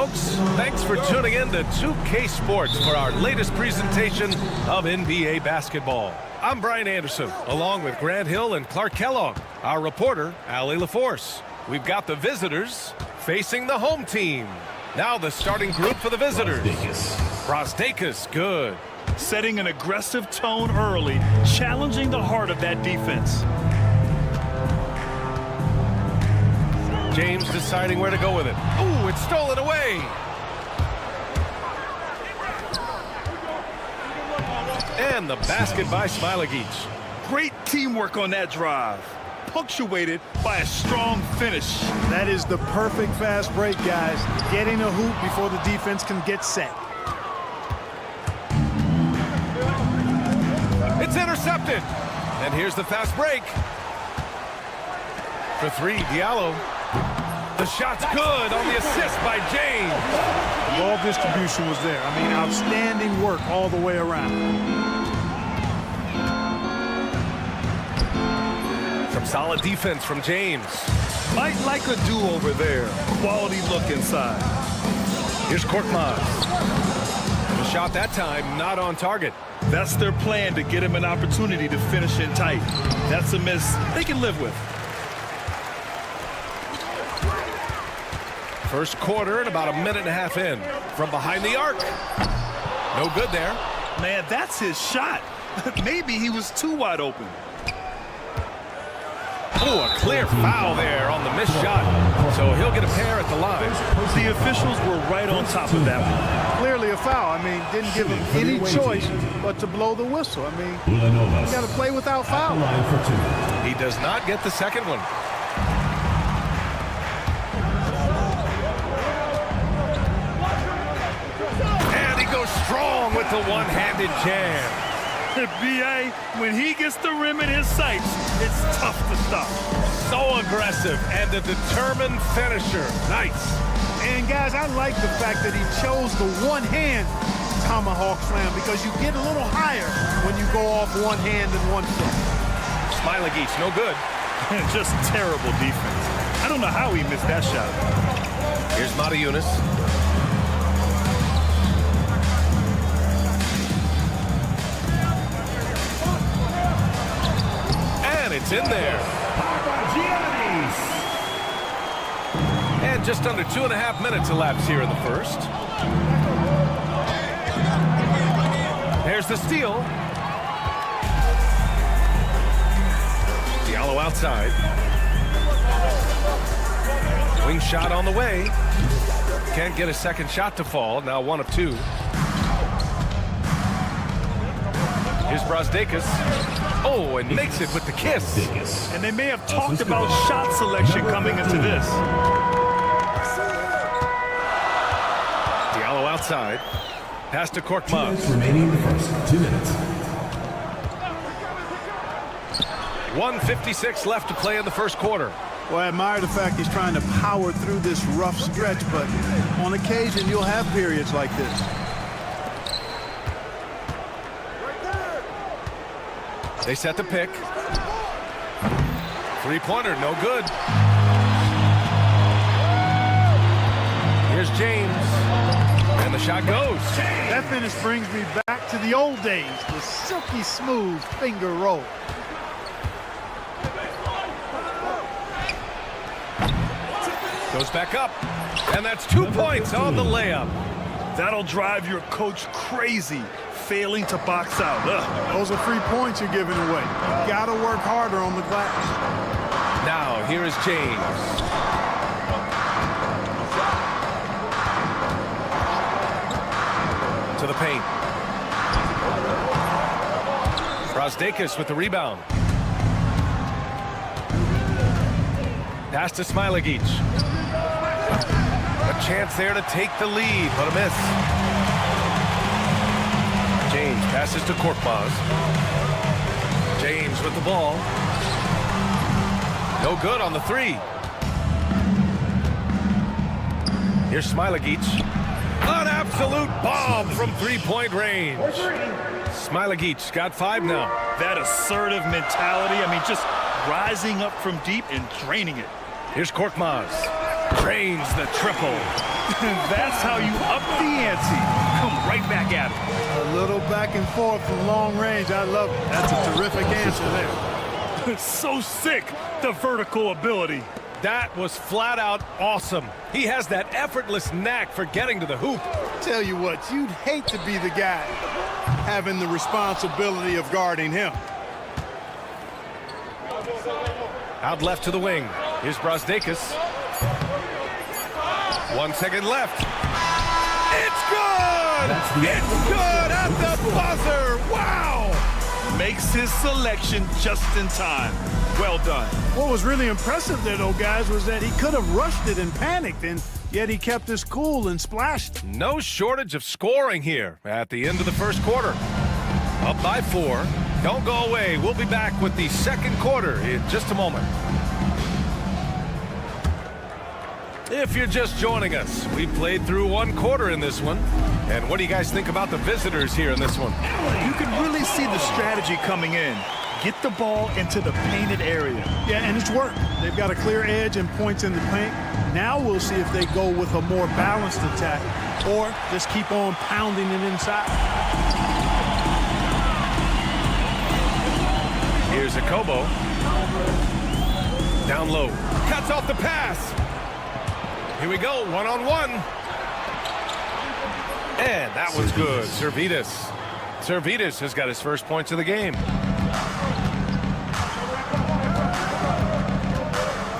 folks. Thanks for tuning in to 2K Sports for our latest presentation of NBA basketball. I'm Brian Anderson, along with Grant Hill and Clark Kellogg. Our reporter, Allie LaForce. We've got the visitors facing the home team. Now the starting group for the visitors. Brasdeikis, good. Setting an aggressive tone early, challenging the heart of that defense. James deciding where to go with it. Ooh, it's stolen away. And the basket by Smilagic. Great teamwork on that drive, punctuated by a strong finish. That is the perfect fast break, guys. Getting a hoop before the defense can get set. It's intercepted. And here's the fast break. For three, Diallo. The shot's good on the assist by James. The ball distribution was there. I mean, outstanding work all the way around. Some solid defense from James. Might like a do-over there. Quality look inside. Here's Korkmaz. The shot that time not on target. That's their plan, to get him an opportunity to finish in tight. That's a miss they can live with. First quarter and about a minute and a half in. From behind the arc. No good there. Man, that's his shot. Maybe he was too wide open. Oh, a clear foul there on the missed shot. So he'll get a pair at the line. The officials were right on top of that one. Clearly a foul. I mean, didn't give him any choice but to blow the whistle. I mean, you got to play without foul. He does not get the second one. And he goes strong with the one-handed jam. B.A., when he gets the rim in his sights, it's tough to stop. So aggressive and a determined finisher. Nice. And, guys, I like the fact that he chose the one-hand tomahawk slam, because you get a little higher when you go off one hand and one foot. Smilagic, no good. Just terrible defense. I don't know how he missed that shot. Here's Mata Yunus. It's in there. And just under 2.5 minutes elapsed here in the first. There's the steal. Diallo outside. Wing shot on the way. Can't get a second shot to fall. Now 1 of 2. Here's Brasdeikis. Oh, and makes it with the kiss. And they may have talked about shot selection coming into this. Diallo outside. Pass to Korkmaz. Remaining in the first 2 minutes. 1:56 left to play in the first quarter. Well, I admire the fact he's trying to power through this rough stretch, but on occasion you'll have periods like this. They set the pick. Three-pointer, no good. Here's James. And the shot goes. That finish brings me back to the old days, the silky smooth finger roll. Goes back up. And that's 2 points on the layup. That'll drive your coach crazy, failing to box out. Those are 3 points you're giving away. You got to work harder on the glass. Now, here is James. To the paint. Brasdeikis with the rebound. Pass to Smilagic. A chance there to take the lead, but a miss. James passes to Korkmaz. James with the ball. No good on the three. Here's Smilagic. An absolute bomb from three-point range. Smilagic got 5 now. That assertive mentality, I mean, just rising up from deep and draining it. Here's Korkmaz. Drains the triple. That's how you up the ante. Come right back at it. A little back and forth from long range. I love it. That's a terrific answer there. It's so sick, the vertical ability. That was flat out awesome. He has that effortless knack for getting to the hoop. Tell you what, you'd hate to be the guy having the responsibility of guarding him. Out left to the wing. Here's Brasdeikis. 1 second left. It's good! It's good at the buzzer! Wow! Makes his selection just in time. Well done. What was really impressive there, though, guys, was that he could have rushed it and panicked, and yet he kept his cool and splashed. No shortage of scoring here at the end of the first quarter. Up by 4. Don't go away. We'll be back with the second quarter in just a moment. If you're just joining us, we played through 1 quarter in this one. And what do you guys think about the visitors here in this one? You can really see the strategy coming in. Get the ball into the painted area. Yeah, and it's worked. They've got a clear edge and points in the paint. Now we'll see if they go with a more balanced attack or just keep on pounding it inside. Here's a Kobo. Down low. Cuts off the pass. Here we go, one-on-one. And that was good. Servidis. Servidis has got his first points of the game.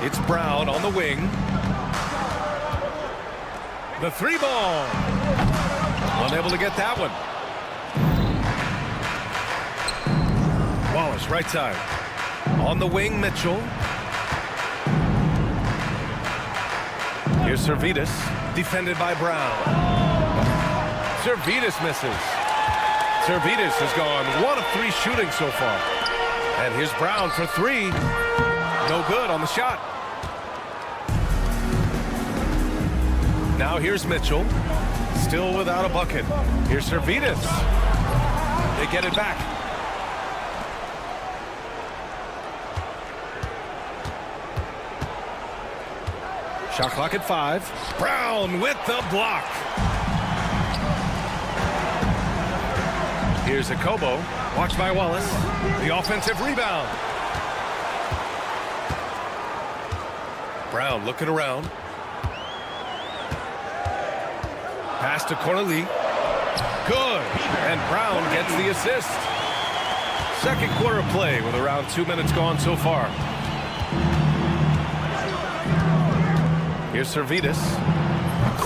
It's Brown on the wing. The 3 ball. Unable to get that one. Wallace, right side. On the wing, Mitchell. Here's Servidis, defended by Brown. Servidis misses. Servidis has gone 1 of 3 shooting so far. And here's Brown for 3. No good on the shot. Now here's Mitchell, still without a bucket. Here's Servidis. They get it back. Shot clock at 5. Brown with the block. Here's a Kobo. Watched by Wallace. The offensive rebound. Brown looking around. Pass to Corneli. Good. And Brown gets the assist. Second quarter of play with around 2 minutes gone so far. Here's Servidis.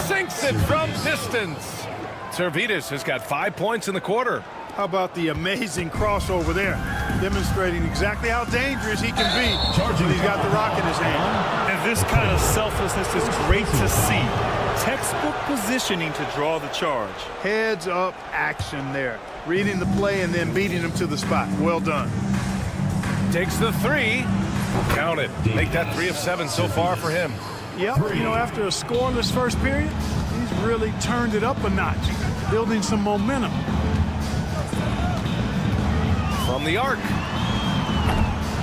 Sinks it from distance. Servidis has got 5 points in the quarter. How about the amazing crossover there? Demonstrating exactly how dangerous he can be when he's got the rock in his hand. And this kind of selflessness is great to see. Textbook positioning to draw the charge. Heads up action there. Reading the play and then beating him to the spot. Well done. Takes the 3. Count it. Make that 3 of 7 so far for him. Yep, you know, after a scoreless first period, he's really turned it up a notch, building some momentum. From the arc.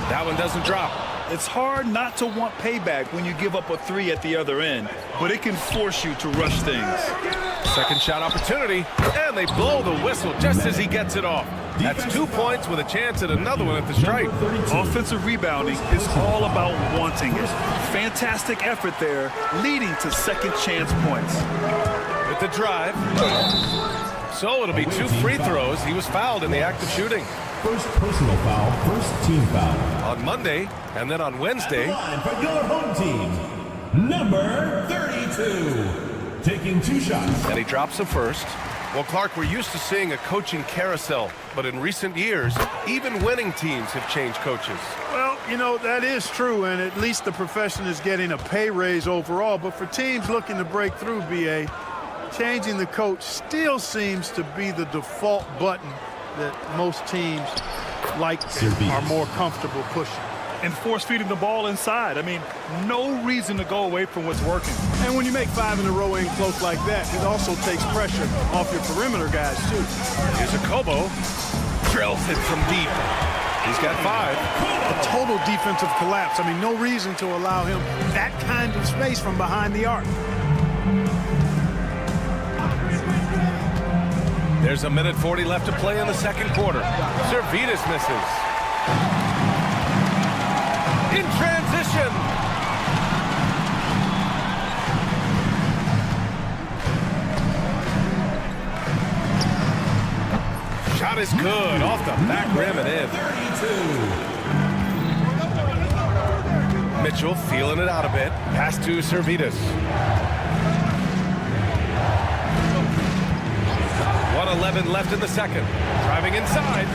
That one doesn't drop. It's hard not to want payback when you give up a 3 at the other end, but it can force you to rush things. Second shot opportunity, and they blow the whistle just as he gets it off. That's 2 points with a chance at another one at the stripe. Offensive rebounding is all about wanting it. Fantastic effort there, leading to second chance points. With the drive. So it'll be 2 free throws. He was fouled in the act of shooting. First personal foul, first team foul. On Monday, and then on Wednesday. Line for your home team, number 32. Taking 2 shots. And he drops the first. Well, Clark, we're used to seeing a coaching carousel, but in recent years, even winning teams have changed coaches. Well, you know, that is true, and at least the profession is getting a pay raise overall. But for teams looking to break through, BA, changing the coach still seems to be the default button that most teams like are more comfortable pushing. And force-feeding the ball inside. I mean, no reason to go away from what's working. And when you make 5 in a row in close like that, it also takes pressure off your perimeter guys, too. Here's a Kobo. Drills it from deep. He's got 5. A total defensive collapse. I mean, no reason to allow him that kind of space from behind the arc. There's a minute 40 left to play in the second quarter. Zalgiris misses. In transition. Shot is good. Off the back rim and in. 32. Mitchell feeling it out a bit. Pass to Zalgiris. 1:11 left in the second. Driving inside.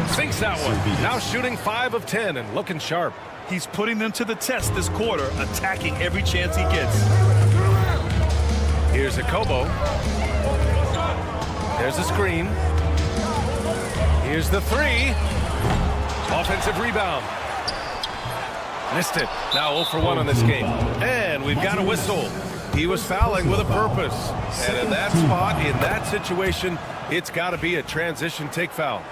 Sinks that one. Now shooting 5 of 10 and looking sharp. He's putting them to the test this quarter, attacking every chance he gets. Here's a Kobo. There's a screen. Here's the 3. Offensive rebound. Missed it. Now 0 for 1 on this game. And we've got a whistle. He was fouling with a purpose. And in that spot, in that situation, it's got to be a transition take foul.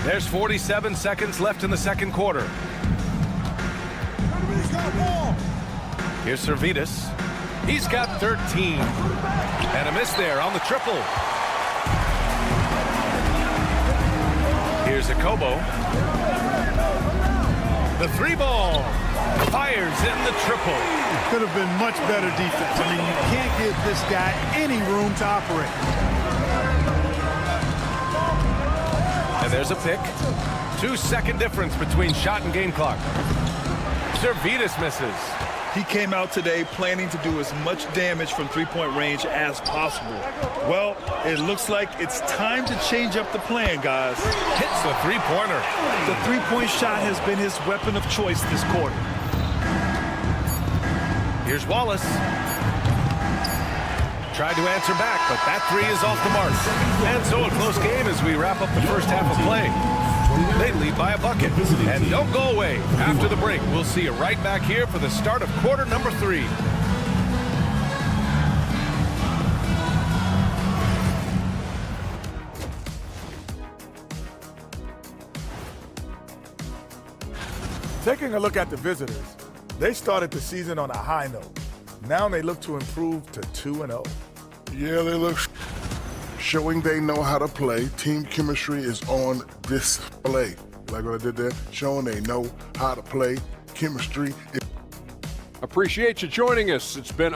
There's 47 seconds left in the second quarter. Here's Zalgiris. He's got 13. And a miss there on the triple. Here's a Kobo. The 3 ball. Fires in the triple. Could have been much better defense. I mean, you can't give this guy any room to operate. And there's a pick. 2-second difference between shot and game clock. Zalgiris misses. He came out today planning to do as much damage from three-point range as possible. Well, it looks like it's time to change up the plan, guys. Hits the three-pointer. The three-point shot has been his weapon of choice this quarter. Here's Wallace. Tried to answer back, but that 3 is off the mark. And so a close game as we wrap up the first half of play. They lead by a bucket. And don't go away. After the break, we'll see you right back here for the start of quarter number 3. Taking a look at the visitors, they started the season on a high note. Now they look to improve to 2-0. Yeah, they look showing they know how to play. Team chemistry is on display. Like what I did there, showing they know how to play. Chemistry. Appreciate you joining us. It's been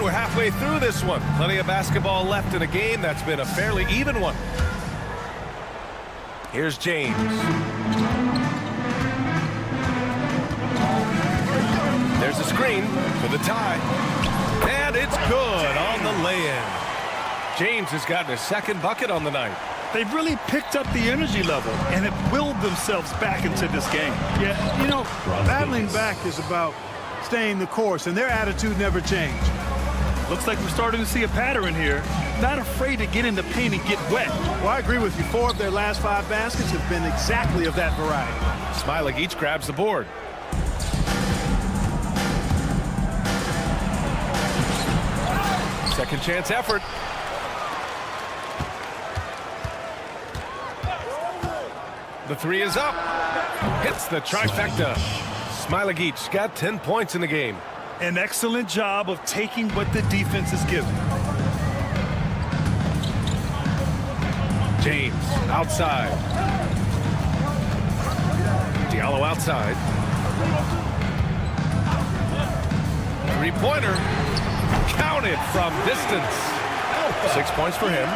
And we're halfway through this one. Plenty of basketball left in a game that's been a fairly even one. Here's James. There's a screen for the tie. And it's good on the lay-in. James has gotten his second bucket on the night. They've really picked up the energy level and have willed themselves back into this game. Yeah, you know, battling back is about staying the course, and their attitude never changed. Looks like we're starting to see a pattern here. Not afraid to get in the paint and get wet. Well, I agree with you. 4 of their last 5 baskets have been exactly of that variety. Smailagić grabs the board. Second chance effort. The 3 is up. Hits the trifecta. Smailagić got 10 points in the game. An excellent job of taking what the defense is giving. James outside. Diallo outside. 3-pointer. Counted from distance. 6 points for him.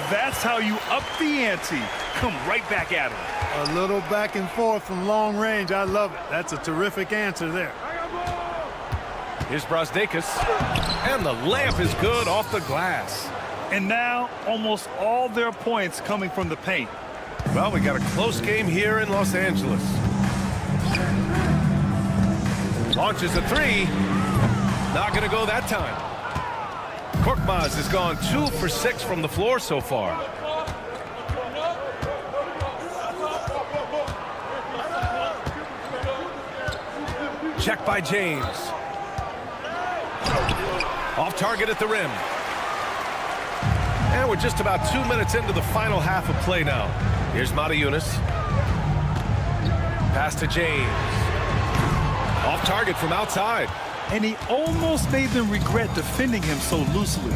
That's how you up the ante. Come right back at him. A little back and forth from long range. I love it. That's a terrific answer there. Here's Brasdeikis. And the layup is good off the glass. And now almost all their points coming from the paint. Well, we got a close game here in Los Angeles. Launches a 3. Not going to go that time. Korkmaz has gone 2 for 6 from the floor so far. Check by James. Off target at the rim. And we're just about 2 minutes into the final half of play now. Here's Matajunas. Pass to James. Off target from outside. And he almost made them regret defending him so loosely.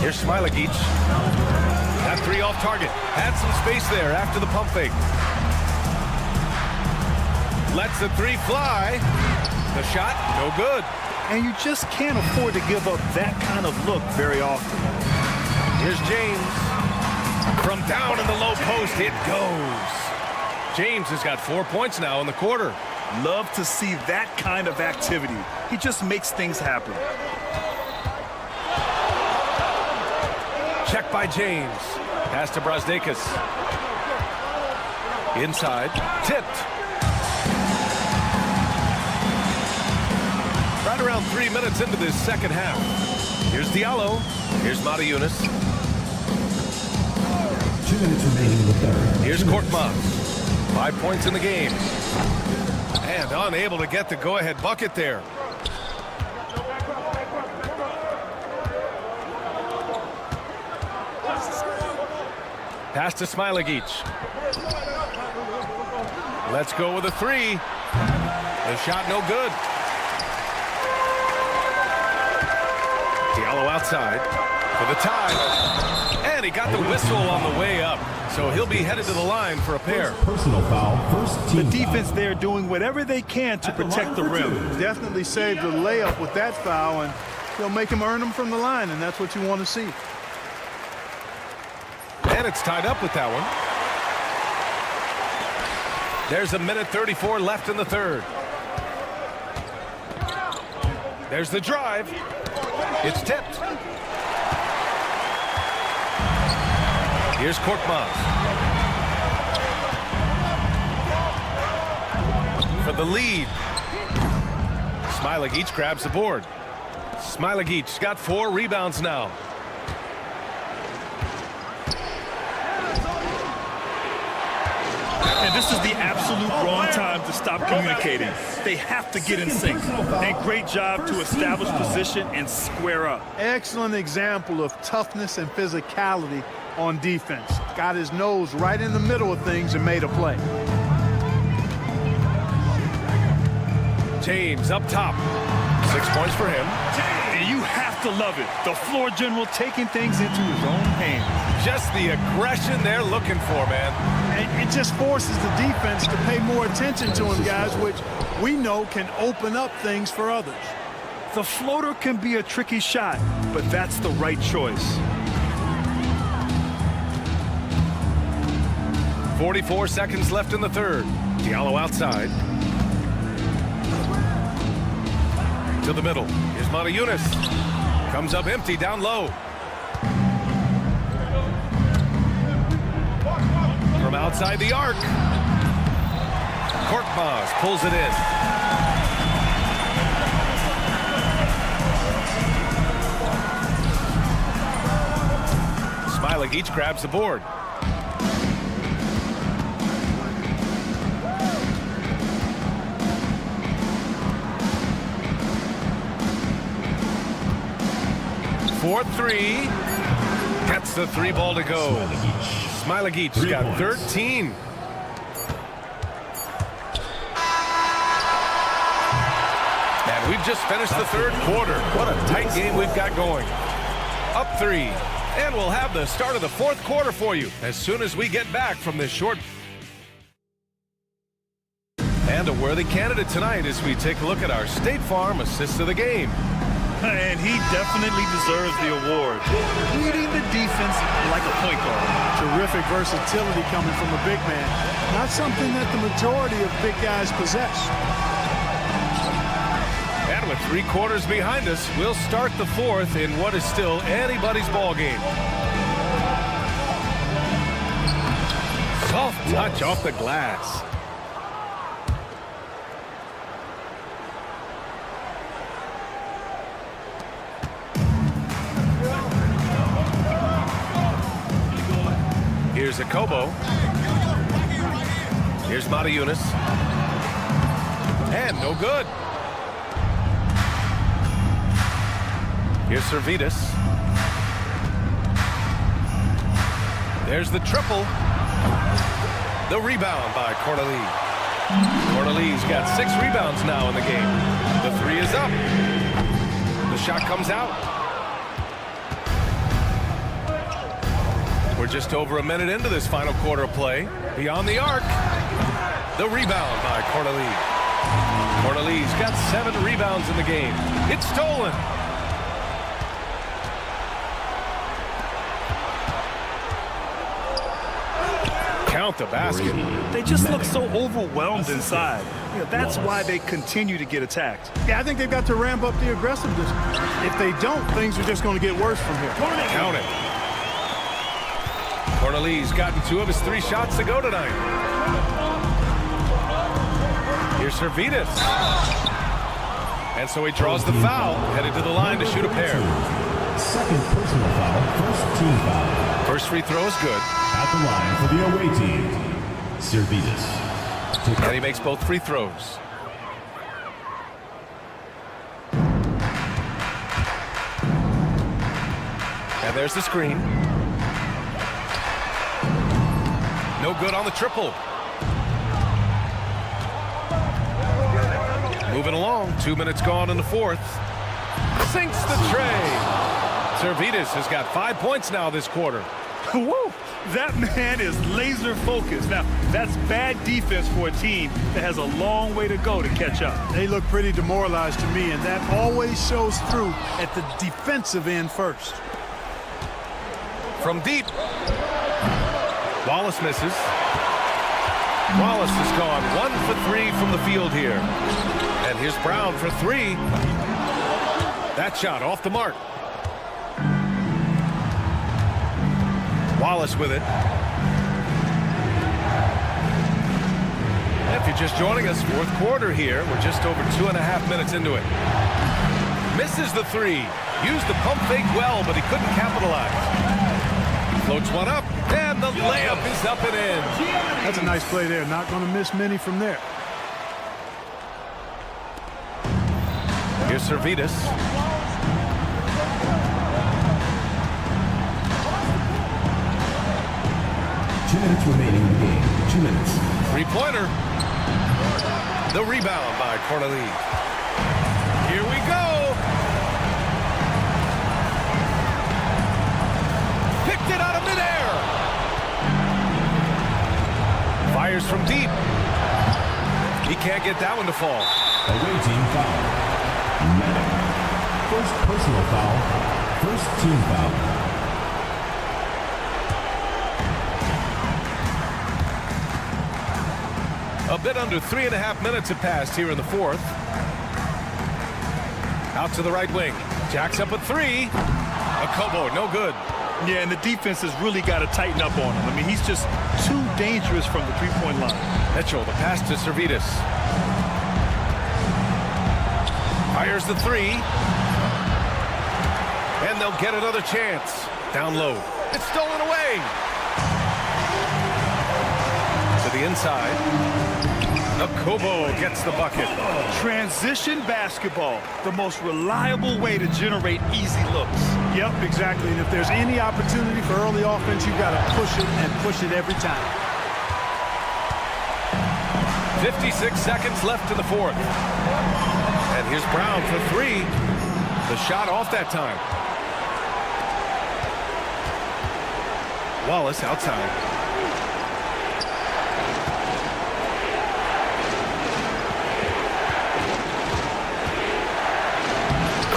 Here's Smilagic. That three off target. Had some space there after the pump fake. Lets the three fly. The shot, no good. And you just can't afford to give up that kind of look very often. Here's James. From down in the low post, it goes. James has got 4 points now in the quarter. Love to see that kind of activity. He just makes things happen. Check by James. Pass to Brazdeikis. Inside. Tipped. Right around 3 minutes into this second half. Here's Diallo. Here's Matajunas. 2 minutes remaining in the third. Here's Korkmaz. 5 points in the game. And unable to get the go-ahead bucket there. Pass to Smilagic. Let's go with a three. The shot no good. Diallo outside for the tie. And he got the whistle on the way up. So he'll be headed to the line for a pair. Personal foul, first team The defense foul. there doing whatever they can to protect the rim. Definitely saved the layup with that foul, and he'll make him earn them from the line, and that's what you want to see. And it's tied up with that one. There's a minute 34 left in the third. There's the drive. It's tipped. Here's Korkmaz. For the lead. Smilagic grabs the board. Smilagic's got 4 rebounds now. And this is the absolute wrong time to stop communicating. They have to get in sync. And great job to establish position and square up. Excellent example of toughness and physicality on defense. Got his nose right in the middle of things and made a play. James up top. 6 points for him. And you have to love it. The floor general taking things into his own hands. Just the aggression they're looking for, man. And it just forces the defense to pay more attention to him, guys, which we know can open up things for others. The floater can be a tricky shot, but that's the right choice. 44 seconds left in the third. Diallo outside. To the middle. Here's Matajunas. Comes up empty down low. From outside the arc. Korkmaz pulls it in. Smilagic grabs the board. For three. Gets the three ball to go. Smilagic's got 13. And we've just finished the third quarter. What a tight game we've got going. Up 3. And we'll have the start of the fourth quarter for you as soon as we get back from this short. And a worthy candidate tonight as we take a look at our State Farm assist of the game. And he definitely deserves the award. Leading the defense like a point guard. Terrific versatility coming from a big man. Not something that the majority of big guys possess. And with 3 quarters behind us, we'll start the fourth in what is still anybody's ball game. Soft touch off the glass. Here's Akobo. Here's Matajunas. And no good. Here's Servetus. There's the triple. The rebound by Corneli. Corneli's got 6 rebounds now in the game. The 3 is up. The shot comes out. We're just over a minute into this final quarter of play. Beyond the arc. The rebound by Corneli. Corneli's got 7 rebounds in the game. It's stolen. Count the basket. They just look so overwhelmed inside. You know, that's why they continue to get attacked. Yeah, I think they've got to ramp up the aggressiveness. If they don't, things are just going to get worse from here. Count it. Corneli's gotten 2 of his 3 shots to go tonight. Here's Servetus. And so he draws the foul, headed to the line to shoot a pair. Second personal foul, first team foul. First free throw is good. At the line for the away team, Servetus. And he makes both free throws. And there's the screen. No good on the triple. Moving along, 2 minutes gone in the 4th. Sinks the tray. Servetus has got 5 points now this quarter. Woo! That man is laser focused. Now, that's bad defense for a team that has a long way to go to catch up. They look pretty demoralized to me, and that always shows through at the defensive end first. From deep. Wallace misses. Wallace has gone 1 for 3 from the field here. And here's Brown for 3. That shot off the mark. Wallace with it. If you're just joining us, 4th quarter here. We're just over 2.5 minutes into it. Misses the 3. Used the pump fake well, but he couldn't capitalize. Floats one up, and the layup is up and in. That's a nice play there. Not going to miss many from there. Here's Servetus. Two minutes remaining in the game. 2 minutes. 3-pointer. The rebound by Corneli. Here we go. Picked it out of midair. Fires from deep. He can't get that one to fall. Away team foul. Medic. First personal foul. First team foul. A bit under 3.5 minutes have passed here in the 4th. Out to the right wing. Jacks up a 3. A Kobo, no good. Yeah, and the defense has really got to tighten up on him. I mean, he's just too dangerous from the 3-point line. Mitchell, the pass to Servetus. Fires the 3. And they'll get another chance. Down low. It's stolen away. To the inside. Akobo gets the bucket. Transition basketball, the most reliable way to generate easy looks. Yep, exactly. And if there's any opportunity for early offense, you've got to push it and push it every time. 56 seconds left in the 4th. And here's Brown for 3. The shot off that time. Wallace outside.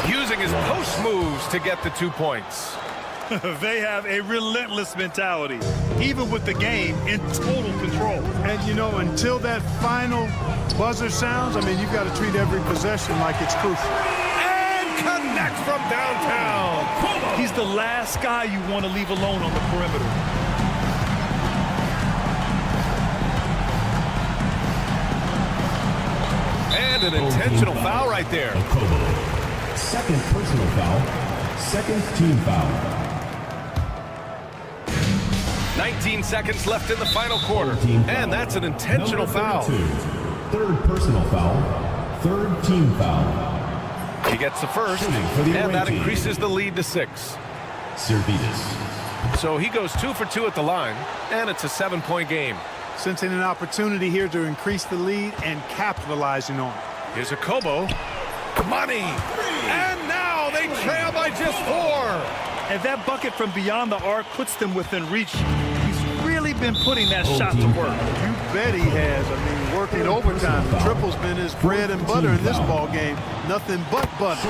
Using his post moves to get the 2 points. They have a relentless mentality, even with the game in total control. And, you know, until that final buzzer sounds, I mean, you've got to treat every possession like it's crucial. And connects from downtown. He's the last guy you want to leave alone on the perimeter. And an intentional foul right there. Second personal foul. Second team foul. 19 seconds left in the final quarter. And that's an intentional foul. Third personal foul. Third team foul. He gets the first, Shooting for the and away that team. increases the lead to 6. Zalgiris. So he goes 2 for 2 at the line, and it's a 7-point game. Sensing an opportunity here to increase the lead and capitalizing on it. Here's a Kobo. Money! And now they trail by just 4. And that bucket from beyond the arc puts them within reach. He's really been putting that shot to work. You bet he has. I mean, working overtime. The triple's been his bread and butter in this ball game. Nothing but butter.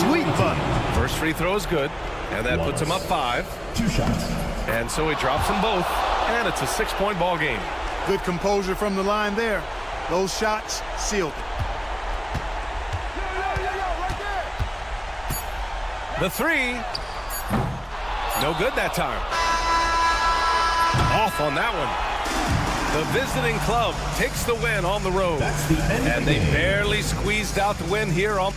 Sweet butter. First free throw is good, and that puts him up 5. 2 shots. And so he drops them both, and it's a 6-point ball game. Good composure from the line there. Those shots sealed it. The 3. No good that time. Off on that one. The visiting club takes the win on the road. That's the end of And the they game. barely squeezed out the win here on...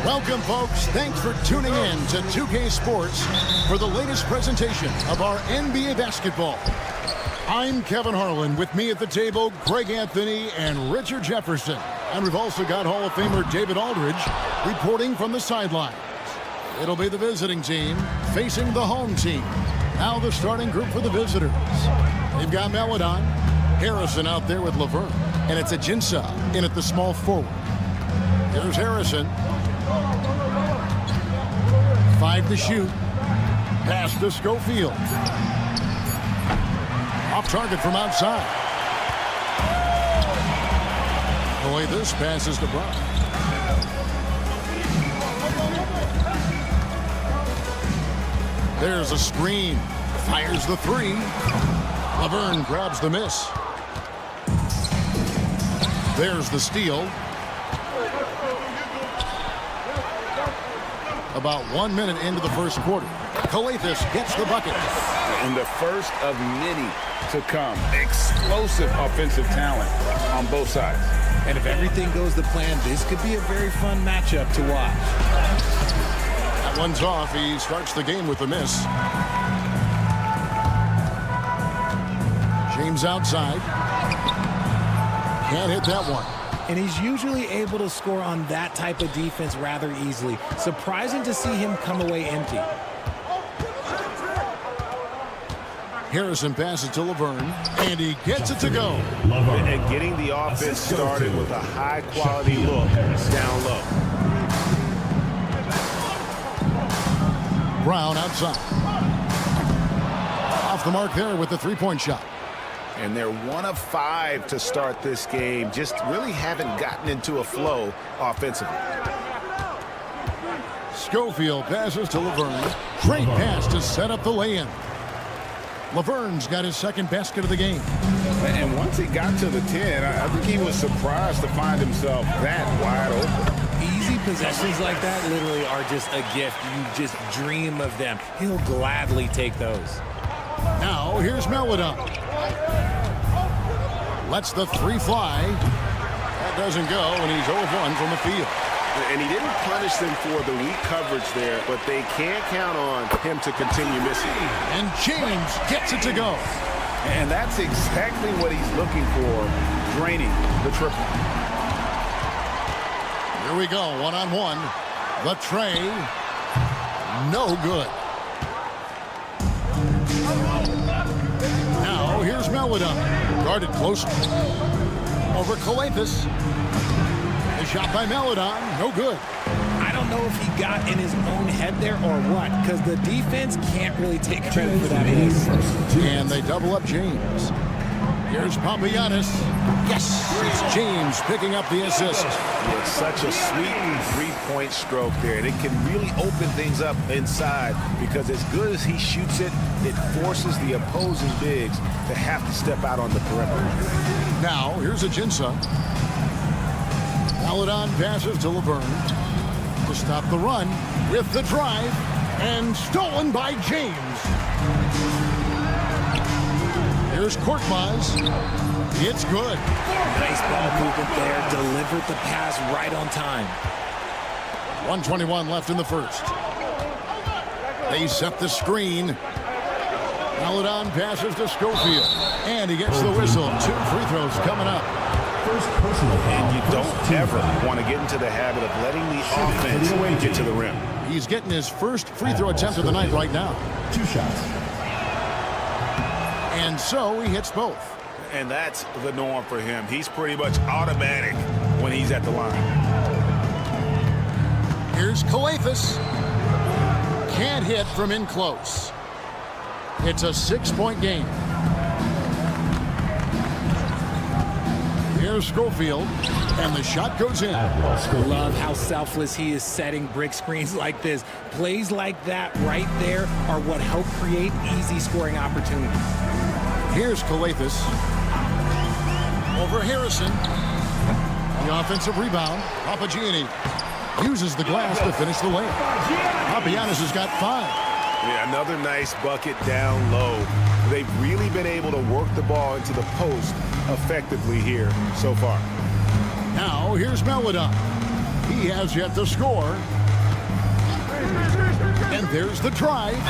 Welcome, folks. Thanks for tuning in to 2K Sports for the latest presentation of our NBA basketball. I'm Kevin Harlan. With me at the table, Greg Anthony and Richard Jefferson. And we've also got Hall of Famer David Aldridge reporting from the sidelines. It'll be the visiting team facing the home team. Now the starting group for the visitors. They've got Melodon, Harrison out there with Laverne, and it's Ajinça in at the small forward. Here's Harrison. 5 to shoot. Pass to Schofield. Off target from outside. The way this passes to Brown. There's a screen. Fires the 3. Laverne grabs the miss. There's the steal. About 1 minute into the first quarter. Calathes gets the bucket. And the first of many to come. Explosive offensive talent on both sides. And if everything goes to plan, this could be a very fun matchup to watch. That one's off. He starts the game with the miss. James outside. Can't hit that one. And he's usually able to score on that type of defense rather easily. Surprising to see him come away empty. Harrison passes to Laverne, and he gets it to go. And getting the offense started with a high-quality look down low. Brown outside. Off the mark there with the three-point shot. And they're 1 of 5 to start this game. Just really haven't gotten into a flow offensively. Schofield passes to Laverne. Great pass to set up the lay-in. Laverne's got his second basket of the game. And once he got to the 10, I think he was surprised to find himself that wide open. Easy possessions like that literally are just a gift. You just dream of them. He'll gladly take those. Now, here's Melodon. Lets the three fly. That doesn't go, and he's 0 of 1 from the field. And he didn't punish them for the weak coverage there, but they can't count on him to continue missing. And James gets it to go. And that's exactly what he's looking for, draining the triple. Here we go, one-on-one. The tray, no good. Now, here's Melodon. Guarded close. Over Calathes. The shot by Melodon, no good. I don't know if he got in his own head there or what, because the defense can't really take credit for that miss. And they double up James. Here's Papagiannis. Yes, it's James picking up the assist. It's such a sweet three-point stroke there, and it can really open things up inside because as good as he shoots it, it forces the opposing bigs to have to step out on the perimeter. Now, here's Ajinça. Melodon passes to Laverne to stop the run with the drive, and stolen by James. Here's Korkmaz. It's good. Nice ball movement there. Delivered the pass right on time. 1:21 left in the first. They set the screen. Melodon passes to Schofield. And he gets the whistle. 2 free throws coming up. First personal foul. And you don't ever want to get into the habit of letting the offense get to the rim. He's getting his first free throw attempt of the night right now. 2 shots. And so he hits both. And that's the norm for him. He's pretty much automatic when he's at the line. Here's Calathes. Can't hit from in close. It's a 6-point game. Here's Schofield, and the shot goes in. Love how selfless he is setting brick screens like this. Plays like that right there are what help create easy scoring opportunities. Here's Calathes. Over Harrison. The offensive rebound. Papagiannis uses the glass to finish the layup. Papagiannis has got 5. Yeah, another nice bucket down low. They've really been able to work the ball into the post effectively here so far. Now, here's Melodon. He has yet to score. And there's the drive.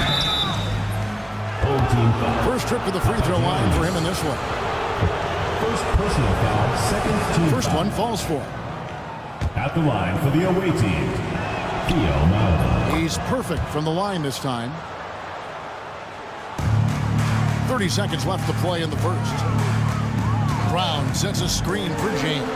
First trip to the free throw line for him in this one. First personal foul, second team First foul. one falls for him. At the line for the away team, Theo Melodon. He's perfect from the line this time. 30 seconds left to play in the first. Brown sets a screen for James.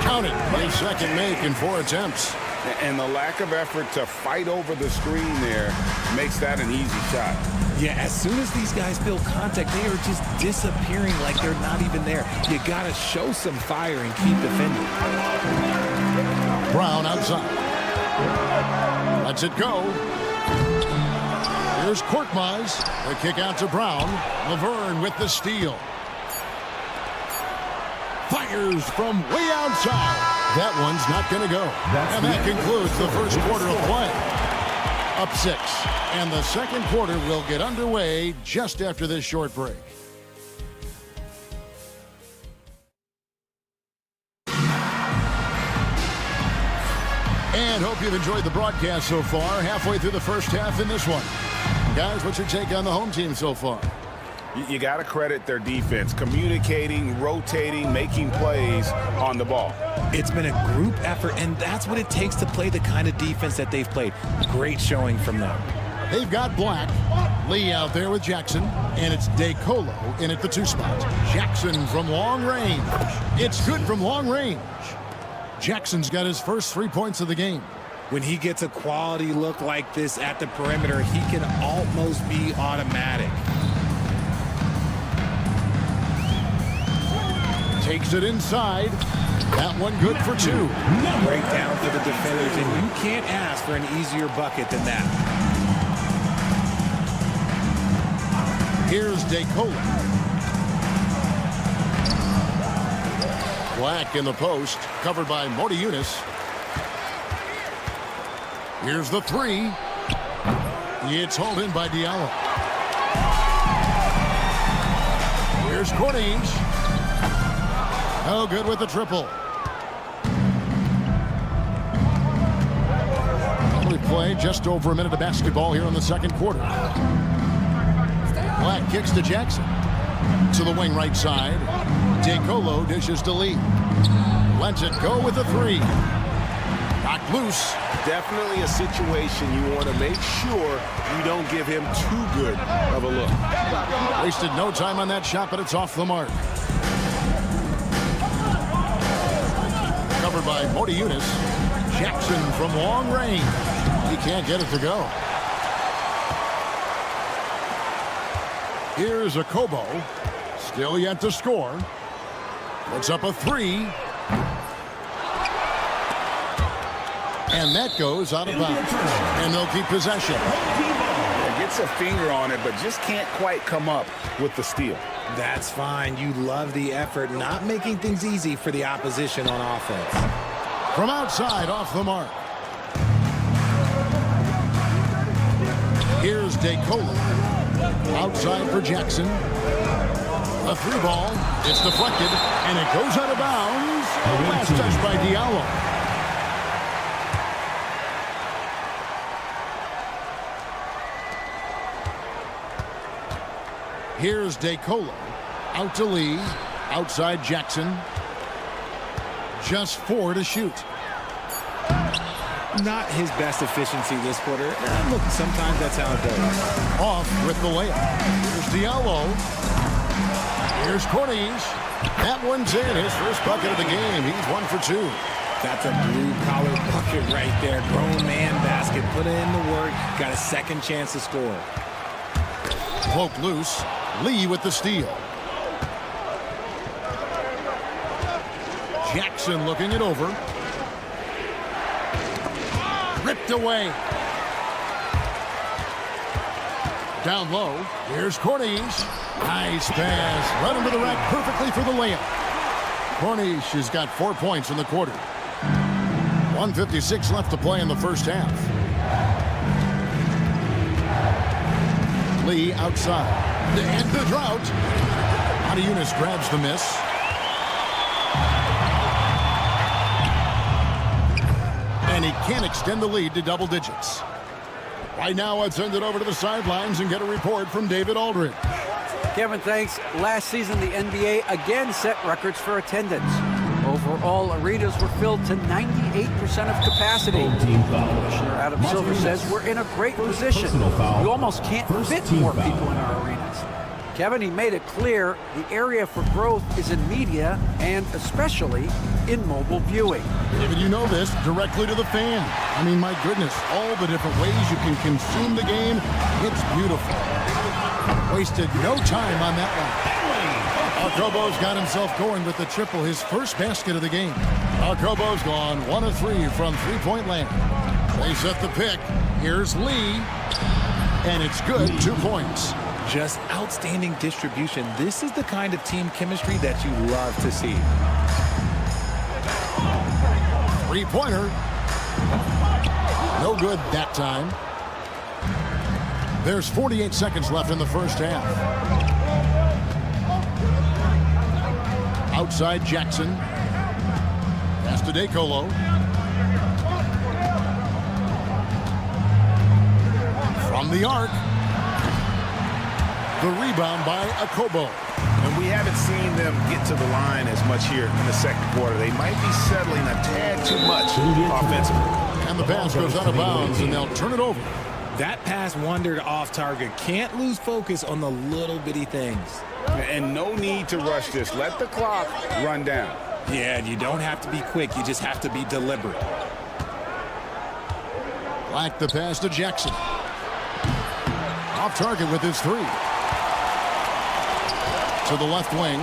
Counted. His second make in 4 attempts. And the lack of effort to fight over the screen there makes that an easy shot. Yeah, as soon as these guys feel contact, they are just disappearing like they're not even there. You got to show some fire and keep defending. Brown outside. Lets it go. Here's Korkmaz. The kick out to Brown. Laverne with the steal. Fires from way outside. That one's not going to go. And that concludes the first quarter of play. Up 6. And the second quarter will get underway just after this short break. And hope you've enjoyed the broadcast so far. Halfway through the first half in this one. Guys, what's your take on the home team so far? You got to credit their defense, communicating, rotating, making plays on the ball. It's been a group effort, and that's what it takes to play the kind of defense that they've played. Great showing from them. They've got Black, Lee out there with Jackson, and it's DeColo in at the 2 spot. Jackson from long range. It's good from long range. Jackson's got his first 3 points of the game. When he gets a quality look like this at the perimeter, he can almost be automatic. Takes it inside. That one good for 2. Breakdown for the defenders, and you can't ask for an easier bucket than that. Here's DeColo. Black in the post, covered by Moti Yunus. Here's the 3. It's hauled in by Diallo. Here's Corniche. Oh, good with the triple. We play just over a minute of basketball here in the second quarter. Black kicks to Jackson. To the wing right side. DeColo dishes to Lee. Lets it go with the 3. Knocked loose. Definitely a situation you want to make sure you don't give him too good of a look. Wasted no time on that shot, but it's off the mark. Covered by Moti Yunus. Jackson from long range. He can't get it to go. Here's a Kobo. Still yet to score. Puts up a 3. And that goes out of bounds. And they'll keep possession. Gets a finger on it, but just can't quite come up with the steal. That's fine. You love the effort, not making things easy for the opposition on offense. From outside, off the mark. Here's DeColo. Outside for Jackson. A 3 ball. It's deflected, and it goes out of bounds. Last touch by Diallo. Here's DeColo. Out to Lee. Outside Jackson. Just 4 to shoot. Not his best efficiency this quarter. Look, sometimes that's how it goes. Off with the layup. Here's Diallo. Here's Corniche. That one's in. His first bucket of the game. He's 1 for 2. That's a blue-collar bucket right there. Grown man basket. Put in the work. Got a second chance to score. Poke loose. Lee with the steal. Jackson looking it over. Ripped away. Down low. Here's Corniche. Nice pass. Right under the rack perfectly for the layup. Corniche has got 4 points in the quarter. 1:56 left to play in the first half. Lee outside. To end the drought. Moti Yunus grabs the miss. And he can't extend the lead to double digits. Right now, I'd send it over to the sidelines and get a report from David Aldridge. Kevin, thanks. Last season, the NBA again set records for attendance. Overall, arenas were filled to 98% of capacity. Commissioner Adam Silver says we're in a great position. You almost can't fit more people in our arenas. Kevin, he made it clear the area for growth is in media and especially in mobile viewing. David, you know this, directly to the fan. I mean, my goodness, all the different ways you can consume the game. It's beautiful. Wasted no time on that one. Alcobo's got himself going with the triple, his first basket of the game. Alcobo's gone 1 of 3 from three-point land. They set the pick. Here's Lee. And it's good. 2 points. Just outstanding distribution. This is the kind of team chemistry that you love to see. 3-pointer. No good that time. There's 48 seconds left in the first half. Outside Jackson. Pass to DeColo. From the arc. The rebound by Akobo. And we haven't seen them get to the line as much here in the second quarter. They might be settling a tad too much offensively. And the pass goes out of bounds, and they'll turn it over. That pass wandered off target. Can't lose focus on the little bitty things. And no need to rush this. Let the clock run down. Yeah, you don't have to be quick. You just have to be deliberate. Black the pass to Jackson. Off target with his 3. To the left wing.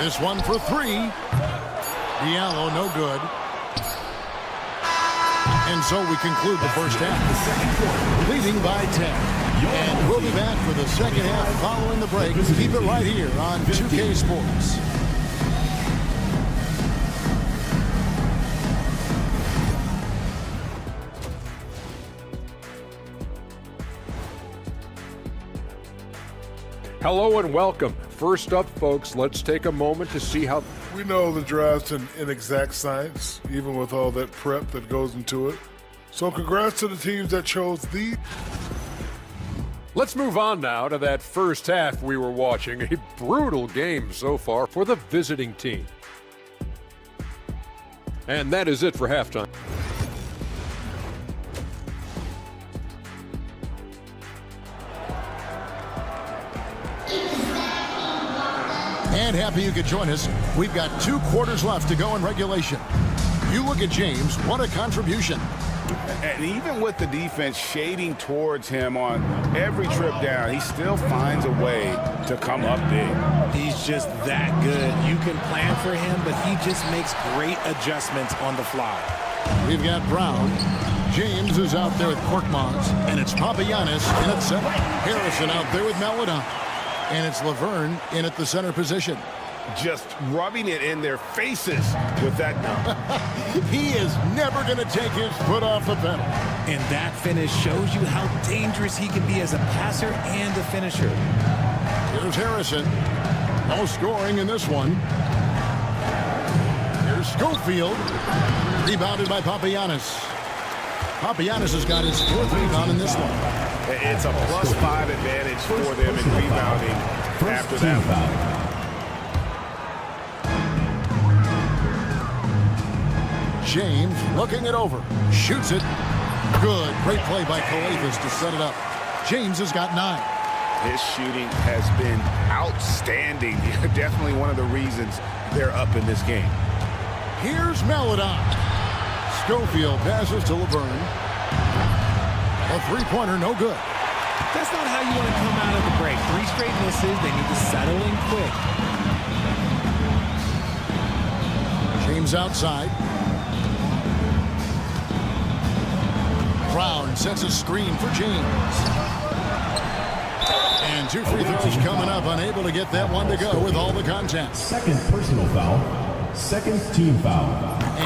This one for 3. Diallo, no good. And so we conclude the first half. Leading by 10. And we'll be back for the second half following the break. Keep it right here on 2K Sports. Hello and welcome. First up, folks, let's take a moment to see how... We know the draft's an inexact science, even with all that prep that goes into it. So congrats to the teams that chose the... Let's move on now to that first half we were watching. A brutal game so far for the visiting team. And that is it for halftime. And happy you could join us. We've got 2 quarters left to go in regulation. You look at James, what a contribution. And even with the defense shading towards him on every trip down, he still finds a way to come up big. He's just that good. You can plan for him, but he just makes great adjustments on the fly. We've got Brown. James is out there with Korkmaz. And it's Papagiannis in at center. Harrison out there with Maladon. And it's Laverne in at the center position. Just rubbing it in their faces with that number. He is never going to take his foot off the pedal. And that finish shows you how dangerous he can be as a passer and a finisher. Here's Harrison. No scoring in this one. Here's Schofield. Rebounded by Papagiannis. Papagiannis has got his 4th rebound in this one. It's a +5 advantage for them in rebounding after that. James looking it over. Shoots it. Good. Great play by Kalathis to set it up. James has got 9. His shooting has been outstanding. Definitely one of the reasons they're up in this game. Here's Maladon. Schofield passes to Laverne. A 3-pointer, no good. That's not how you want to come out of the break. 3 straight misses. They need to settle in quick. James outside. Brown sets a screen for James. And 2 free throws coming up. Unable to get that one to go with all the contact. Second personal foul. Second team foul.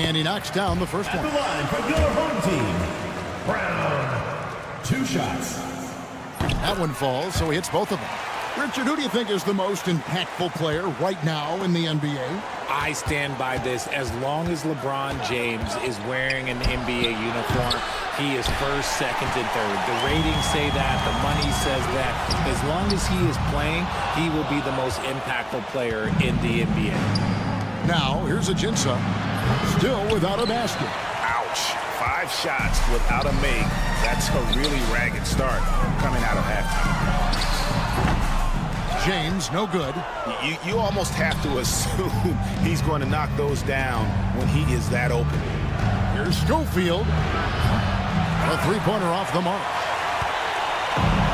And he knocks down the first one. At the line for your home team, Brown. 2 shots. That one falls, so he hits both of them. Richard, who do you think is the most impactful player right now in the NBA? I stand by this. As long as LeBron James is wearing an NBA uniform, he is first, second, and third. The ratings say that. The money says that. As long as he is playing, he will be the most impactful player in the NBA. Now, here's Ajinça, still without a basket. Ouch. 5 shots without a make. That's a really ragged start coming out of halftime. James, no good. You almost have to assume he's going to knock those down when he is that open. Here's Schofield. A 3-pointer off the mark.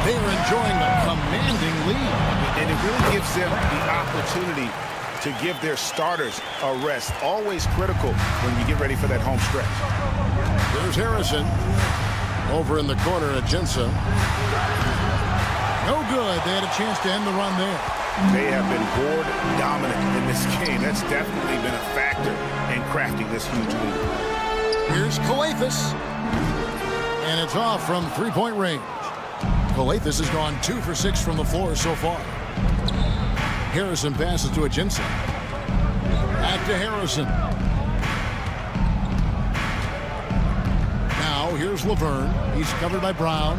They are enjoying a commanding lead. And it really gives them the opportunity to give their starters a rest. Always critical when you get ready for that home stretch. There's Harrison. Over in the corner, Ajinça. No good. They had a chance to end the run there. They have been board dominant in this game. That's definitely been a factor in crafting this huge lead. Here's Kaunas. And it's off from three-point range. Kaunas has gone 2 for 6 from the floor so far. Harrison passes to Ajinça. Back to Harrison. Now here's Laverne. He's covered by Brown.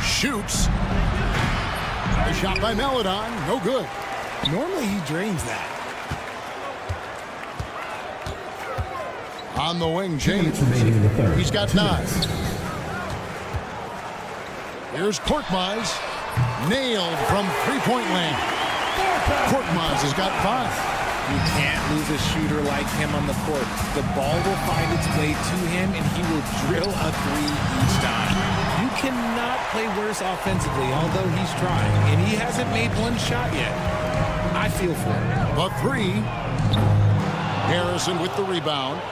Shoots. A shot by Meladon. No good. Normally he drains that. On the wing, James. He's got 9. Here's Korkmaz. Nailed from three-point land. Korkmaz has got 5. You can't lose a shooter like him on the court. The ball will find its way to him, and he will drill a 3 each time. You cannot play worse offensively, although he's trying, and he hasn't made one shot yet. I feel for him. The 3. Harrison with the rebound.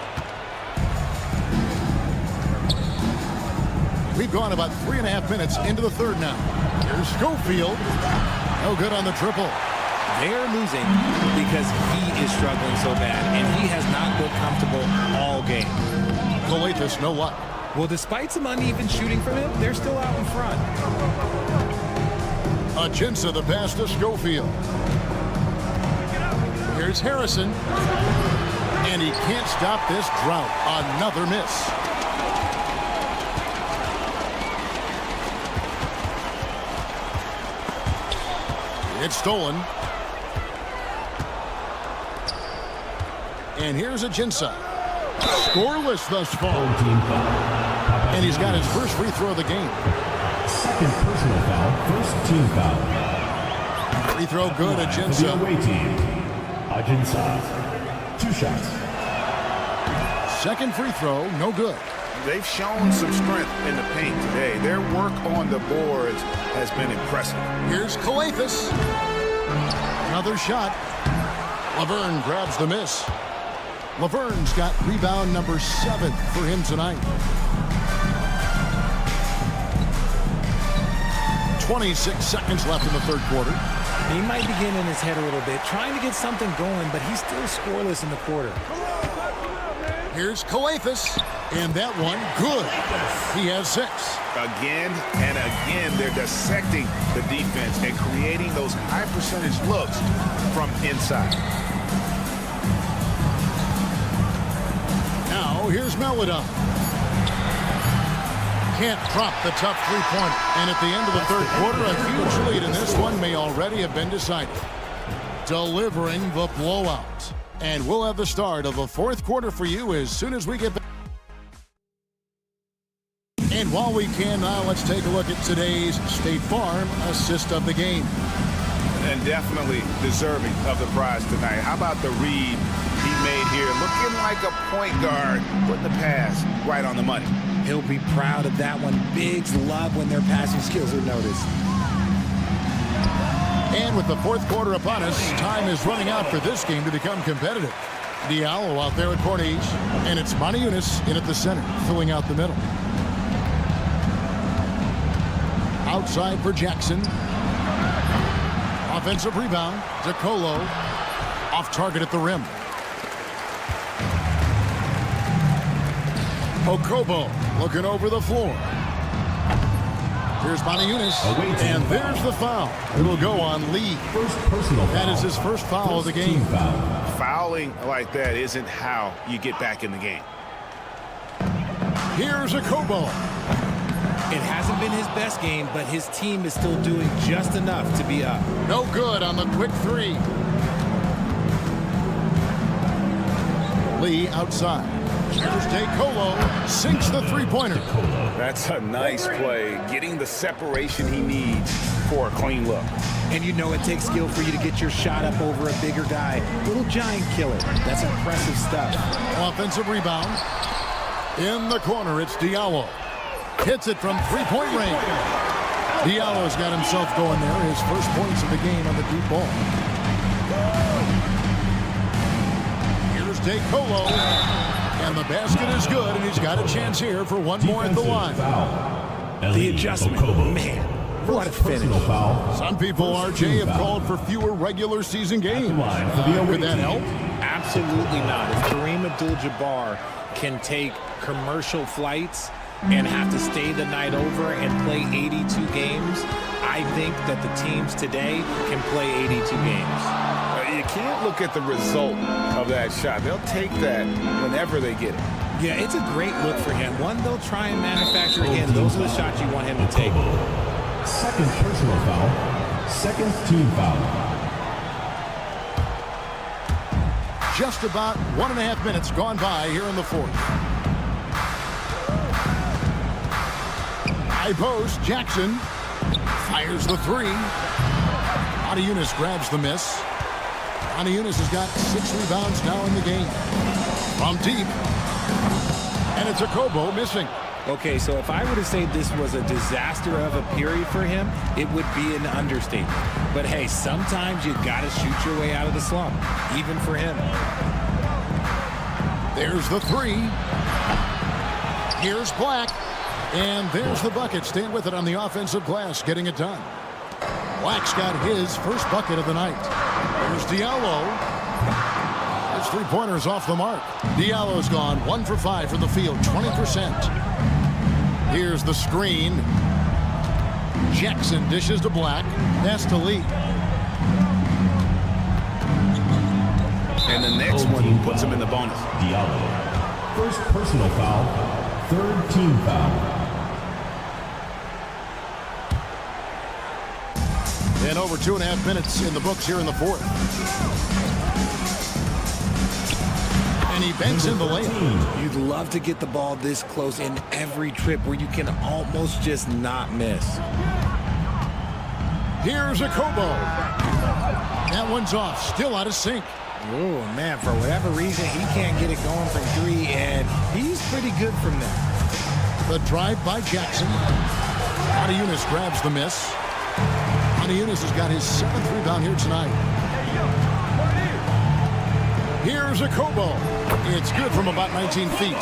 We've gone about 3.5 minutes into the third now. Here's Schofield. No good on the triple. They're losing because he is struggling so bad, and he has not looked comfortable all game. Kaunas, no luck. Well, despite some uneven shooting from him, they're still out in front. Ajinça the pass to Schofield. Here's Harrison. And he can't stop this drought. Another miss. It's stolen. And here's Ajinça. Scoreless thus far. And he's got his first free throw of the game. Second personal foul, first team foul. Free throw good, Ajinça. The away team. Ajinça. 2 shots. Second free throw, no good. They've shown some strength in the paint today. Their work on the boards has been impressive. Here's Kaunas. Another shot. Laverne grabs the miss. Laverne's got rebound number 7 for him tonight. 26 seconds left in the third quarter. He might be getting in his head a little bit, trying to get something going, but he's still scoreless in the quarter. Here's Kaunas. And that one, good. He has 6. Again and again, they're dissecting the defense and creating those high percentage looks from inside. Now, here's Meladon. Can't drop the tough three-pointer. And at the end of the third quarter, a huge lead in this one may already have been decided. Delivering the blowout. And we'll have the start of the fourth quarter for you as soon as we get back. And while we can now, let's take a look at today's State Farm assist of the game. And definitely deserving of the prize tonight. How about the read he made here? Looking like a point guard, putting the pass right on the money. He'll be proud of that one. Bigs love when their passing skills are noticed. And with the fourth quarter upon us, time is running out for this game to become competitive. Diallo out there at court each, and it's Moniunas in at the center, filling out the middle. Outside for Jackson. Offensive rebound. DeColo off target at the rim. Okobo looking over the floor. Here's Moniunas, and there's the foul. It'll go on Lee. First personal foul. That is his first foul of the game. Fouling like that isn't how you get back in the game. Here's Okobo. It hasn't been his best game, but his team is still doing just enough to be up. No good on the quick 3. Lee outside. Here's DeColo. Sinks the three-pointer. That's a nice play. Getting the separation he needs for a clean look. And you know it takes skill for you to get your shot up over a bigger guy. Little giant killer. That's impressive stuff. Offensive rebound. In the corner, it's Diallo. Hits it from three-point range. Diallo's got himself going there. His first points of the game on the deep ball. Here's DeColo. And the basket is good, and he's got a chance here for one more at the line. The adjustment, man. What a finish. Personal foul. Some people, RJ, have called for fewer regular season games. Line for the Could that help? Absolutely not. If Kareem Abdul-Jabbar can take commercial flights and have to stay the night over and play 82 games, I think that the teams today can play 82 games. You can't look at the result of that shot. They'll take that whenever they get it. Yeah, it's a great look for him. One they'll try and manufacture again. Those are the shots you want him to take. Second personal foul. Second team foul. Just about 1.5 minutes gone by here in the fourth. High post, Jackson fires the three. Adiunas grabs the miss. Adiunas has got 6 rebounds now in the game. From deep. And it's a Kobo missing. Okay, so if I were to say this was a disaster of a period for him, it would be an understatement. But hey, sometimes you gotta shoot your way out of the slump, even for him. There's the three. Here's Black. And there's the bucket. Staying with it on the offensive glass, getting it done. Black's got his first bucket of the night. There's Diallo. His three-pointer's off the mark. Diallo's gone 1 for 5 from the field, 20%. Here's the screen. Jackson dishes to Black. Pass to Lee. And the next one puts him in the bonus. Diallo. First personal foul. Third team foul. And over 2.5 minutes in the books here in the fourth. And he banks in the layup. You'd love to get the ball this close in every trip where you can almost just not miss. Here's a Kobo. That one's off, still out of sync. Oh, man, for whatever reason, he can't get it going from 3, and he's pretty good from there. The drive by Jackson. Adiunas grabs the miss. Adiunas has got his 7th rebound here tonight. Here's a Kobo. It's good from about 19 feet.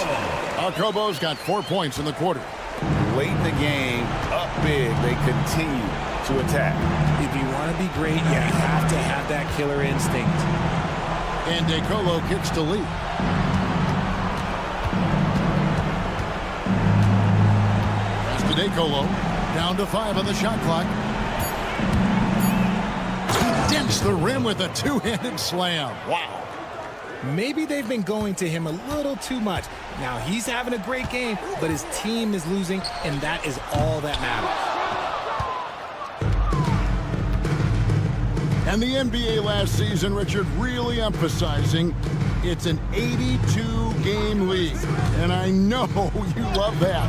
Kobo's got 4 points in the quarter. Late in the game, up big, they continue to attack. If you want to be great, you have to have that killer instinct. And DeColo kicks to Lee. Pass to DeColo. Down to 5 on the shot clock. He dents the rim with a two-handed slam. Wow. Maybe they've been going to him a little too much. Now, he's having a great game, but his team is losing, and that is all that matters. And the NBA last season, Richard, really emphasizing it's an 82-game league. And I know you love that.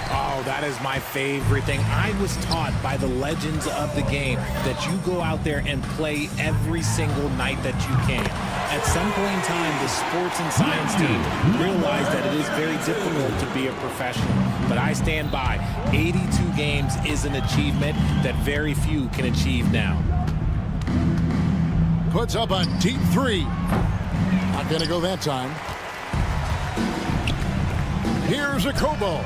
Oh, that is my favorite thing. I was taught by the legends of the game that you go out there and play every single night that you can. At some point in time, the sports and science team realized that it is very difficult to be a professional. But I stand by. 82 games is an achievement that very few can achieve now. Puts up a deep three. Not going to go that time. Here's a Kobo.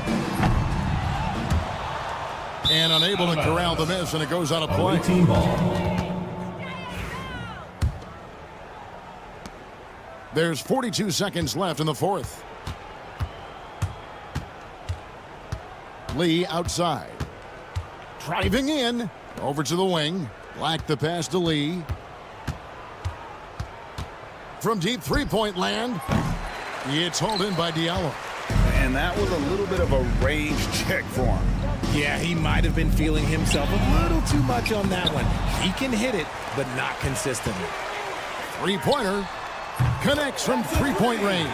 And unable to corral the miss, and it goes out of play. Team ball. There's 42 seconds left in the fourth. Lee outside. Driving in. Over to the wing. Black the pass to Lee. From deep three-point land. It's hauled in by Diallo. And that was a little bit of a range check for him. Yeah, he might have been feeling himself a little too much on that one. He can hit it, but not consistently. Three-pointer. Connects from three-point range.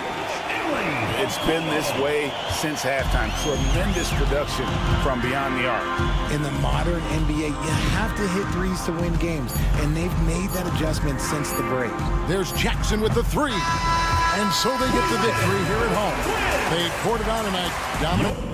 It's been this way since halftime. Tremendous production from beyond the arc. In the modern NBA, you have to hit threes to win games, and they've made that adjustment since the break. There's Jackson with the three. And so they get the victory here at home. They poured it on tonight. Dominant.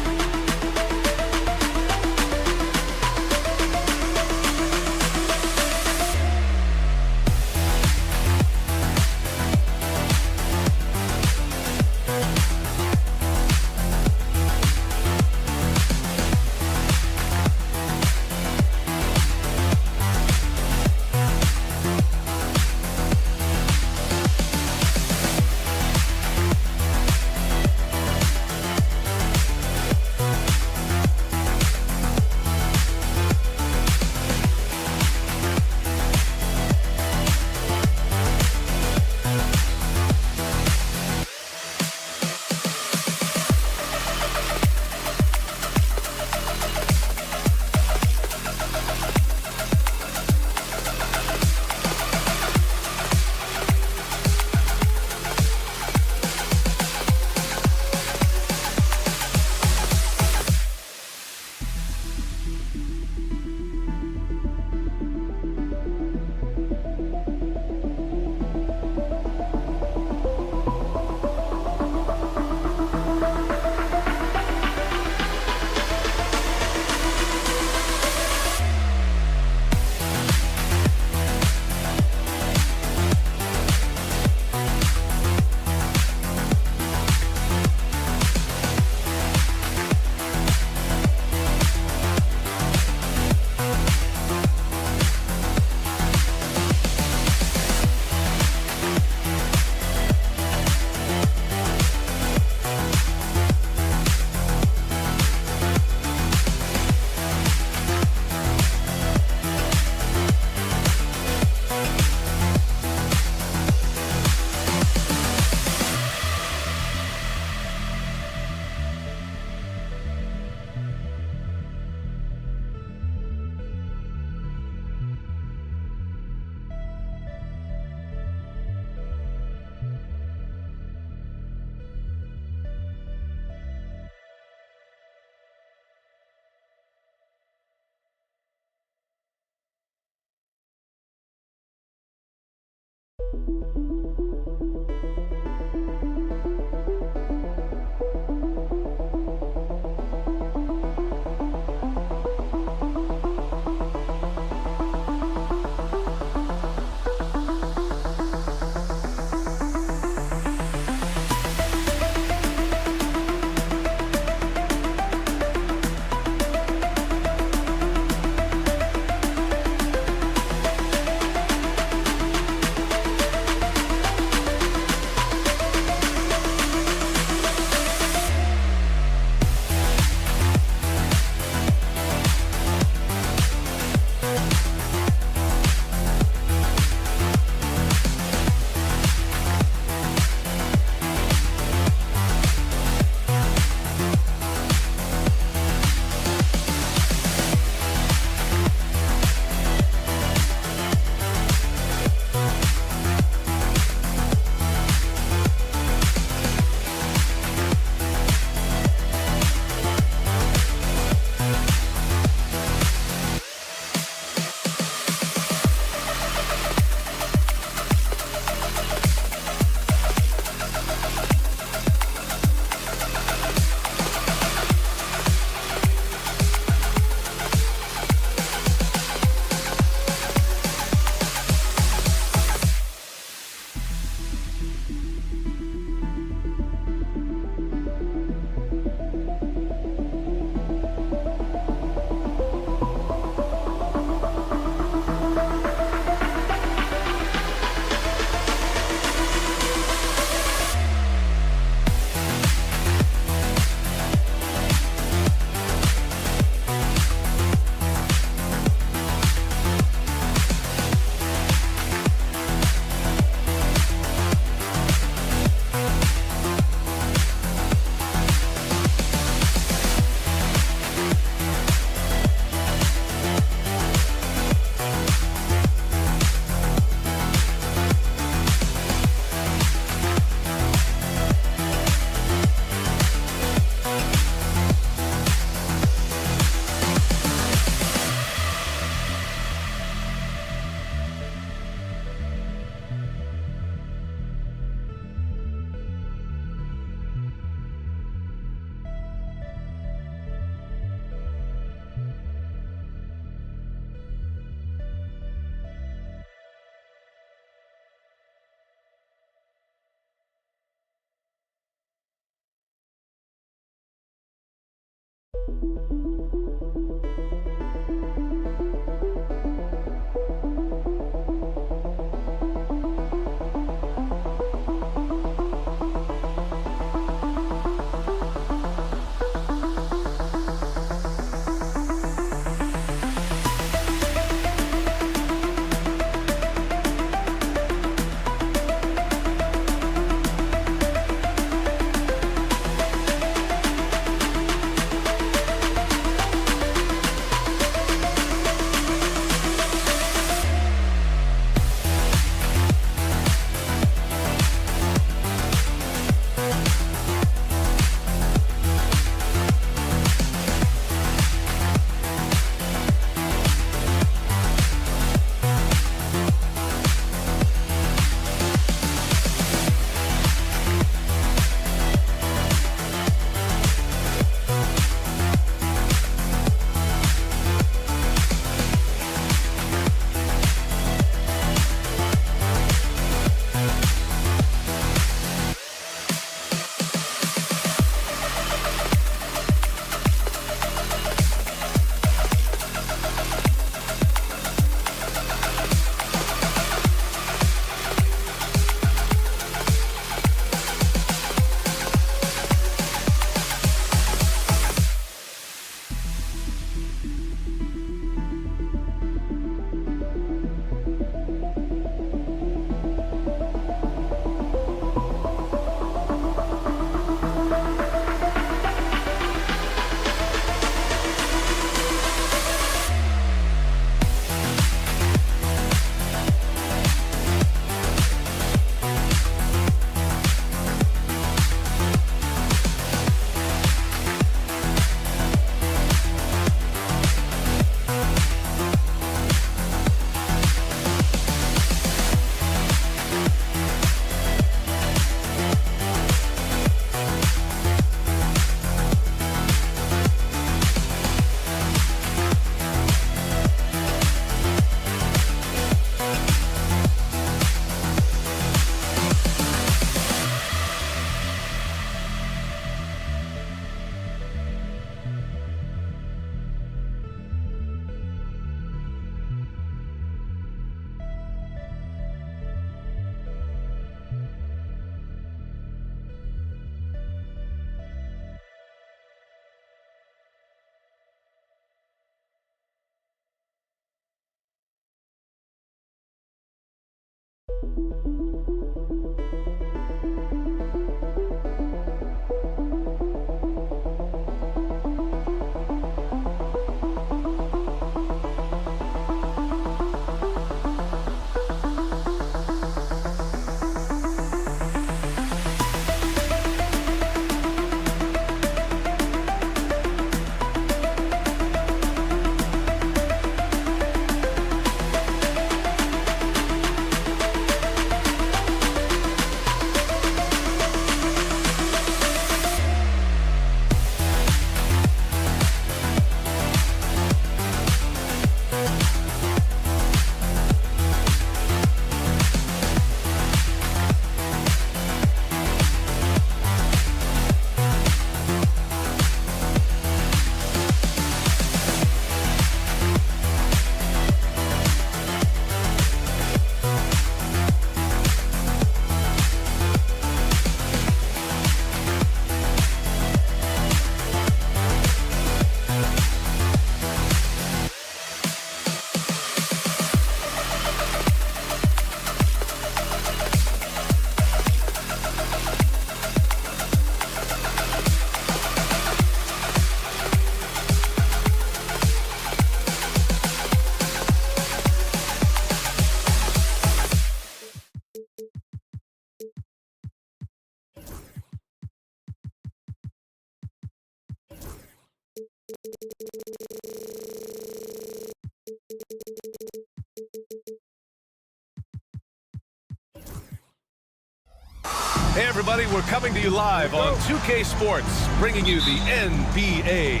Hey everybody, we're coming to you live on 2K Sports, bringing you the NBA.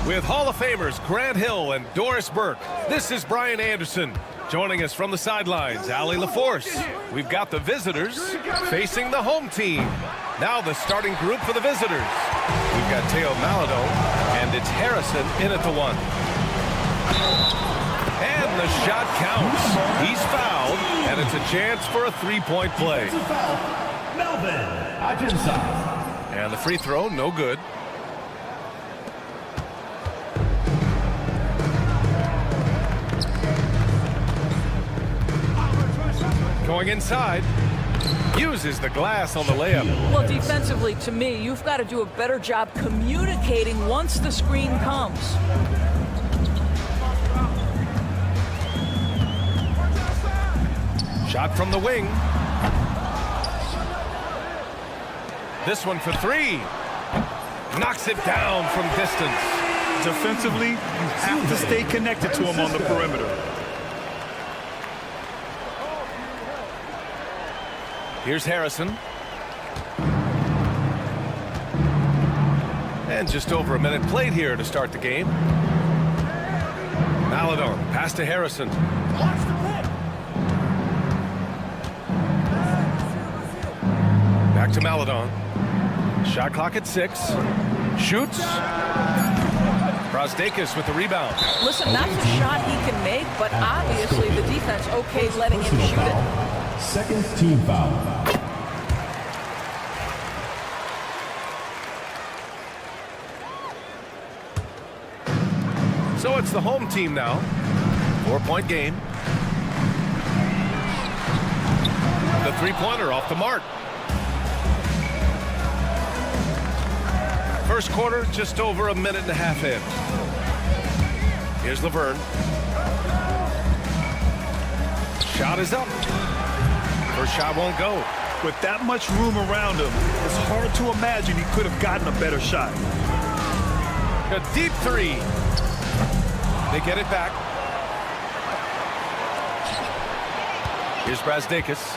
With Hall of Famers Grant Hill and Doris Burke, this is Brian Anderson. Joining us from the sidelines, Ali LaForce. We've got the visitors facing the home team. Now the starting group for the visitors. We've got Teo Malado and And it's Harrison in at the 1. And the shot counts. He's fouled, and it's a chance for a three-point play. And the free throw, no good. Going inside. Uses the glass on the layup. Well, defensively, to me, you've got to do a better job communicating once the screen comes. Shot from the wing. This one for 3. Knocks it down from distance. Defensively, you have to stay connected to him on the perimeter. Here's Harrison. And just over a minute played here to start the game. Maladon, pass to Harrison. Back to Maladon. Shot clock at 6. Shoots. Brasdeikis with the rebound. Listen, that's a shot he can make, but obviously the defense okay letting him shoot it. Second team foul. So it's the home team now. 4-point game. The three-pointer off the mark. First quarter, just over a minute and a half in. Here's Laverne. Shot is up. First shot won't go. With that much room around him, it's hard to imagine he could have gotten a better shot. A deep 3. They get it back. Here's Brasdeikis.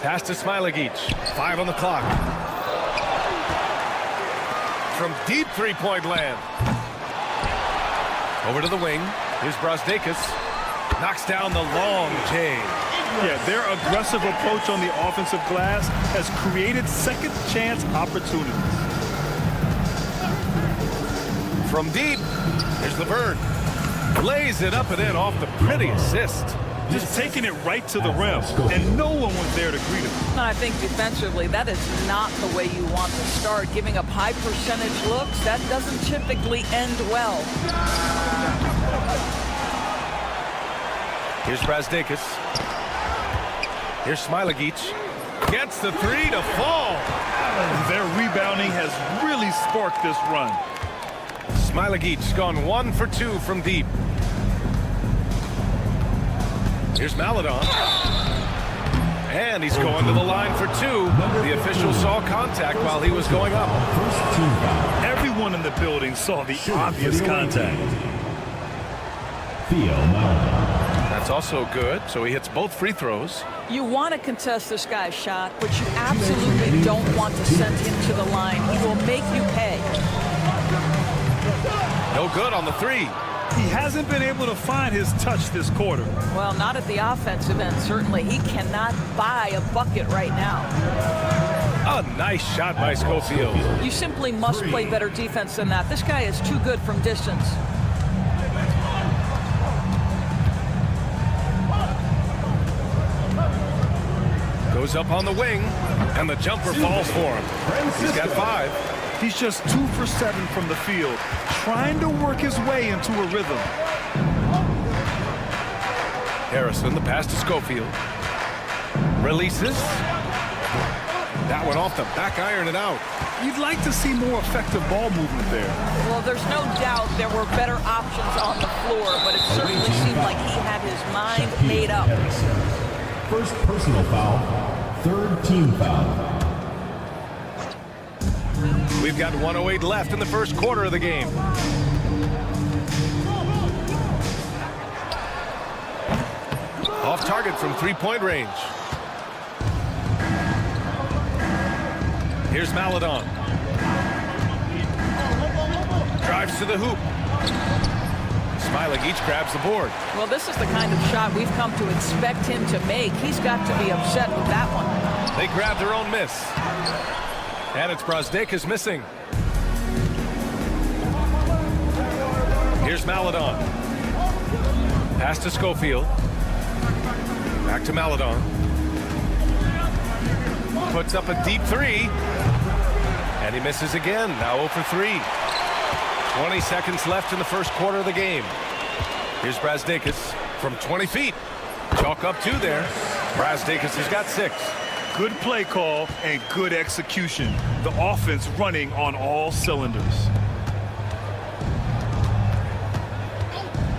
Pass to Smilagic. 5 on the clock. From deep three-point land. Over to the wing. Here's Brasdeikis. Knocks down the long J. Yeah, their aggressive approach on the offensive glass has created second chance opportunities. From deep, here's Laverne. Lays it up and in off the pretty assist. Just taking it right to the rim, and no one was there to greet him. And I think defensively, that is not the way you want to start. Giving up high percentage looks, that doesn't typically end well. Here's Brasdeikis. Here's Smilagic. Gets the 3 to fall. Their rebounding has really sparked this run. Smilagic's gone 1 for 2 from deep. Here's Maladon. And he's going to the line for 2. The official saw contact while he was going up. Everyone in the building saw the obvious contact. That's also good, so he hits both free throws. You want to contest this guy's shot, but you absolutely don't want to send him to the line. He will make you pay. No good on the 3. He hasn't been able to find his touch this quarter. Well, not at the offensive end, certainly. He cannot buy a bucket right now. A nice shot by Schofield. You simply must play better defense than that. This guy is too good from distance. Goes up on the wing, and the jumper falls for him. He's got 5. He's just 2 for 7 from the field, trying to work his way into a rhythm. Harrison, the pass to Schofield. Releases. That one off the back iron and out. You'd like to see more effective ball movement there. Well, there's no doubt there were better options on the floor, but it certainly seemed like he had his mind made up. First personal foul, third team foul. We've got 1:08 left in the first quarter of the game. Off target from three-point range. Here's Maladon. Drives to the hoop. Smilagic grabs the board. Well, this is the kind of shot we've come to expect him to make. He's got to be upset with that one. They grab their own miss. And it's Brasdeikis missing. Here's Maledon. Pass to Schofield. Back to Maledon. Puts up a deep three. And he misses again. Now 0 for 3. 20 seconds left in the first quarter of the game. Here's Brazdeikis from 20 feet. Chalk up 2 there. Brazdeikis has got 6. Good play call and good execution. The offense running on all cylinders.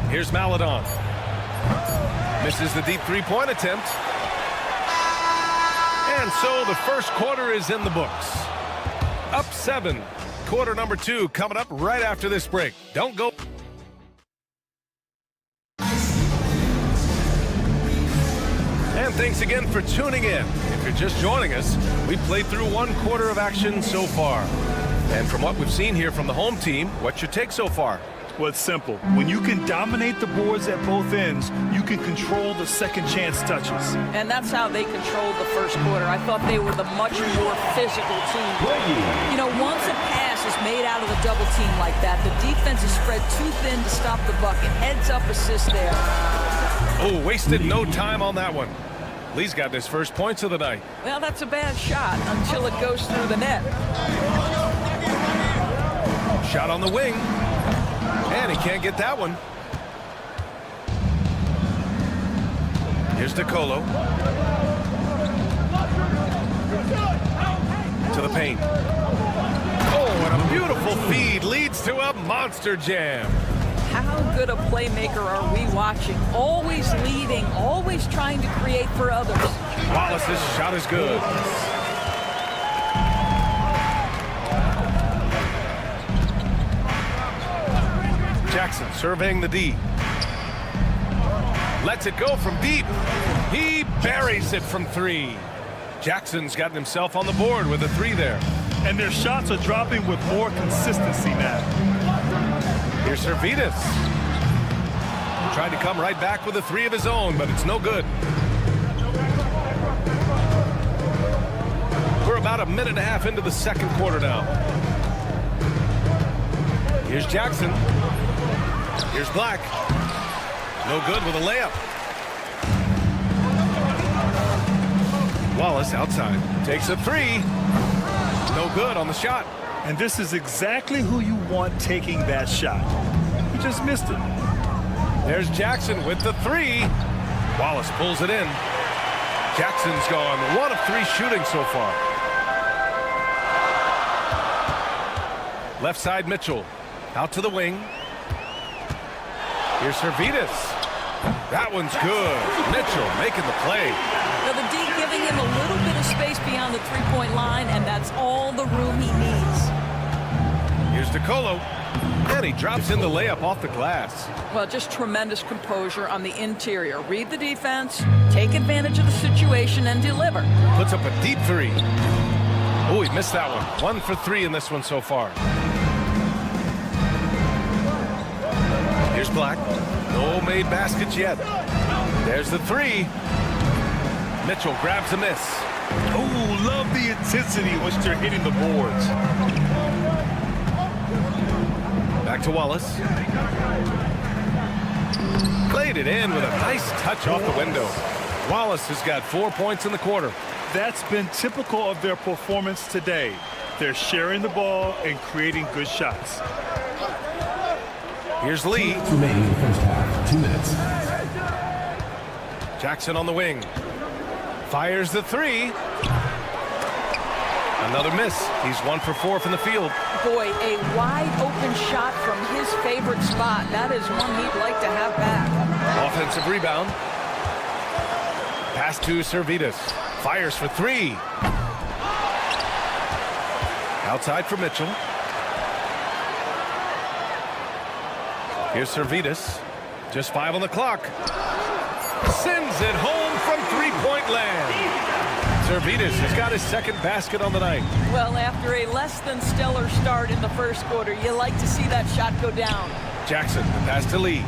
Here's Maledon. Misses the deep three-point attempt. And so the first quarter is in the books. Up 7. Quarter number 2 coming up right after this break. Don't go. And thanks again for tuning in. If you're just joining us, we've played through 1 quarter of action so far. And from what we've seen here from the home team, what's your take so far? Well, it's simple. When you can dominate the boards at both ends, you can control the second chance touches. And that's how they controlled the first quarter. I thought they were the much more physical team. You know, once a pass is made out of the double team like that, the defense is spread too thin to stop the bucket. Heads up assist there. Oh, wasted no time on that one. Lee's got his first points of the night. Well, that's a bad shot until it goes through the net. Shot on the wing. And he can't get that one. Here's DeColo. To the paint. Oh, and a beautiful feed leads to a monster jam. How good a playmaker are we watching? Always leading, always trying to create for others. Wallace's shot is good. Jackson surveying the D. Lets it go from deep. He buries it from 3. Jackson's gotten himself on the board with a 3 there. And their shots are dropping with more consistency now. Here's Servidis. Tried to come right back with a 3 of his own, but it's no good. We're about a minute and a half into the second quarter now. Here's Jackson. Here's Black. No good with a layup. Wallace outside. Takes a 3. No good on the shot. And this is exactly who you want taking that shot. He just missed it. There's Jackson with the 3. Wallace pulls it in. Jackson's gone 1 of 3 shooting so far. Left side Mitchell. Out to the wing. Here's Servidis. That one's good. Mitchell making the play. Now the D giving him a little bit of space beyond the three-point line, and that's all the room he needs. Here's DeColo. And he drops in the layup off the glass. Well, just tremendous composure on the interior. Read the defense, take advantage of the situation, and deliver. Puts up a deep 3. Oh, he missed that one. 1 for 3 in this one so far. Here's Black. No made baskets yet. There's the 3. Mitchell grabs a miss. Oh, love the intensity which they're hitting the boards. Back to Wallace. Played it in with a nice touch off the window. Wallace has got 4 points in the quarter. That's been typical of their performance today. They're sharing the ball and creating good shots. Here's Lee. Remaining in the first half. 2 minutes. Jackson on the wing. Fires the 3. Another miss. He's 1 for 4 from the field. Boy, a wide open shot from his favorite spot. That is one he'd like to have back. Offensive rebound. Pass to Servidis. Fires for 3. Outside for Mitchell. Here's Servidis. Just 5 on the clock. Sends it home from three-point land. Servidis has got his second basket on the night. Well, after a less than stellar start in the first quarter, you like to see that shot go down. Jackson, the pass to Lee.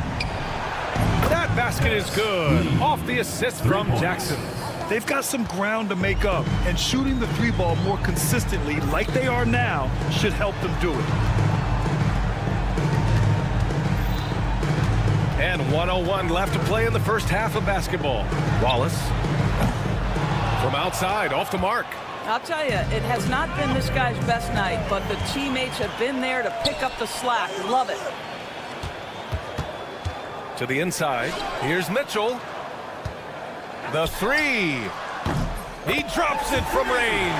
That basket is good. Off the assist from Jackson. They've got some ground to make up, and shooting the 3 ball more consistently like they are now should help them do it. And 1:01 left to play in the first half of basketball. Wallace from outside, off the mark. I'll tell you, it has not been this guy's best night, but the teammates have been there to pick up the slack. Love it. To the inside. Here's Mitchell. The three. He drops it from range.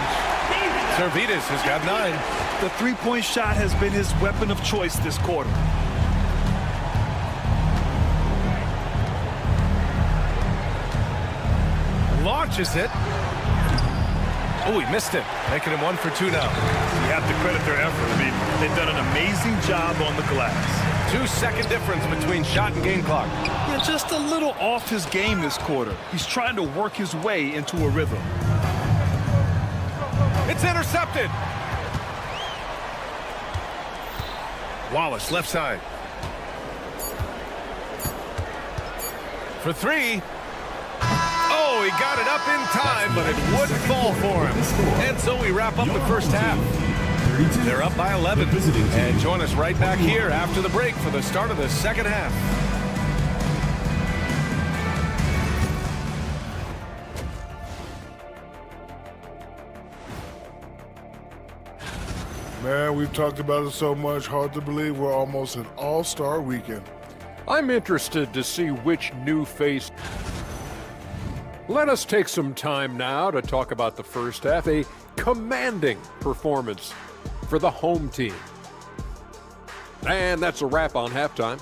Servidis has got 9. The three-point shot has been his weapon of choice this quarter. Launches it. Oh, he missed it. Making him 1 for 2 now. You have to credit their effort. I mean, they've done an amazing job on the glass. 2-second difference between shot and game clock. Yeah, just a little off his game this quarter. He's trying to work his way into a rhythm. It's intercepted. Wallace, left side. For 3. Oh, he got it up in time, but it wouldn't fall for him. And so we wrap up the first half. They're up by 11. And join us right back here after the break for the start of the second half. Man, we've talked about it so much, hard to believe we're almost an all-star weekend. I'm interested to see which new face. Let us take some time now to talk about the first half, a commanding performance for the home team. And that's a wrap on halftime.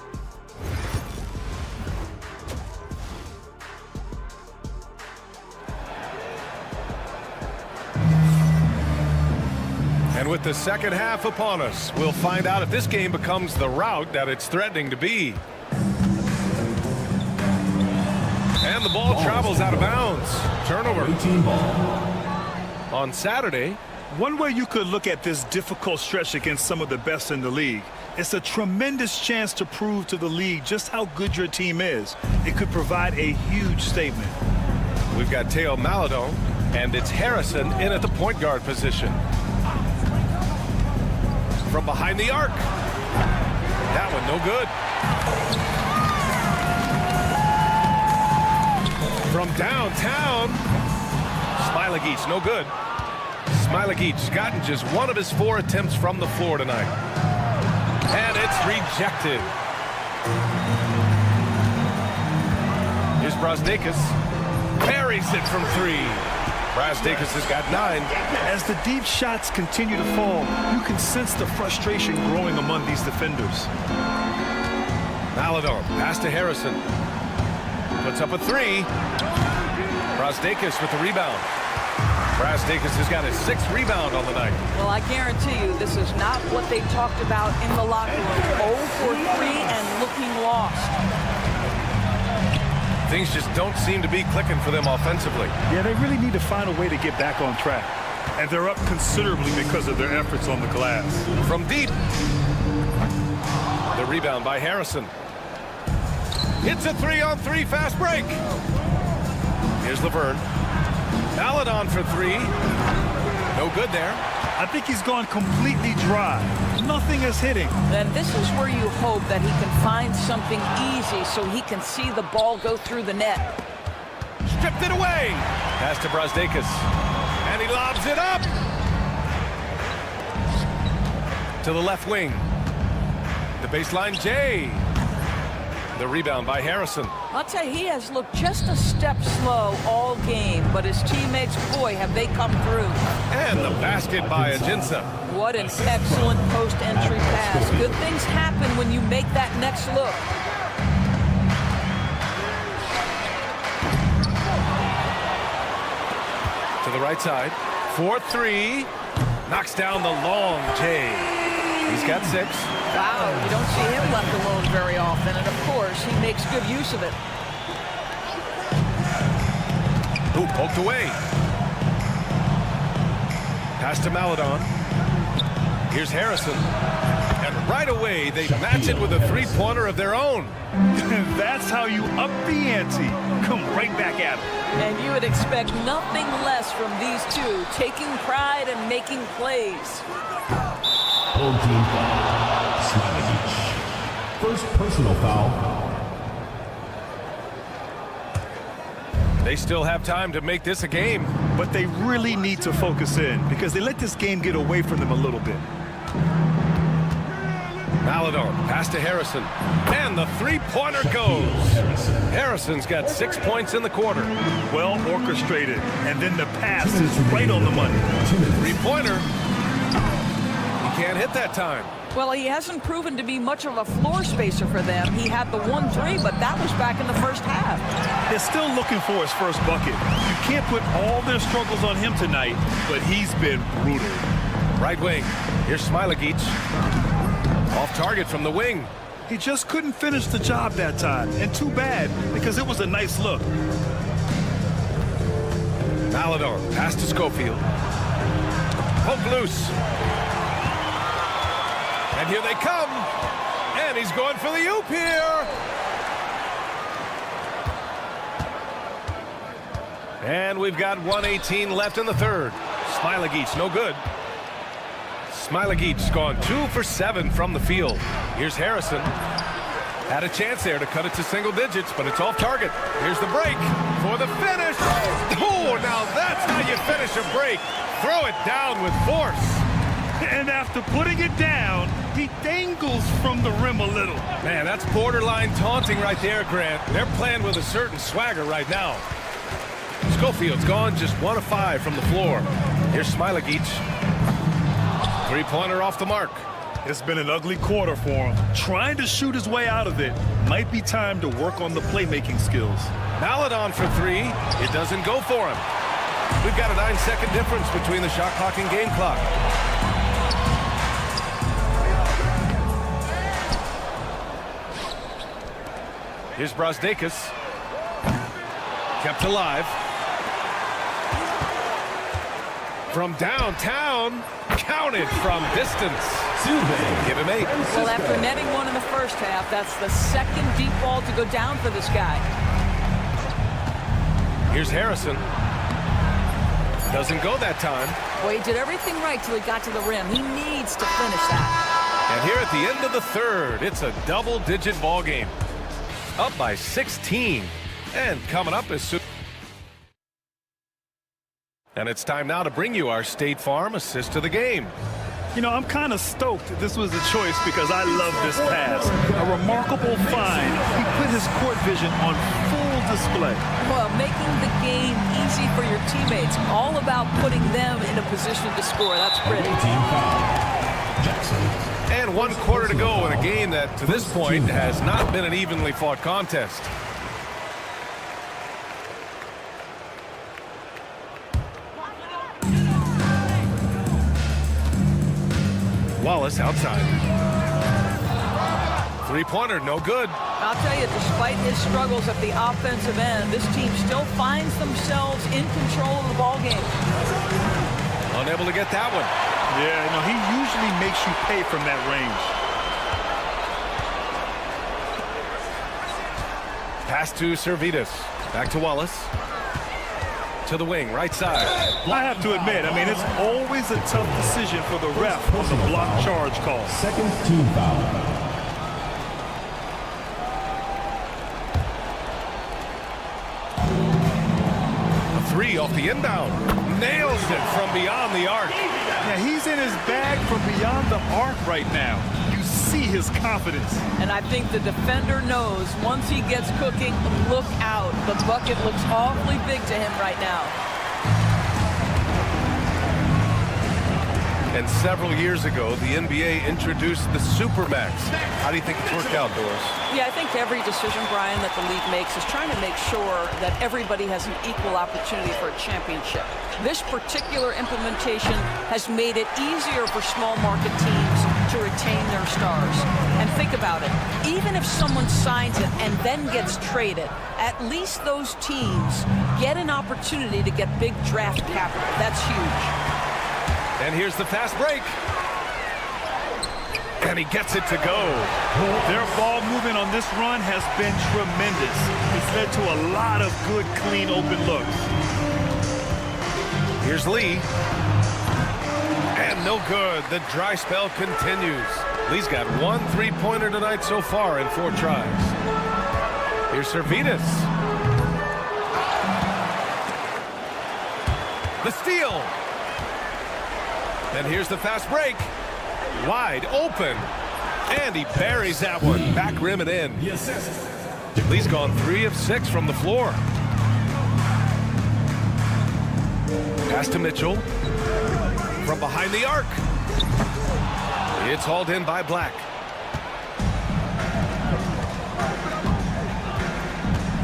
And with the second half upon us, we'll find out if this game becomes the rout that it's threatening to be. And the ball travels out of bounds. Turnover. On Saturday. One way you could look at this difficult stretch against some of the best in the league, it's a tremendous chance to prove to the league just how good your team is. It could provide a huge statement. We've got Teo Maladon, and it's Harrison in at the point guard position. From behind the arc. That one no good. From downtown. Smilagic, no good. Smilagic gotten just 1 of his 4 attempts from the floor tonight. And it's rejected. Here's Brasdeikis. Buries it from 3. Brasdeikis has got 9. As the deep shots continue to fall, you can sense the frustration growing among these defenders. Maladon, pass to Harrison. Puts up a 3. Brasdeikis with the rebound. Brasdeikis has got his 6th rebound on the night. Well, I guarantee you this is not what they talked about in the locker room. 0 for 3 and looking lost. Things just don't seem to be clicking for them offensively. Yeah, they really need to find a way to get back on track. And they're up considerably because of their efforts on the glass. From deep. The rebound by Harrison. It's a 3-on-3 fast break. Here's Laverne. Maladon for 3. No good there. I think he's gone completely dry. Nothing is hitting. Then this is where you hope that he can find something easy so he can see the ball go through the net. Stripped it away. Pass to Brasdeikis. And he lobs it up. To the left wing. The baseline J. The rebound by Harrison. I'll tell you, he has looked just a step slow all game, but his teammates, boy, have they come through. And the basket by Ajinça. What an excellent post-entry pass. Good things happen when you make that next look. To the right side. 4-3. Knocks down the long J. He's got 6. Wow, you don't see him left alone very often, and of course, he makes good use of it. Ooh, poked away. Pass to Maladon. Here's Harrison. And right away, they match it with a 3-pointer of their own. That's how you up the ante. Come right back at him. And you would expect nothing less from these two, taking pride and making plays. Home team foul. Smilagic. First personal foul. They still have time to make this a game. But they really need to focus in because they let this game get away from them a little bit. Maladon, pass to Harrison. And the three-pointer goes. Harrison's got 6 points in the quarter. Well orchestrated. And then the pass is right on the money. Three-pointer. He can't hit that time. Well, he hasn't proven to be much of a floor spacer for them. He had the 1-3, but that was back in the first half. They're still looking for his first bucket. You can't put all their struggles on him tonight, but he's been brutal. Right wing. Here's Smilagic. Off target from the wing. He just couldn't finish the job that time, and too bad, because it was a nice look. Maladon, pass to Schofield. Poke loose. And here they come. And he's going for the oop here. And we've got 1:18 left in the third. Smilagic, no good. Smilagic's gone 2 for 7 from the field. Here's Harrison. Had a chance there to cut it to single digits, but it's off target. Here's the break for the finish. Oh, now that's how you finish a break. Throw it down with force. And after putting it down, he dangles from the rim a little. Man, that's borderline taunting right there, Grant. They're playing with a certain swagger right now. Schofield's gone just 1 of 5 from the floor. Here's Smilagic. Three-pointer off the mark. It's been an ugly quarter for him. Trying to shoot his way out of it. Might be time to work on the playmaking skills. Maladon for 3. It doesn't go for him. We've got a 9-second difference between the shot clock and game clock. Here's Brasdeikis. Kept alive. From downtown, counted from distance. Give him 8. Well, after netting one in the first half, that's the second deep ball to go down for this guy. Here's Harrison. Doesn't go that time. Well, he did everything right till he got to the rim. He needs to finish that. And here at the end of the third, it's a double-digit ball game. Up by 16. And coming up is soon. And it's time now to bring you our State Farm assist of the game. You know, I'm kind of stoked this was a choice because I love this pass. A remarkable find. He put his court vision on full display. Well, making the game easy for your teammates. All about putting them in a position to score. That's pretty. And 1 quarter to go in a game that, to this point, has not been an evenly fought contest. Wallace outside. Three-pointer, no good. I'll tell you, despite his struggles at the offensive end, this team still finds themselves in control of the ball game. Unable to get that one. Yeah, you know, he usually makes you pay from that range. Pass to Servetus. Back to Wallace. To the wing, right side. I have to admit, I mean, it's always a tough decision for the ref on the block charge call. Second team foul. A 3 off the inbound. Nails it from beyond the arc. Yeah, he's in his bag from beyond the arc right now. You see his confidence. And I think the defender knows once he gets cooking, look out. The bucket looks awfully big to him right now. And several years ago, the NBA introduced the Supermax. How do you think it's worked out, Doris? Yeah, I think every decision, Brian, that the league makes is trying to make sure that everybody has an equal opportunity for a championship. This particular implementation has made it easier for small market teams to retain their stars. And think about it. Even if someone signs it and then gets traded, at least those teams get an opportunity to get big draft capital. That's huge. And here's the fast break. And he gets it to go. Their ball movement on this run has been tremendous. It's led to a lot of good, clean, open looks. Here's Lee. And no good. The dry spell continues. Lee's got 1 3-pointer tonight so far in 4 tries. Here's Servetus. The steal. And here's the fast break. Wide open. And he buries that one. Back rim and in. Lee's gone 3 of 6 from the floor. Pass to Mitchell. From behind the arc. It's hauled in by Black.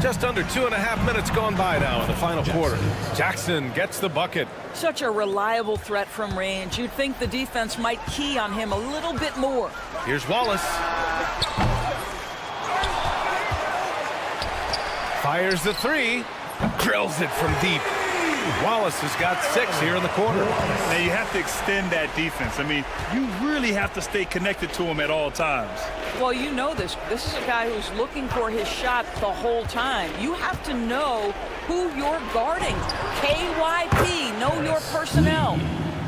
Just under 2.5 minutes gone by now in the final quarter. Jackson gets the bucket. Such a reliable threat from range. You'd think the defense might key on him a little bit more. Here's Wallace. Fires the 3. Drills it from deep. Wallace has got 6 here in the quarter. Now you have to extend that defense. I mean, you really have to stay connected to him at all times. Well, you know this. This is a guy who's looking for his shot the whole time. You have to know who you're guarding. KYP, know your personnel.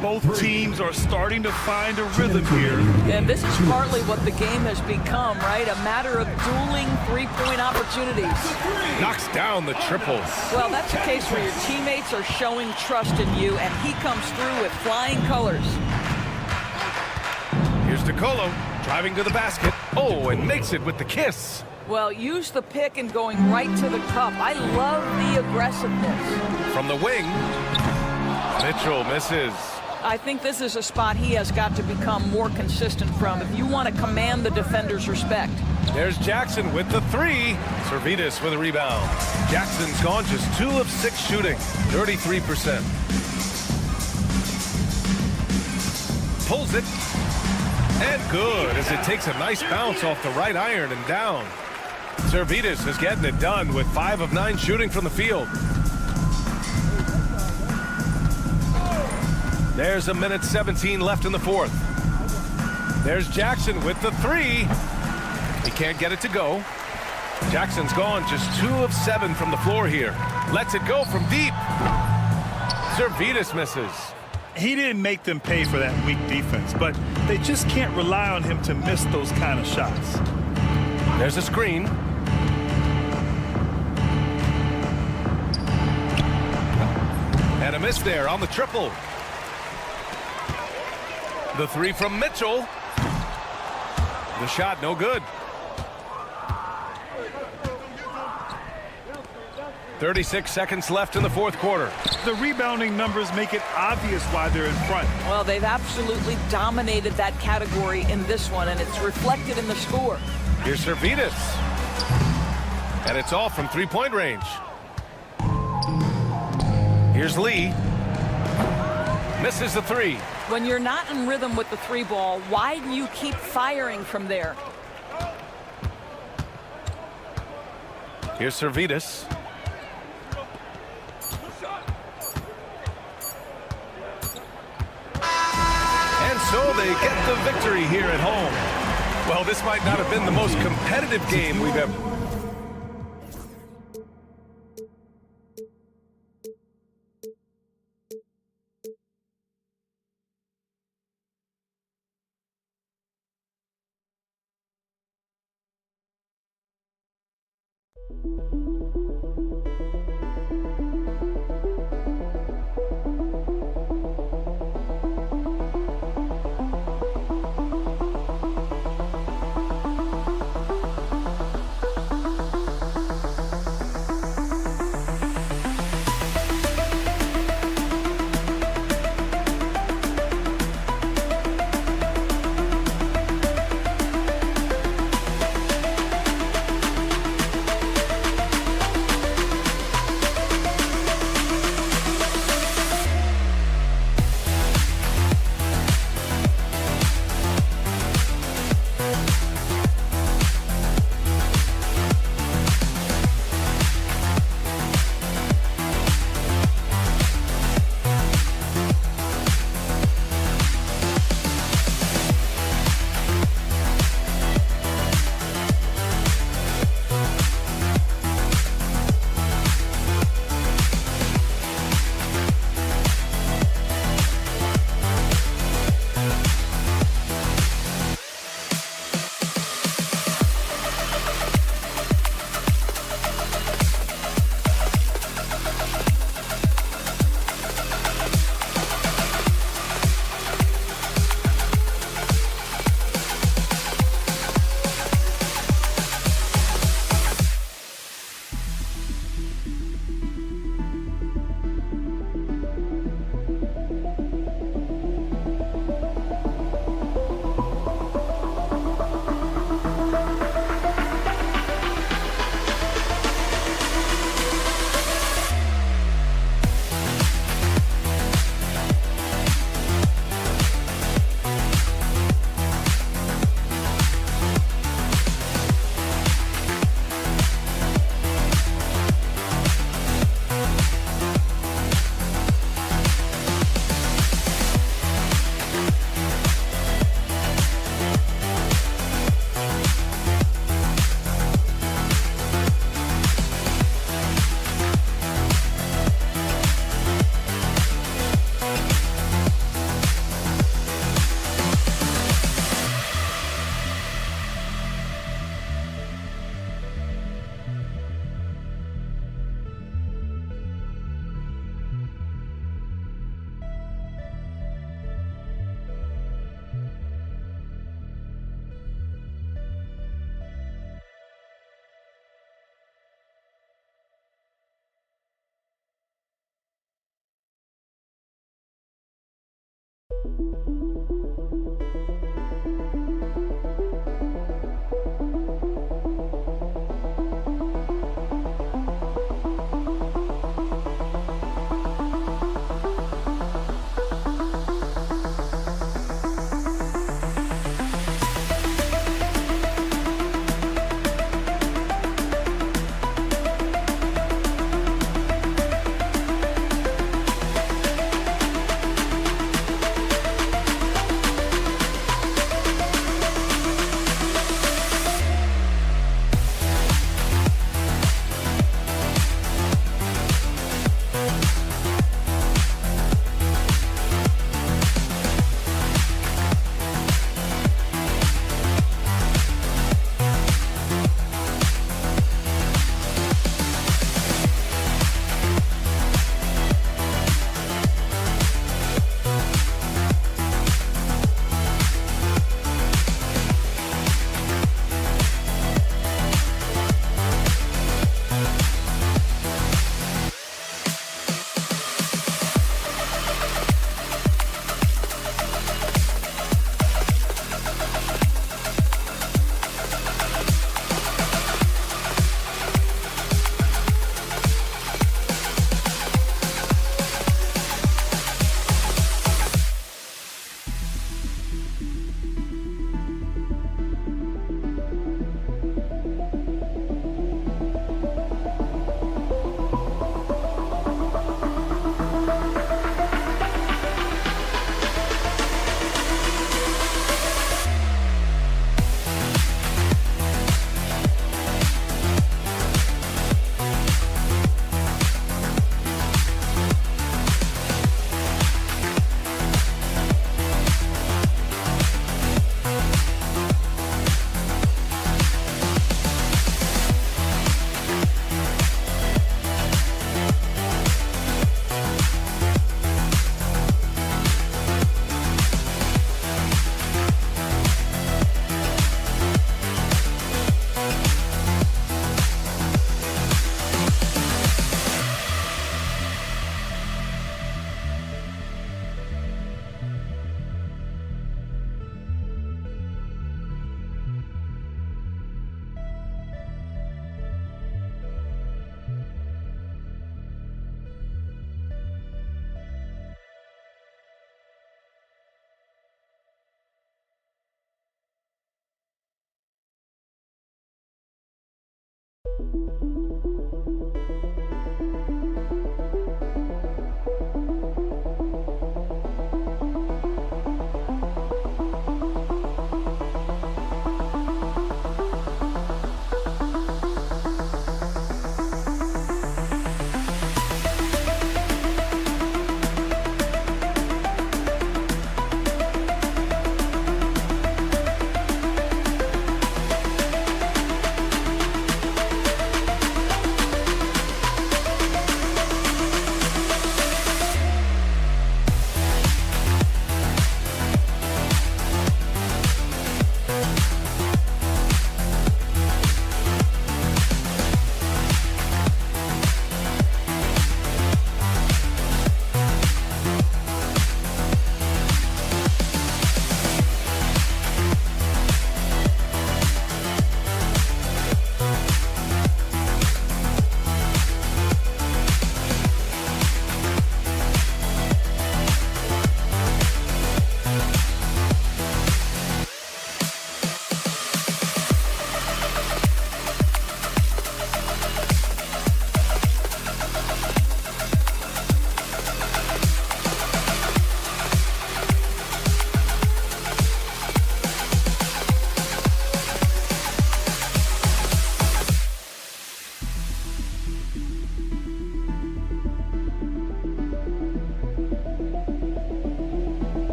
Both teams are starting to find a rhythm here. And this is partly what the game has become, right? A matter of dueling three-point opportunities. Knocks down the triple. Well, that's a case where your teammates are showing trust in you, and he comes through with flying colors. Here's DeColo, driving to the basket. Oh, and makes it with the kiss. Well, use the pick and going right to the cup. I love the aggressiveness. From the wing, Mitchell misses. I think this is a spot he has got to become more consistent from if you want to command the defender's respect. There's Jackson with the 3. Servetus with a rebound. Jackson's gone just 2 of 6 shooting, 33%. Pulls it. And good as it takes a nice bounce off the right iron and down. Servetus is getting it done with 5 of 9 shooting from the field. There's 1:17 left in the fourth. There's Jackson with the 3. He can't get it to go. Jackson's gone just 2 of 7 from the floor here. Lets it go from deep. Servetus misses. He didn't make them pay for that weak defense, but they just can't rely on him to miss those kind of shots. There's a screen. And a miss there on the triple. The 3 from Mitchell. The shot no good. 36 seconds left in the fourth quarter. The rebounding numbers make it obvious why they're in front. Well, they've absolutely dominated that category in this one, and it's reflected in the score. Here's Servetus. And it's all from three-point range. Here's Lee. Misses the 3. When you're not in rhythm with the 3 ball, why do you keep firing from there? Here's Servetus. And so they get the victory here at home. Well, this might not have been the most competitive game we've ever...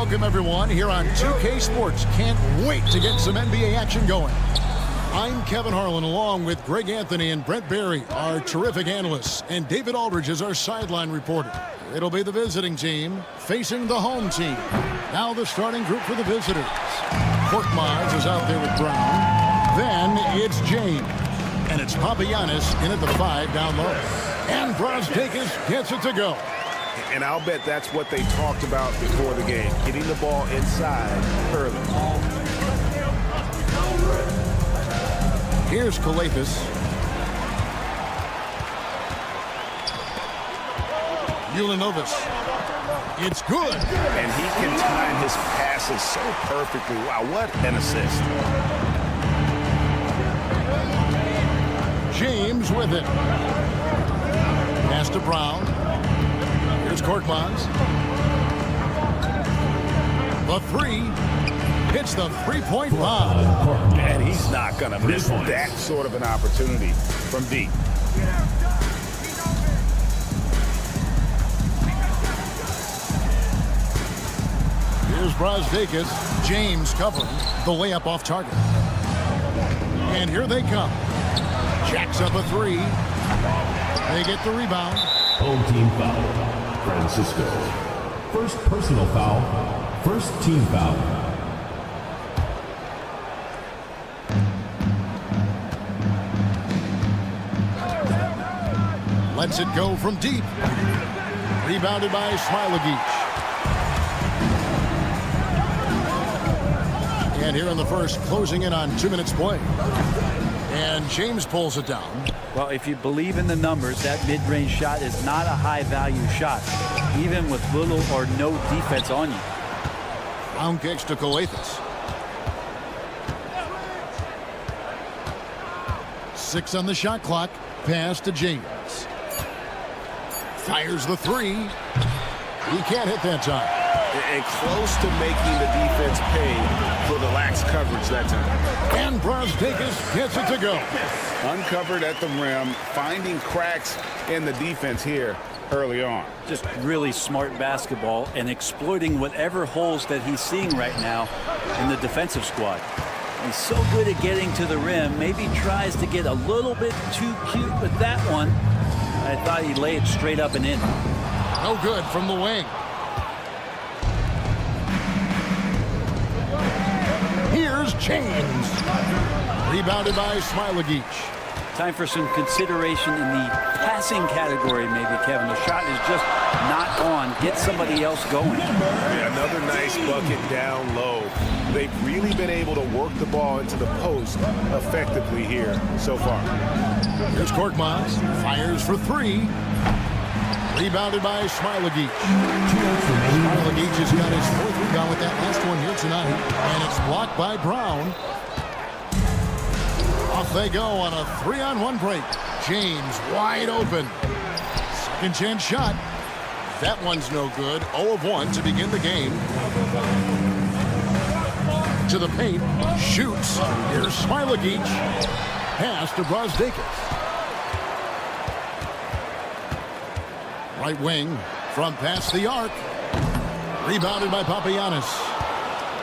welcome everyone here on 2K Sports. Can't wait to get some NBA action going. I'm Kevin Harlan along with Greg Anthony and Brent Barry, our terrific analysts, and David Aldridge is our sideline reporter. It'll be the visiting team facing the home team. Now the starting group for the visitors. Korkmaz is out there with Brown. Then it's James. And it's Papagiannis in at the 5 down low. And Brazdeikis gets it to go. And I'll bet that's what they talked about before the game, getting the ball inside early. Here's Kaunas. Ldlc. It's good. And he can time his passes so perfectly. Wow, what an assist. James with it. Pass to Brown. Here's Korkmaz. The 3. Hits the three-point bomb. And he's not going to miss that sort of an opportunity from deep. Here's Brazdeikis. James covering the layup off target. And here they come. Jacks up a 3. They get the rebound. Home team foul. Francisco. First personal foul. First team foul. Lets it go from deep. Rebounded by Ldlc. And here in the first, closing in on 2 minutes play. And James pulls it down. Well, if you believe in the numbers, that mid-range shot is not a high-value shot, even with little or no defense on you. Brown kicks to Kaunas. 6 on the shot clock. Pass to James. Fires the 3. He can't hit that time. And close to making the defense pay for the lax coverage that time. And Brazdeikis gets it to go. Uncovered at the rim, finding cracks in the defense here early on. Just really smart basketball and exploiting whatever holes that he's seeing right now in the defensive squad. He's so good at getting to the rim, maybe tries to get a little bit too cute with that one. I thought he'd lay it straight up and in. No good from the wing. Here's James. Rebounded by Ldlc. Time for some consideration in the passing category, maybe, Kevin. The shot is just not on. Get somebody else going. Yeah, another nice bucket down low. They've really been able to work the ball into the post effectively here so far. Here's Korkmaz. Fires for 3. Rebounded by Ldlc. Ldlc has got his 4th rebound with that last one here tonight. And it's blocked by Brown. Off they go on a 3-on-1 break. James wide open. Second chance shot. That one's no good. 0 of 1 to begin the game. To the paint. Shoots. Here's Ldlc. Pass to Brazdeikis. Right wing from past the arc. Rebounded by Papagiannis.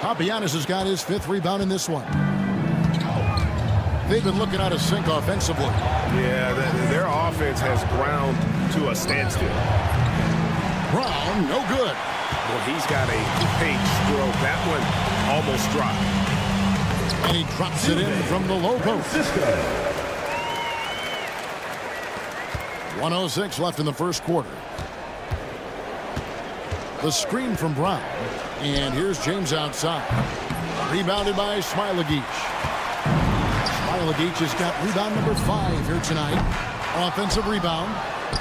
Papagiannis has got his 5th rebound in this one. They've been looking out of sync offensively. Yeah, their offense has ground to a standstill. Brown, no good. Well, he's got a paint stroke. That one almost dropped. And he drops it in from the low post. 1:06 left in the first quarter. The screen from Brown. And here's James outside. Rebounded by Ldlc. Ldlc has got rebound number 5 here tonight. Offensive rebound.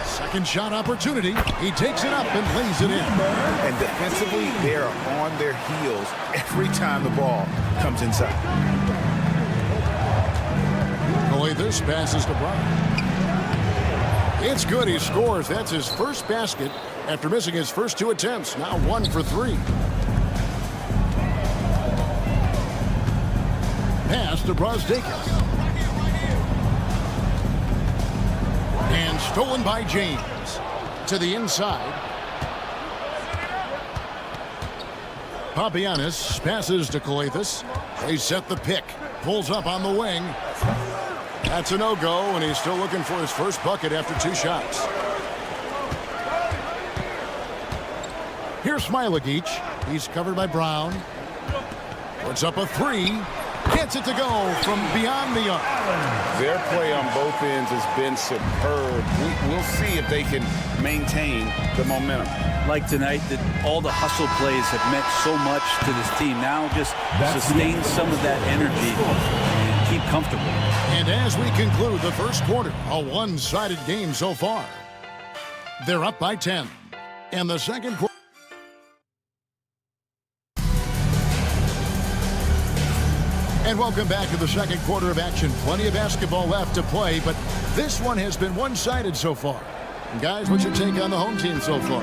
Second shot opportunity. He takes it up and lays it in. And defensively, they are on their heels every time the ball comes inside. This passes to Brown. It's good. He scores. That's his first basket after missing his first 2 attempts. Now 1 for 3. Pass to Brazdeikis. And stolen by James. To the inside. Papagiannis passes to Calathes. They set the pick. Pulls up on the wing. That's a no-go, and he's still looking for his first bucket after 2 shots. Here's Smailagic. He's covered by Brown. Puts up a 3. Gets it to go from beyond the arc. Their play on both ends has been superb. We'll see if they can maintain the momentum. Like tonight, that all the hustle plays have meant so much to this team. Now just sustain some of that energy and keep comfortable. And as we conclude the first quarter, a one-sided game so far. They're up by 10. And the second quarter. And welcome back to the second quarter of action. Plenty of basketball left to play, but this one has been one-sided so far. And guys, what's your take on the home team so far?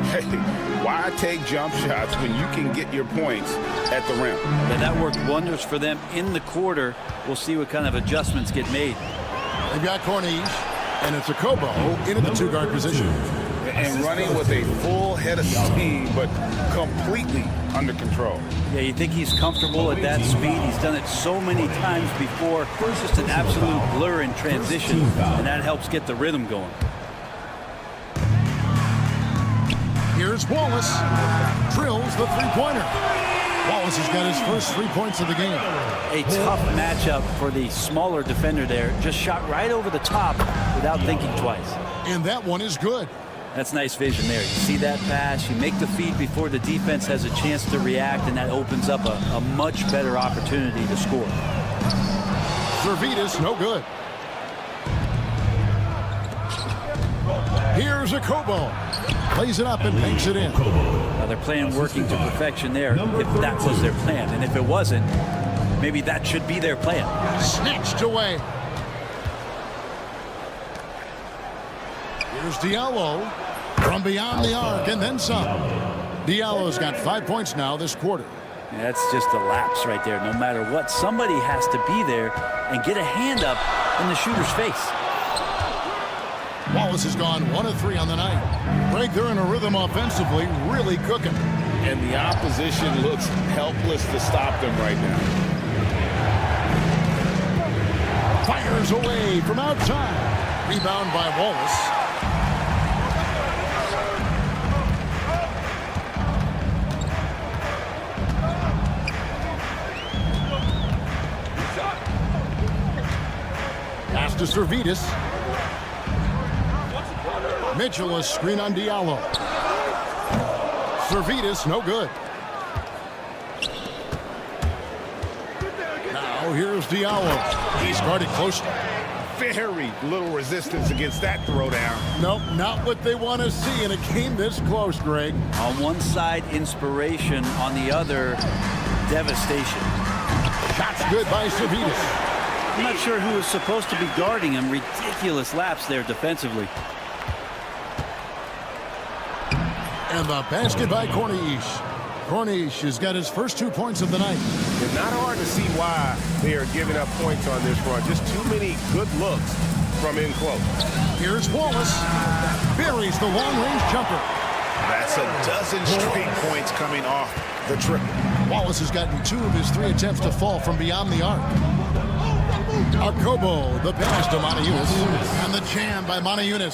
Hey, why take jump shots when you can get your points at the rim? Yeah, that worked wonders for them in the quarter. We'll see what kind of adjustments get made. They've got Corniche, and it's a Kobo into the 2-guard position. And running with a full head of steam, but completely under control. Yeah, you think he's comfortable at that speed. He's done it so many times before. Just an absolute blur in transition, and that helps get the rhythm going. Here's Wallace. Drills the 3-pointer. Wallace has got his first 3 points of the game. A tough matchup for the smaller defender there. Just shot right over the top without thinking twice. And that one is good. That's nice vision there. You see that pass, you make the feed before the defense has a chance to react, and that opens up a much better opportunity to score. Servetus, no good. Here's a Kobo. Plays it up and banks it in. Now they're playing working to perfection there, if that was their plan. And if it wasn't, maybe that should be their plan. Snatched away. Here's Diallo from beyond the arc and then some. Diallo's got 5 points now this quarter. Yeah, that's just a lapse right there. No matter what, somebody has to be there and get a hand up in the shooter's face. Wallace has gone 1 of 3 on the night. Greg, they're in a rhythm offensively, really cooking. And the opposition looks helpless to stop them right now. Fires away from outside. Rebound by Wallace. Pass to Servetus. Mitchell, a screen on Diallo. Servetus, no good. Now here's Diallo. He's guarded closely. Very little resistance against that throwdown. Nope, not what they want to see in a game this close, Greg. On one side, inspiration. On the other, devastation. Shots good by Servetus. I'm not sure who was supposed to be guarding him. Ridiculous lapse there defensively. And the basket by Corniche. Corniche has got his first 2 points of the night. It's not hard to see why they are giving up points on this run. Just too many good looks from in close. Here's Wallace. Buries the long-range jumper. That's a dozen straight points coming off the triple. Wallace has gotten 2 of his 3 attempts to fall from beyond the arc. Akobo, the pass to Monaco. And the jam by Monaco.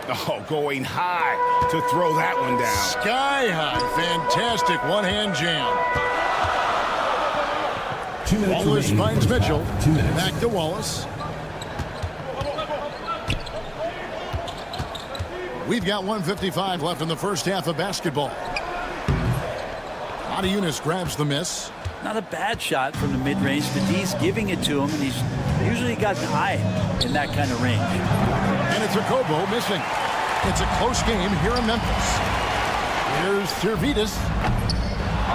Oh, going high to throw that one down. Sky high. Fantastic one-hand jam. Wallace finds Mitchell. Back to Wallace. We've got 1:55 left in the first half of basketball. Monaco grabs the miss. Not a bad shot from the mid-range. The D's giving it to him, and he's usually got an eye in that kind of range. And it's a Kobo missing. It's a close game here in Memphis. Here's Servetus.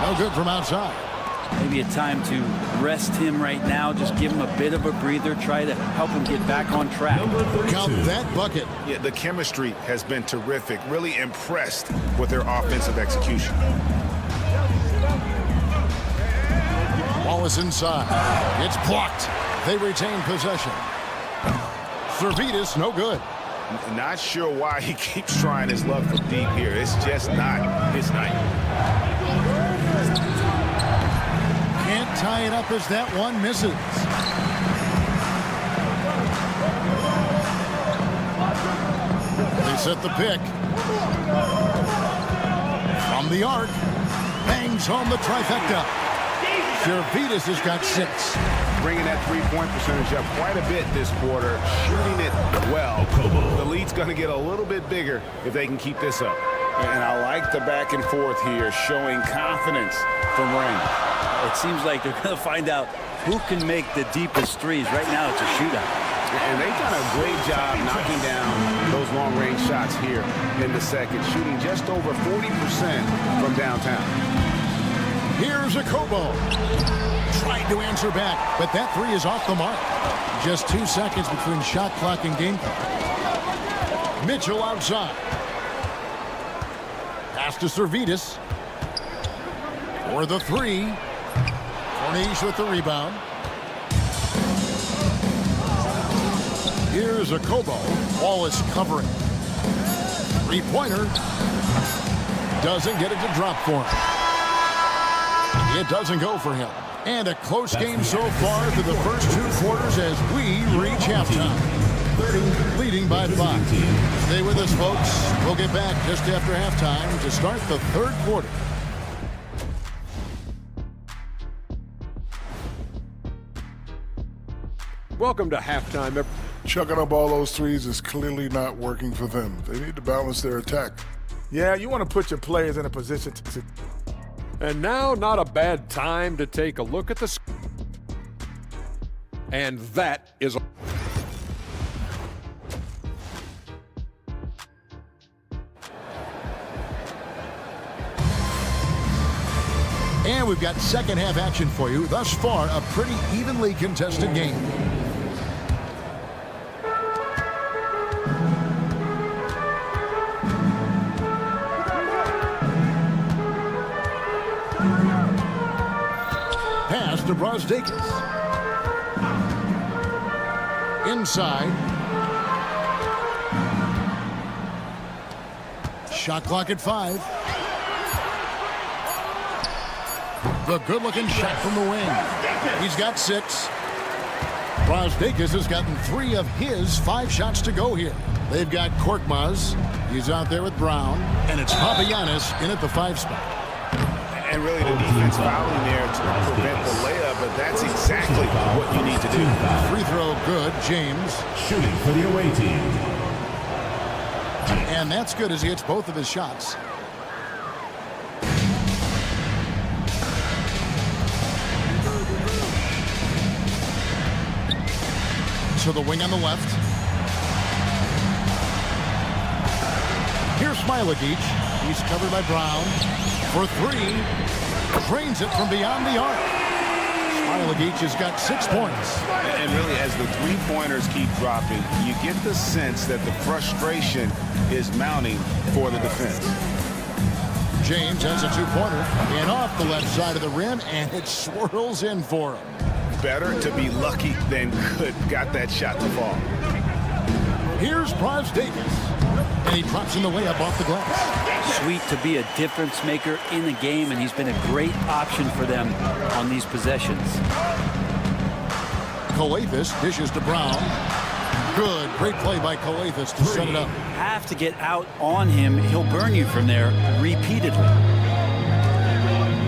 No good from outside. Maybe a time to rest him right now. Just give him a bit of a breather. Try to help him get back on track. Count that bucket. Yeah, the chemistry has been terrific. Really impressed with their offensive execution. Wallace inside. It's blocked. They retain possession. Servetus, no good. Not sure why he keeps trying his luck from deep here. It's just not his night. Can't tie it up as that one misses. They set the pick. From the arc. Bangs home the trifecta. Zalgiris has got 6. Bringing that three-point percentage up quite a bit this quarter, shooting it well. The lead's going to get a little bit bigger if they can keep this up. And I like the back and forth here, showing confidence from Ring. It seems like they're going to find out who can make the deepest threes. Right now, it's a shootout. And they've done a great job knocking down those long-range shots here in the second, shooting just over 40% from downtown. Here's a Kobo. Tried to answer back, but that 3 is off the mark. Just 2 seconds between shot clock and game clock. Mitchell outside. Pass to Zalgiris. For the 3. Corniche with the rebound. Here's a Kobo. Wallace covering. 3-pointer. Doesn't get it to drop for him. It doesn't go for him. And a close game so far through the first 2 quarters as we reach halftime. Leading by 5. Stay with us, folks. We'll get back just after halftime to start the 3rd quarter. Welcome to halftime. Chucking up all those threes is clearly not working for them. They need to balance their attack. Yeah, you want to put your players in a position to... And now, not a bad time to take a look at the... And that is... And we've got second half action for you. Thus far, a pretty evenly contested game. Pass to Brosdakis. Inside. Shot clock at 5. The good-looking shot from the wing. He's got 6. Brosdakis has gotten 3 of his 5 shots to go here. They've got Korkmaz. He's out there with Brown. And it's Papagiannis in at the 5 spot. And really the defense fouling there to prevent the layup, but that's exactly what you need to do. Free throw good. James. Shooting for the away team. And that's good as he hits both of his shots. To the wing on the left. Here's Smilagic. He's covered by Brown. For 3. Drains it from beyond the arc. Smilagic has got 6 points. And really, as the 3-pointers keep dropping, you get the sense that the frustration is mounting for the defense. James has a 2-pointer. And off the left side of the rim, and it swirls in for him. Better to be lucky than good. Got that shot to fall. Here's Brosdakis. And he drops in the layup off the glass. Sweet to be a difference maker in the game, and he's been a great option for them on these possessions. Calathes dishes to Brown. Good. Great play by Calathes to set it up. Have to get out on him. He'll burn you from there repeatedly.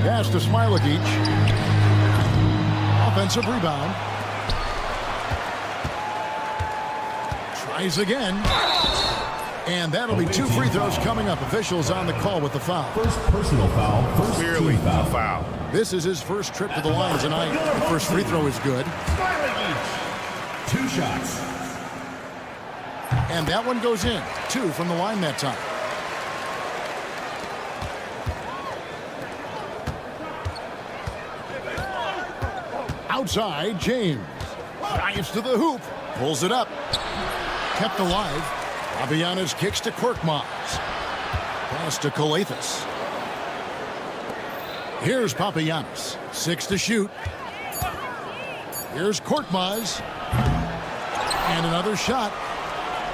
Pass to Smilagic. Offensive rebound. Tries again. And that'll be 2 free throws coming up. Officials on the call with the foul. First personal foul. First Clearly team foul. a foul. This is his first trip to the line tonight. The first free throw is good. 2 shots. And that one goes in. 2 from the line that time. Outside, James. Drives to the hoop. Pulls it up. Kept alive. Papagiannis kicks to Korkmaz. Pass to Calathes. Here's Papagiannis. 6 to shoot. Here's Korkmaz. And another shot.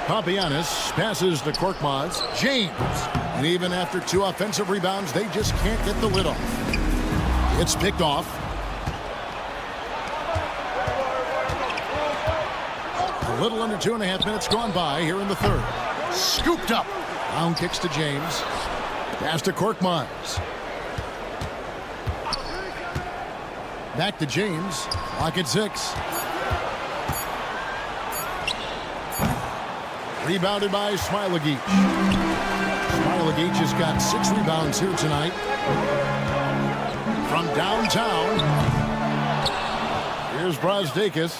Papagiannis passes to Korkmaz. James. And even after 2 offensive rebounds, they just can't get the lid off. It's picked off. A little under 2.5 minutes gone by here in the third. Scooped up. Brown kicks to James. Pass to Korkmaz. Back to James. Clock at 6. Rebounded by Smilagic. Smilagic has got 6 rebounds here tonight. From downtown, here's Brazdakis.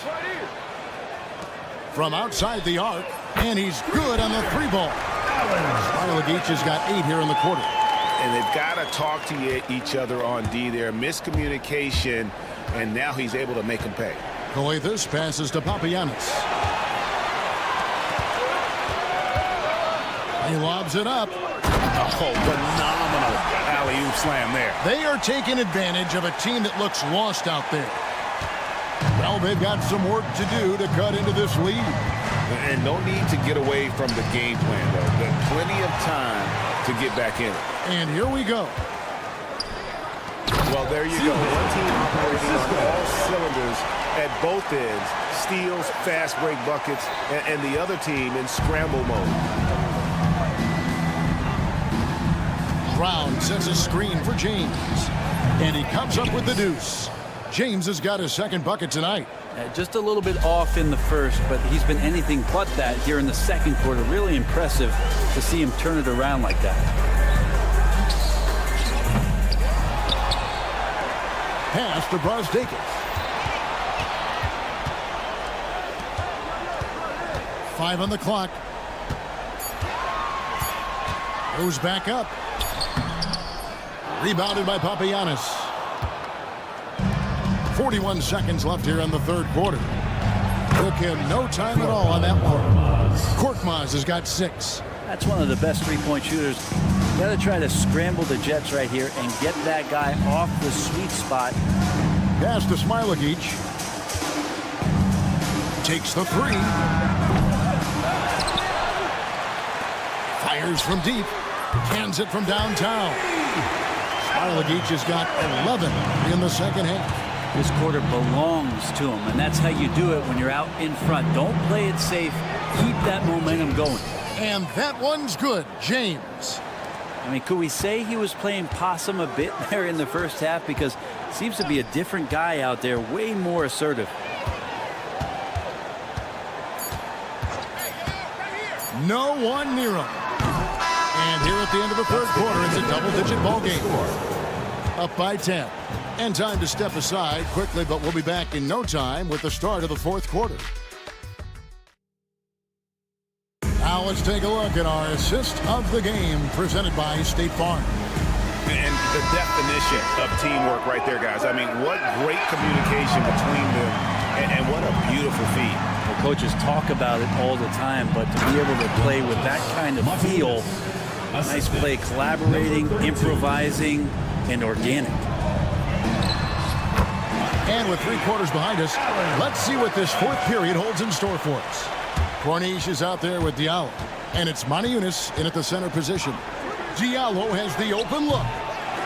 From outside the arc, and he's good on the 3-ball. Smilagic has got 8 here in the quarter. And they've got to talk to each other on D there. Miscommunication, and now he's able to make them pay. Coathis passes to Papagiannis. He lobs it up. Oh, phenomenal alley-oop slam there. They are taking advantage of a team that looks lost out there. Well, they've got some work to do to cut into this lead. And no need to get away from the game plan, though. There's plenty of time to get back in it. And here we go. Well, there you go. One team operating on all cylinders at both ends. Steals, fast break buckets, and the other team in scramble mode. Brown sets a screen for James. And he comes up with the deuce. James has got his second bucket tonight. Just a little bit off in the first, but he's been anything but that here in the second quarter. Really impressive to see him turn it around like that. Pass to Brazdakis. 5 on the clock. Goes back up. Rebounded by Papagiannis. 41 seconds left here in the third quarter. Took him no time at all on that one. Korkmaz has got 6. That's one of the best three-point shooters. Got to try to scramble the Jets right here and get that guy off the sweet spot. Pass to Smilagic. Takes the 3. Fires from deep. Cans it from downtown. Smilagic has got 11 in the second half. This quarter belongs to him, and that's how you do it when you're out in front. Don't play it safe. Keep that momentum going. And that one's good, James. I mean, could we say he was playing possum a bit there in the first half? Because it seems to be a different guy out there, way more assertive. No one near him. And here at the end of the third quarter, it's a double-digit ball game. Up by 10. And time to step aside quickly, but we'll be back in no time with the start of the fourth quarter. Now let's take a look at our assist of the game presented by State Farm. And the definition of teamwork right there, guys. I mean, what great communication between them, and what a beautiful feed. Well, coaches talk about it all the time, but to be able to play with that kind of feel, nice play, collaborating, improvising, and organic. And with 3 quarters behind us, let's see what this fourth period holds in store for us. Corniche is out there with Diallo, and it's Moniunas in at the center position. Diallo has the open look.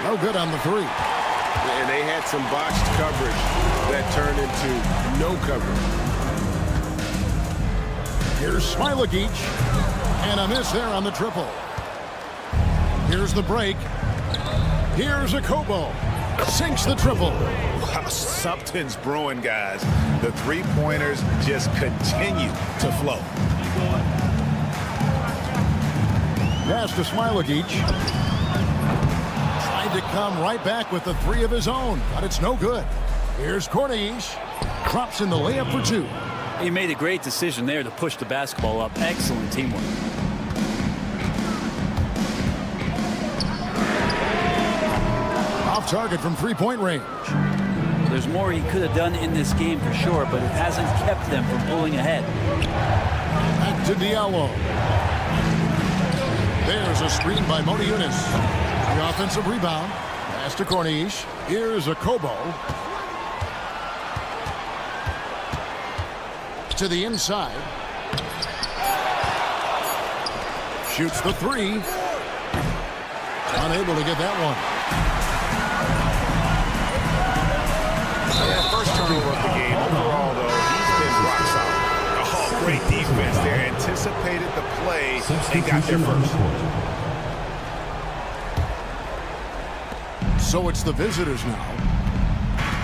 No good on the 3. And they had some botched coverage that turned into no coverage. Here's Smilagic, and a miss there on the triple. Here's the break. Here's a Kobo. Sinks the triple. Wow, something's brewing, guys. The three-pointers just continue to flow. Pass to Smilagic. Tried to come right back with the 3 of his own, but it's no good. Here's Corniche. Drops in the layup for 2. He made a great decision there to push the basketball up. Excellent teamwork. Off target from 3-point range. There's more he could have done in this game for sure, but it hasn't kept them from pulling ahead. Back to Diallo. There's a screen by Moniunas. The offensive rebound. Pass to Corniche. Here's a Kobo. To the inside. Shoots the 3. Unable to get that one. Yeah, first turnover of the game. Overall, though, he's been rock solid. Oh, great defense there. Anticipated the play and got there first. So it's the visitors now.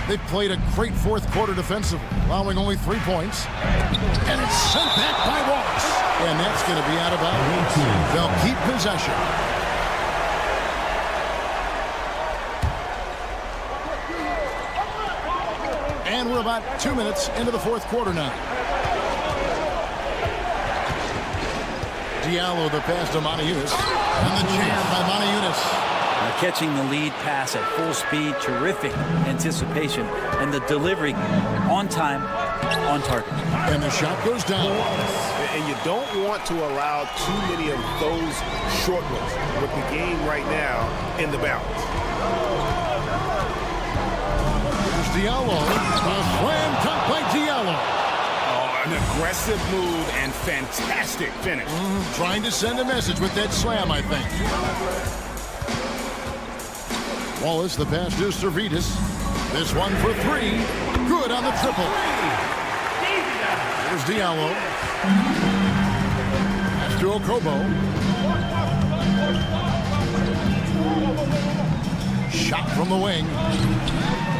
They've played a great fourth quarter defensively, allowing only 3 points. And it's sent back by Wallace. And that's going to be out of bounds. They'll keep possession. And we're about 2 minutes into the fourth quarter now. Diallo the pass to Monaco. And the jam by Monaco. Catching the lead pass at full speed, terrific anticipation, and the delivery on time, on target. And the shot goes down. And you don't want to allow too many of those short ones with the game right now in the balance. Here's Diallo. A slam cut by Diallo. Oh, an aggressive move and fantastic finish. Trying to send a message with that slam, I think. Wallace, the pass to Zalgiris. This one for 3. Good on the triple. Here's Diallo. Pass to Okobo. Shot from the wing.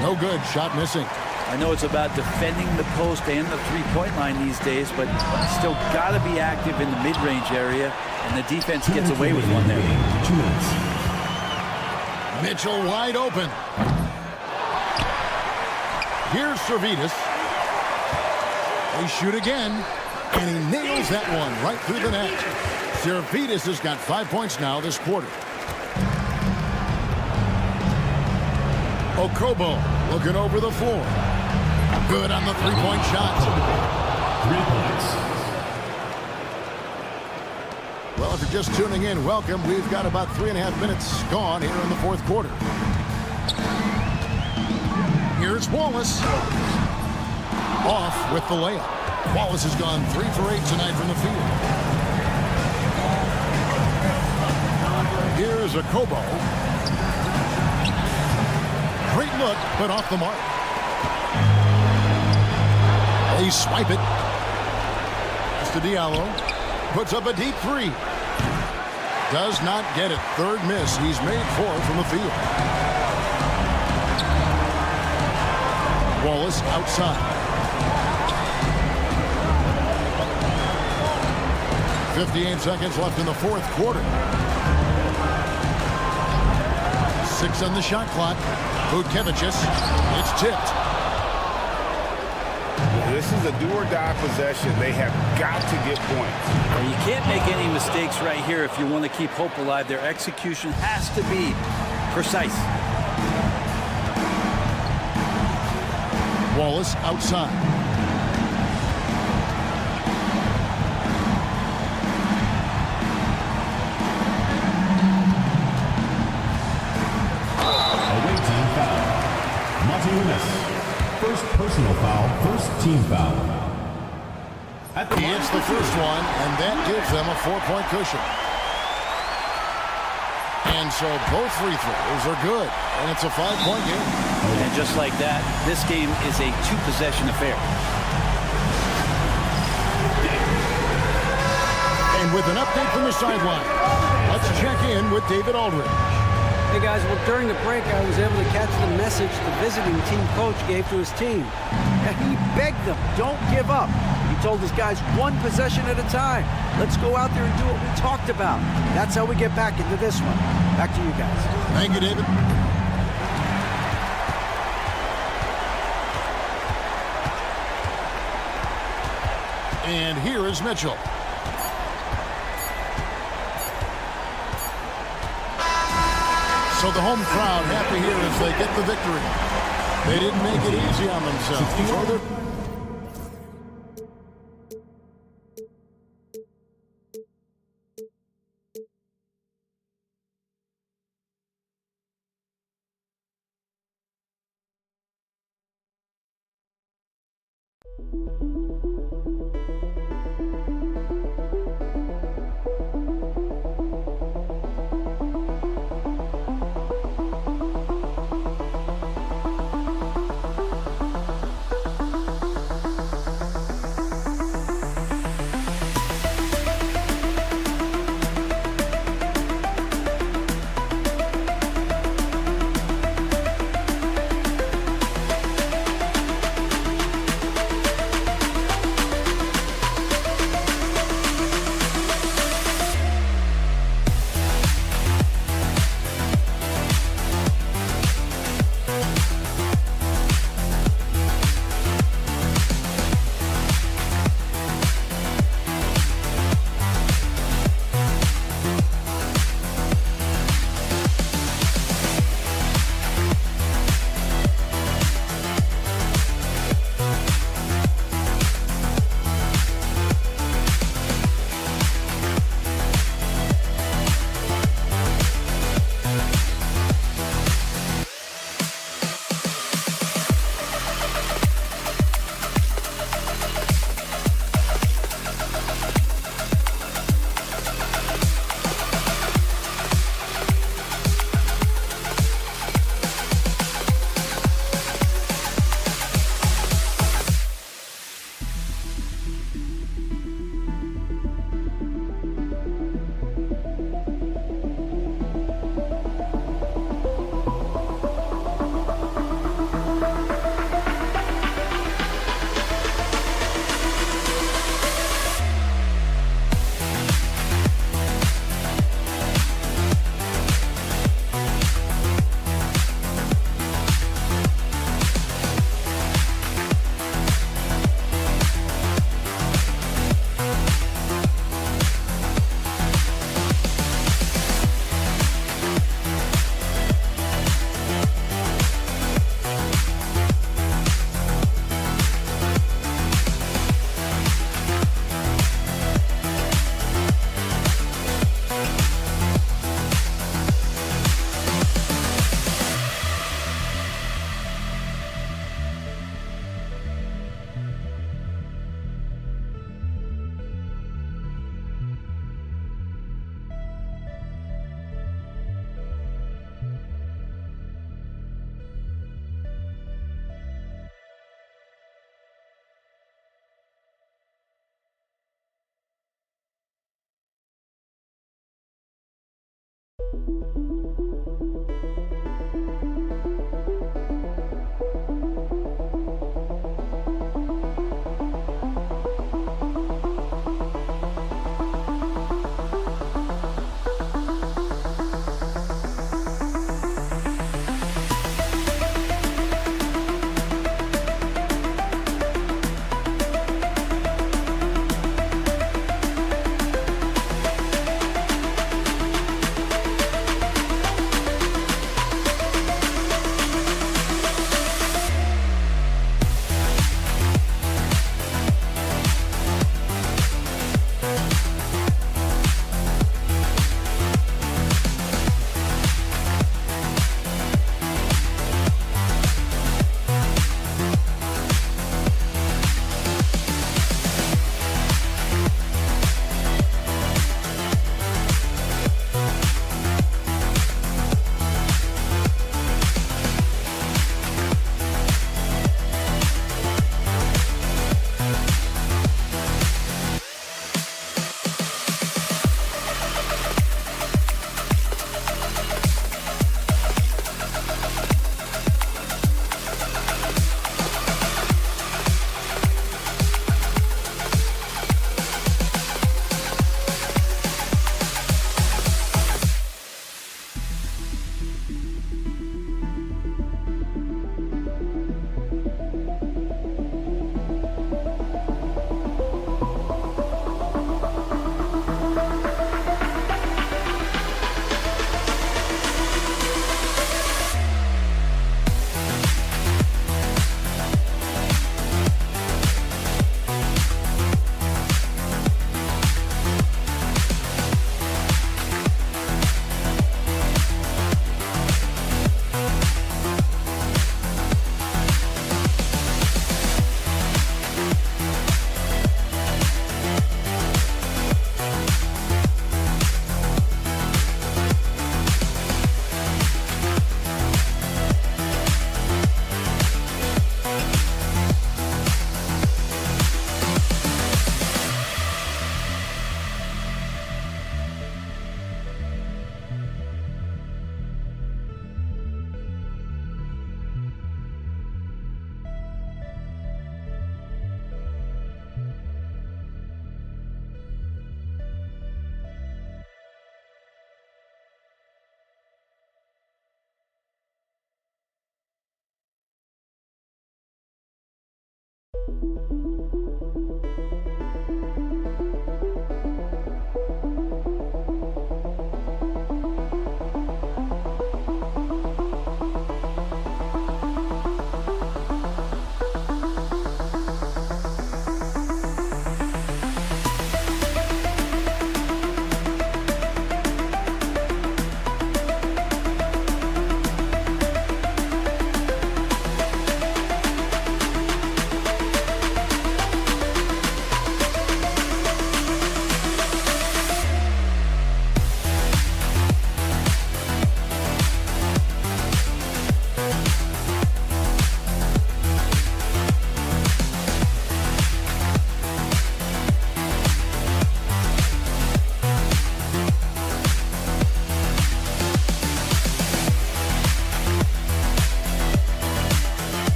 No good. Shot missing. I know it's about defending the post and the three-point line these days, but still got to be active in the mid-range area, and the defense gets away with one there. 2 minutes. Mitchell wide open. Here's Zalgiris. They shoot again, and he nails that one right through the net. Zalgiris has got 5 points now this quarter. Okobo looking over the floor. Good on the three-point shot. 3 points. Well, if you're just tuning in, welcome. We've got about 3.5 minutes gone here in the fourth quarter. Here's Wallace. Off with the layup. Wallace has gone 3 for 8 tonight from the field. Here's Okobo. Great look, but off the mark. They swipe it. It's to Diallo. Puts up a deep 3. Does not get it. Third miss. He's made 4 from the field. Wallace outside. 58 seconds left in the fourth quarter. 6 on the shot clock. Vukevicius. It's tipped. This is a do-or-die possession. They have got to get points. Well, you can't make any mistakes right here if you want to keep hope alive. Their execution has to be precise. Wallace outside. Away team foul. Martinez. First personal foul, first team foul. He hits the first one, and that gives them a 4-point cushion. And so both free throws are good, and it's a 5-point game. And just like that, this game is a 2-possession affair. And with an update from the sideline, let's check in with David Aldridge. Hey guys, well during the break I was able to catch the message the visiting team coach gave to his team. And he begged them, don't give up. He told his guys 1 possession at a time. Let's go out there and do what we talked about. That's how we get back into this one. Back to you guys. Thank you, David. And here is Mitchell. So the home crowd happy here as they get the victory. They didn't make it easy on themselves.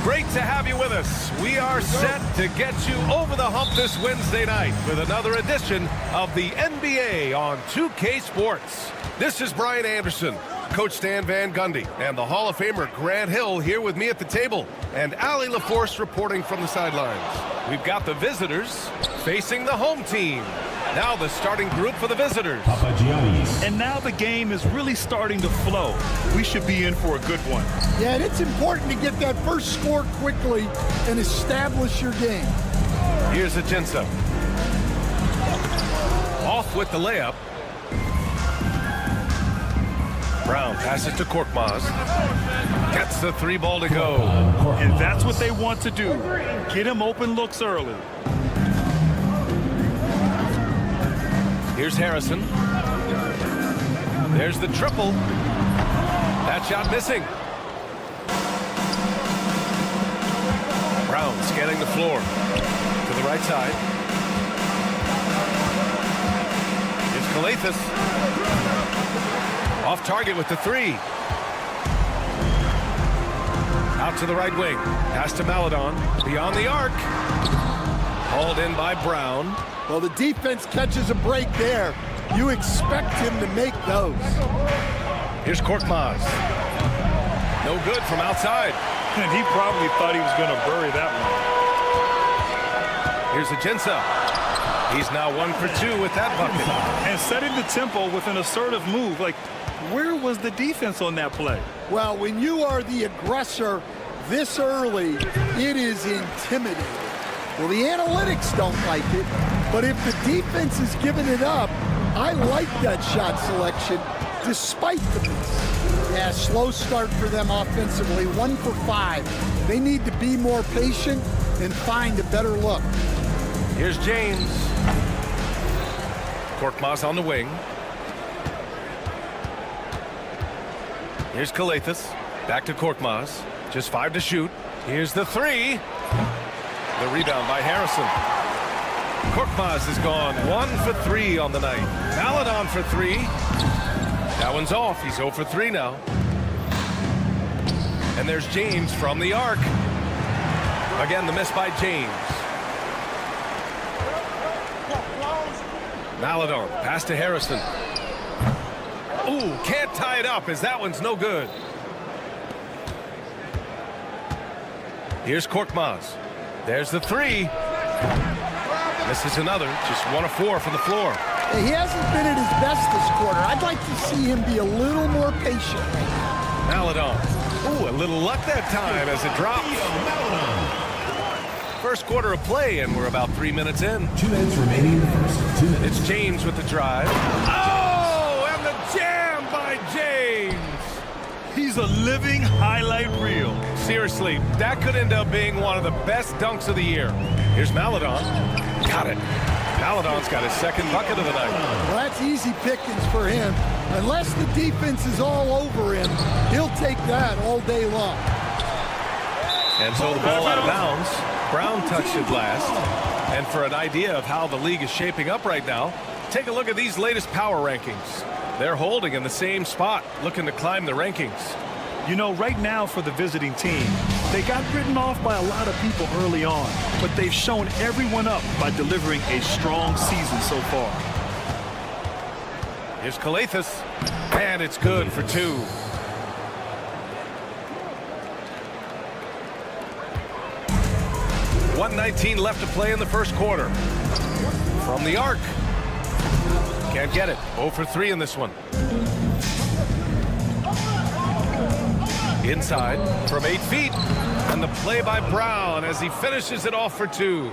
Great to have you with us. We are set to get you over the hump this Wednesday night with another edition of the NBA on 2K Sports. This is Brian Anderson, Coach Stan Van Gundy, and the Hall of Famer Grant Hill here with me at the table, and Allie LaForce reporting from the sidelines. We've got the visitors facing the home team. Now the starting group for the visitors. And now the game is really starting to flow. We should be in for a good one. Yeah, and it's important to get that first score quickly and establish your game. Here's Ajinça. Off with the layup. Brown passes to Korkmaz. Gets the three ball to go. And that's what they want to do. Get him open looks early. Here's Harrison. There's the triple. That shot missing. Brown scanning the floor to the right side. Here's Calathes. Off target with the three. Out to the right wing. Pass to Maledon. Beyond the arc. Hauled in by Brown. Well, the defense catches a break there. You expect him to make those. Here's Korkmaz. No good from outside. And he probably thought he was going to bury that one. Here's Ajinça. He's now 1 for 2 with that bucket. And setting the tempo with an assertive move. Like, where was the defense on that play? Well, when you are the aggressor this early, it is intimidating. Well, the analytics don't like it, but if the defense is giving it up, I like that shot selection despite the miss. Yeah, slow start for them offensively, 1 for 5. They need to be more patient and find a better look. Here's James. Korkmaz on the wing. Here's Calathes. Back to Korkmaz. Just 5 to shoot. Here's the three. The rebound by Harrison. Korkmaz has gone 1 for 3 on the night. Maledon for 3. That one's off. He's 0 for 3 now. And there's James from the arc. Again, the miss by James. Maledon, pass to Harrison. Ooh, can't tie it up as that one's no good. Here's Korkmaz. There's the three. Misses another. Just 1 of 4 from the floor. He hasn't been at his best this quarter. I'd like to see him be a little more patient. Maledon. Ooh, a little luck that time as it drops. First quarter of play, and we're about 3 minutes in. 2 minutes remaining in the first. 2 minutes. It's James with the drive. Oh, and the jam by James. He's a living highlight reel. Seriously, that could end up being one of the best dunks of the year. Here's Maledon. Got it. Maledon's got his second bucket of the night. Well, that's easy pickings for him. Unless the defense is all over him, he'll take that all day long. And so the ball out of bounds. Brown touched it last. And for an idea of how the league is shaping up right now, take a look at these latest power rankings. They're holding in the same spot, looking to climb the rankings. You know, right now for the visiting team, they got written off by a lot of people early on, but they've shown everyone up by delivering a strong season so far. Here's Calathes, and it's good for 2. .119 left to play in the first quarter. From the arc. Can't get it. 0 for 3 in this one. Inside from 8 feet. And the play by Brown as he finishes it off for 2.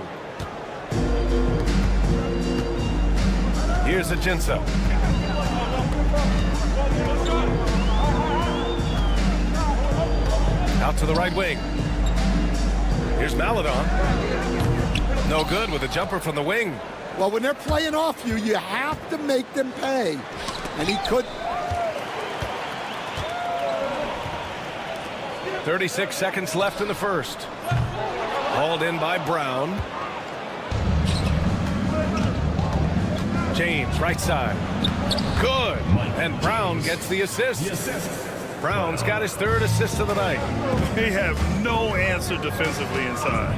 Here's Ajinça. Out to the right wing. Here's Maledon. No good with a jumper from the wing. Well, when they're playing off you, you have to make them pay. And he could. 36 seconds left in the first. Hauled in by Brown. James, right side. Good. And Brown gets the assist. Brown's got his third assist of the night. They have no answer defensively inside.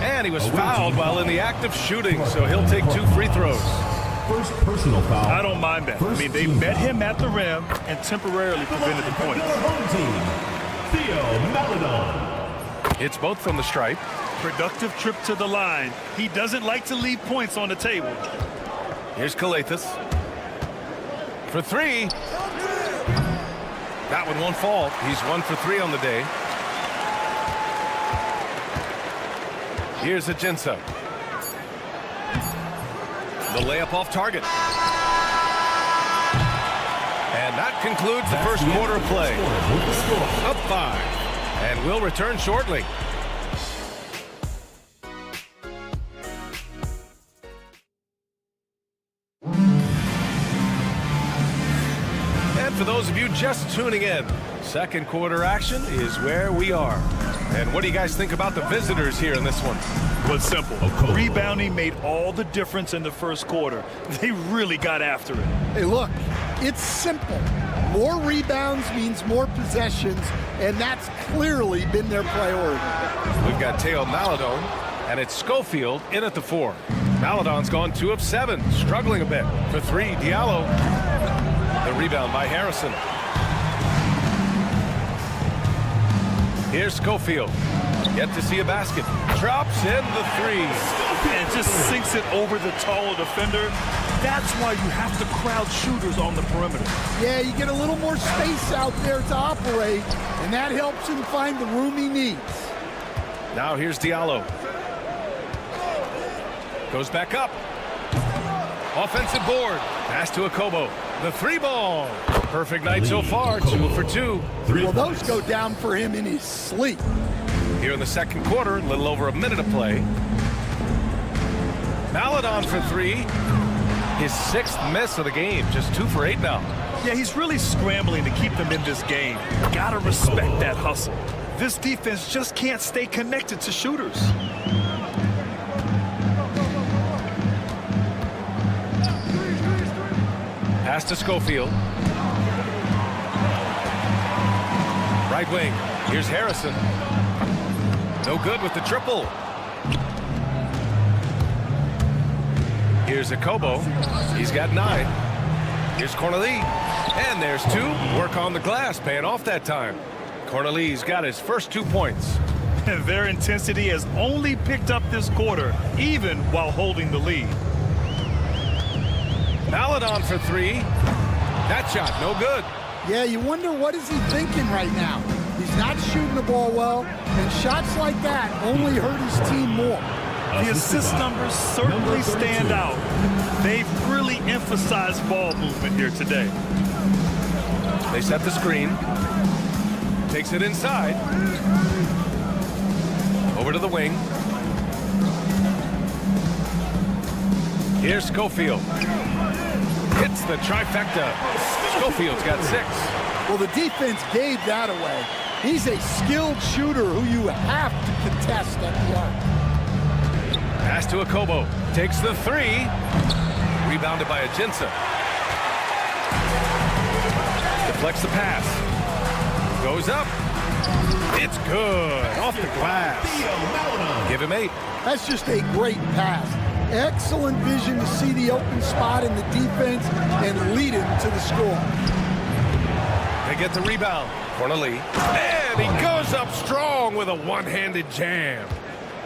And he was fouled while in the act of shooting, so he'll take 2 free throws. First personal foul. I don't mind that. I mean, they met him at the rim and temporarily prevented the points. Home team, Theo Maledon. It's both from the stripe. Productive trip to the line. He doesn't like to leave points on the table. Here's Kalathis. For 3. That one won't fall. He's 1 for 3 on the day. Here's Ajinça. The layup off target. And that concludes the first quarter of play. Up 5. And we'll return shortly. And for those of you just tuning in, second quarter action is where we are. And what do you guys think about the visitors here in this one? Well, it's simple. Rebounding made all the difference in the first quarter. They really got after it. Hey, look, it's simple. More rebounds means more possessions, and that's clearly been their priority. We've got Theo Maledon, and it's Schofield in at the 4. Maledon's gone 2 of 7, struggling a bit. For 3, Diallo. The rebound by Harrison. Here's Schofield. Yet to see a basket. Drops in the 3. And just sinks it over the taller defender. That's why you have to crowd shooters on the perimeter. Yeah, you get a little more space out there to operate, and that helps him find the room he needs. Now here's Diallo. Goes back up. Offensive board. Pass to Akobo. The 3 ball. Perfect night so far. 2 for 2. Well, those go down for him in his sleep. Here in the second quarter, a little over a minute of play. Maledon for 3. His 6th miss of the game. Just 2 for 8 now. Yeah, he's really scrambling to keep them in this game. Gotta respect that hustle. This defense just can't stay connected to shooters. Pass to Schofield. Right wing. Here's Harrison. No good with the triple. Here's Akobo. He's got 9. Here's Cornelie. And there's 2. Work on the glass, paying off that time. Cornelie's got his first 2 points. And their intensity has only picked up this quarter, even while holding the lead. Maledon for 3. That shot, no good. Yeah, you wonder what is he thinking right now. He's not shooting the ball well, and shots like that only hurt his team more. The assist numbers certainly stand out. They've really emphasized ball movement here today. They set the screen. Takes it inside. Over to the wing. Here's Schofield. Hits the trifecta. Schofield's got 6. Well, the defense gave that away. He's a skilled shooter who you have to contest at the arc. Pass to Akobo. Takes the 3. Rebounded by Ajinça. Deflects the pass. Goes up. It's good. Off the glass. Give him 8. That's just a great pass. Excellent vision to see the open spot in the defense and lead him to the score. They get the rebound. Cornelie. And he goes up strong with a one-handed jam.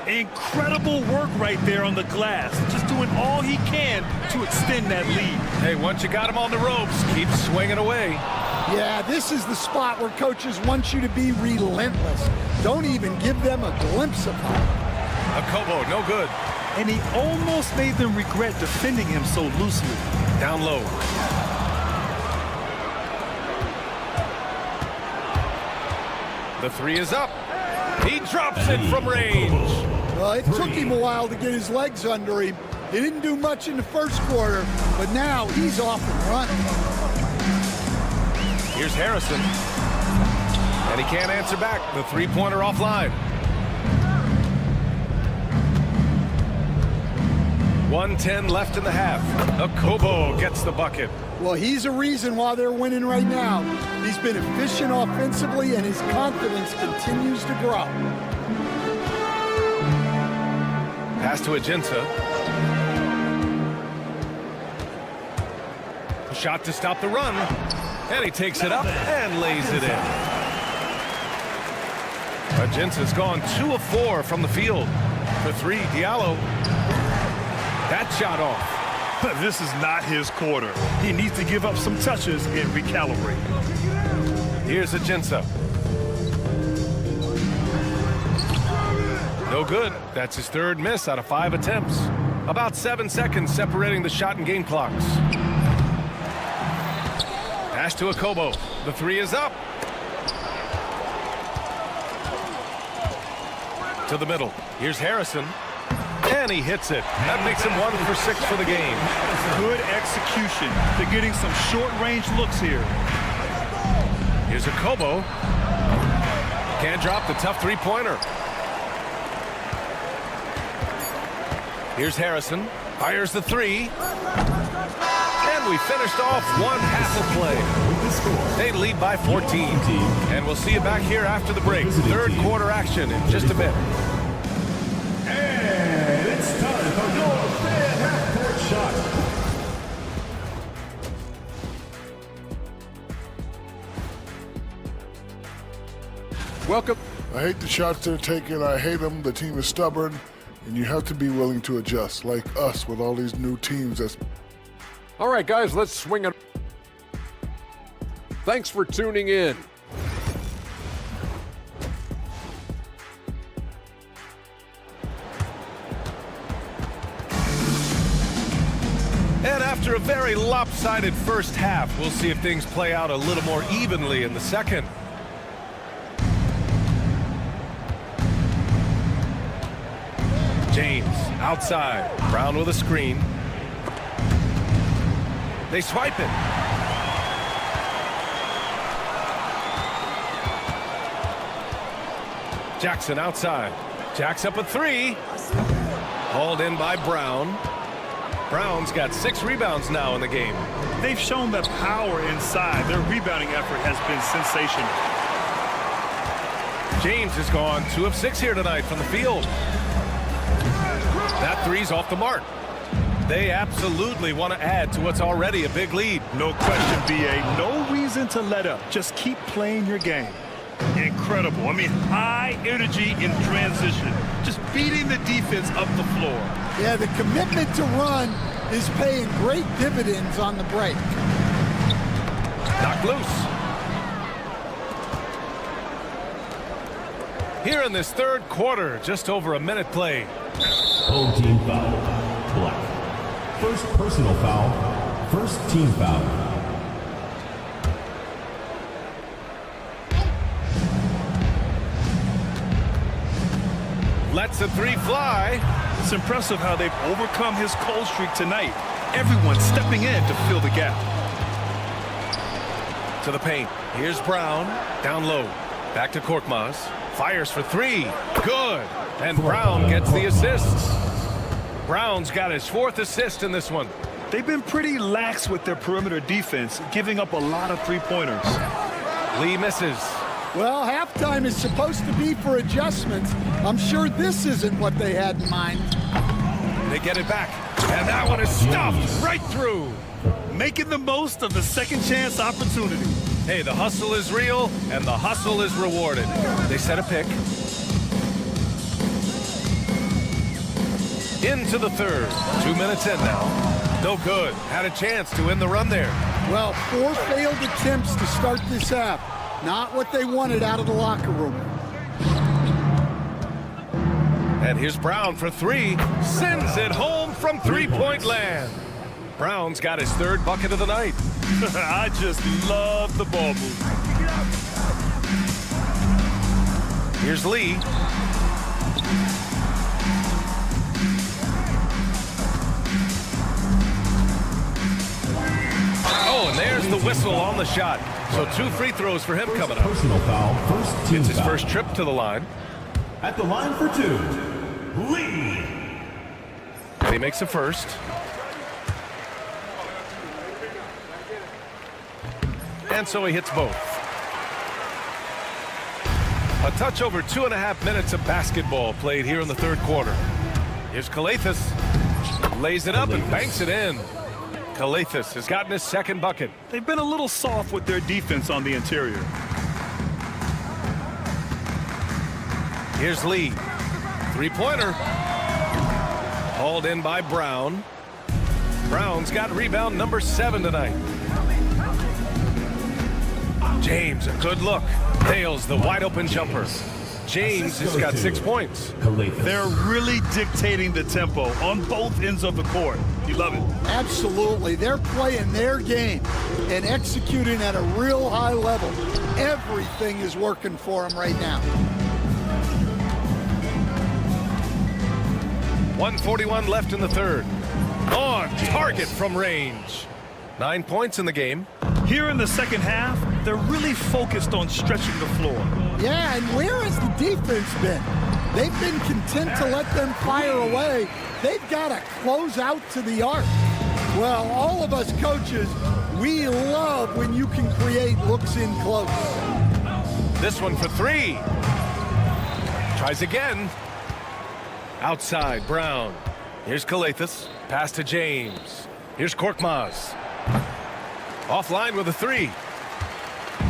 Incredible work right there on the glass. Just doing all he can to extend that lead. Hey, once you got him on the ropes, keep swinging away. Yeah, this is the spot where coaches want you to be relentless. Don't even give them a glimpse of hope. Akobo, no good. And he almost made them regret defending him so loosely. Down low. The 3 is up. He drops it from range. Well, it took him a while to get his legs under him. He didn't do much in the first quarter, but now he's off and running. Here's Harrison. And he can't answer back. The 3-pointer offline. 1:10 left in the half. Akobo gets the bucket. Well, he's a reason why they're winning right now. He's been efficient offensively, and his confidence continues to grow. Pass to Ajinça. A shot to stop the run. And he takes it up and lays it in. Ajinça's gone 2 of 4 from the field. For 3, Diallo. That shot off. This is not his quarter. He needs to give up some touches and recalibrate. Here's Ajinça. No good. That's his 3rd miss out of 5 attempts. About 7 seconds separating the shot and game clocks. Pass to Akobo. The 3 is up. To the middle. Here's Harrison. And he hits it. That makes him 1 for 6 for the game. Good execution. They're getting some short-range looks here. Here's Akobo. Can't drop the tough 3-pointer. Here's Harrison. Fires the 3. And we finished off 1 half of play. They lead by 14. And we'll see you back here after the break. 3rd quarter action in just a bit. And it's time for your fan half-court shot. Welcome. I hate the shots they're taking. I hate them. The team is stubborn, and you have to be willing to adjust, like us with all these new teams. All right, guys, let's swing it. Thanks for tuning in. And after a very lopsided first half, we'll see if things play out a little more evenly in the second. James outside. Brown with a screen. They swipe it. Jackson outside. Jacks up a 3. Hauled in by Brown. Brown's got 6 rebounds now in the game. They've shown the power inside. Their rebounding effort has been sensational. James has gone 2 of 6 here tonight from the field. That 3's off the mark. They absolutely want to add to what's already a big lead. No question, B.A. No reason to let up. Just keep playing your game. Incredible. I mean, high energy in transition. Just beating the defense up the floor. Yeah, the commitment to run is paying great dividends on the break. Knocked loose. Here in this 3rd quarter, just over a minute play. Home team foul. Black. First personal foul. First team foul. Lets the 3 fly. It's impressive how they've overcome his cold streak tonight. Everyone stepping in to fill the gap. To the paint. Here's Brown. Down low. Back to Korkmaz. Fires for 3. Good. And Brown gets the assist. Brown's got his 4th assist in this one. They've been pretty lax with their perimeter defense, giving up a lot of 3-pointers. Lee misses. Well, halftime is supposed to be for adjustments. I'm sure this isn't what they had in mind. They get it back. And that one is stuffed right through. Making the most of the second chance opportunity. Hey, the hustle is real, and the hustle is rewarded. They set a pick. Into the 3rd. 2 minutes in now. No good. Had a chance to win the run there. Well, 4 failed attempts to start this half. Not what they wanted out of the locker room. And here's Brown for 3. Sends it home from 3-point land. Brown's got his 3rd bucket of the night. I just love the ball movement. Here's Lee. Oh, and there's the whistle on the shot. So 2 free throws for him coming up. Personal foul. First team It's his foul. first trip to the line. At the line for 2, Lee. And he makes a first. and so he hits both. A touch over 2.5 minutes of basketball played here in the third quarter. Here's Calathis. Lays it up and banks it in. Calathis has gotten his second bucket. They've been a little soft with their defense on the interior. Here's Lee. Three-pointer. Hauled in by Brown. Brown's got rebound number 7 tonight. James, a good look. Nails the wide-open jumper. James has got 6 points. They're really dictating the tempo on both ends of the court. You love it. Absolutely. They're playing their game and executing at a real high level. Everything is working for them right now. 1:41 left in the third. On target from range. 9 points in the game. Here in the second half, they're really focused on stretching the floor. Yeah, and where has the defense been? They've been content to let them fire away. They've got to close out to the arc. Well, all of us coaches, we love when you can create looks in close. This one for 3. Tries again. Outside, Brown. Here's Calathis. Pass to James. Here's Korkmaz. Offline with a 3.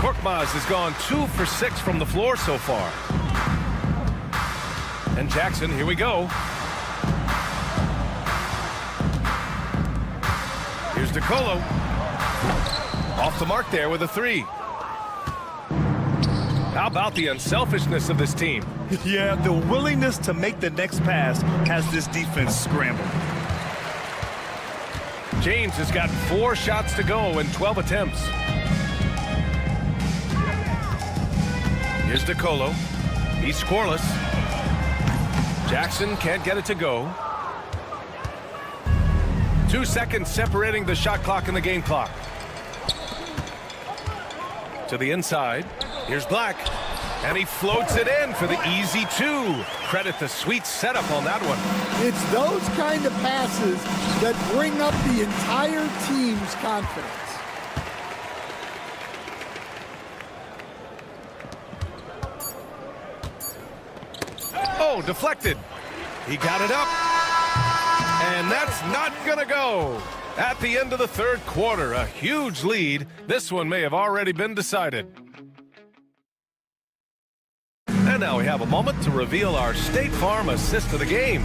Korkmaz has gone 2 for 6 from the floor so far. And Jackson, here we go. Here's DeColo. Off the mark there with a 3. How about the unselfishness of this team? Yeah, the willingness to make the next pass has this defense scrambled. James has got 4 shots to go in 12 attempts. Here's DeColo. He's scoreless. Jackson can't get it to go. 2 seconds separating the shot clock and the game clock. To the inside. Here's Black. And he floats it in for the easy 2. Credit the sweet setup on that one. It's those kind of passes that bring up the entire team's confidence. Oh, deflected. He got it up. And that's not gonna go. At the end of the third quarter, a huge lead. This one may have already been decided. And now we have a moment to reveal our State Farm assist of the game.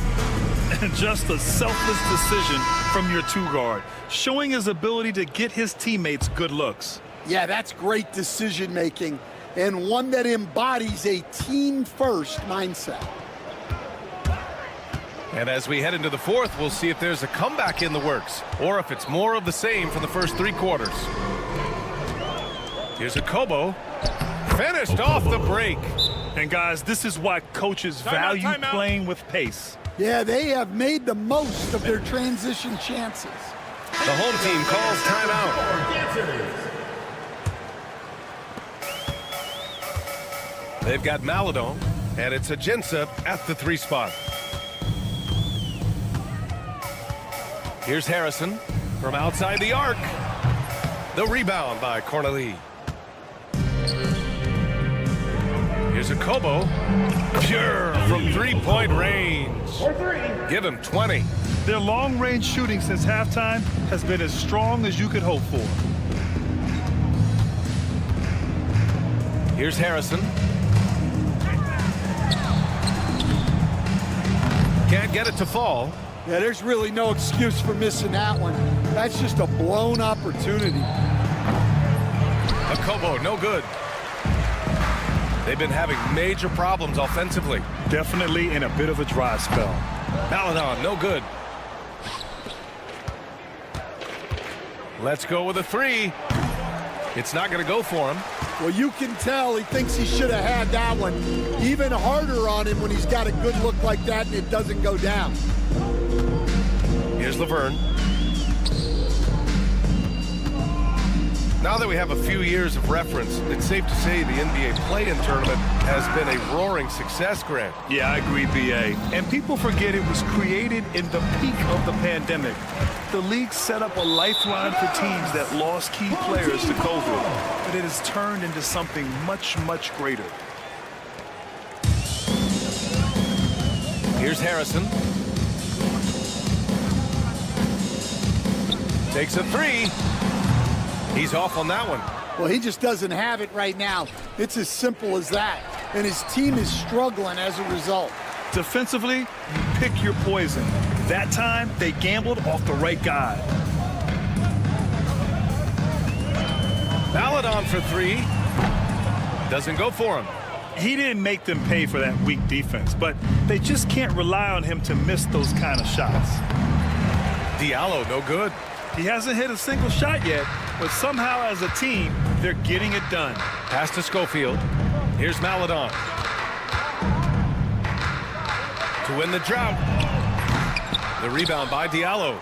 And just a selfless decision from your 2 guard, showing his ability to get his teammates good looks. Yeah, that's great decision making and one that embodies a team-first mindset. And as we head into the fourth, we'll see if there's a comeback in the works or if it's more of the same for the first 3 quarters. Here's a Kobo. Finished off the break. And guys, this is why coaches value playing with pace. Yeah, they have made the most of their transition chances. The home team calls timeout. They've got Maladon, and it's Ajinça at the 3 spot. Here's Harrison from outside the arc. The rebound by Cornelie. Here's a Kobo. Pure from 3-point range. Give him 20. Their long-range shooting since halftime has been as strong as you could hope for. Here's Harrison. Can't get it to fall. Yeah, there's really no excuse for missing that one. That's just a blown opportunity. A Kobo, no good. They've been having major problems offensively. Definitely in a bit of a dry spell. Maladon, no good. Let's go with a 3. It's not going to go for him. Well, you can tell he thinks he should have had that one. Even harder on him when he's got a good look like that and it doesn't go down. Here's Laverne. Now that we have a few years of reference, it's safe to say the NBA play-in tournament has been a roaring success, Grant. Yeah, I agree, B.A. And people forget it was created in the peak of the pandemic. The league set up a lifeline for teams that lost key players to COVID, but it has turned into something much, much greater. Here's Harrison. Takes a three. He's off on that one. Well, he just doesn't have it right now. It's as simple as that. And his team is struggling as a result. Defensively, you pick your poison. That time, they gambled off the right guy. Maledon for three. Doesn't go for him. He didn't make them pay for that weak defense, but they just can't rely on him to miss those kind of shots. Diallo, no good. He hasn't hit a single shot yet, but somehow as a team, they're getting it done. Pass to Schofield. Here's Maledon. To win the drought. The rebound by Diallo.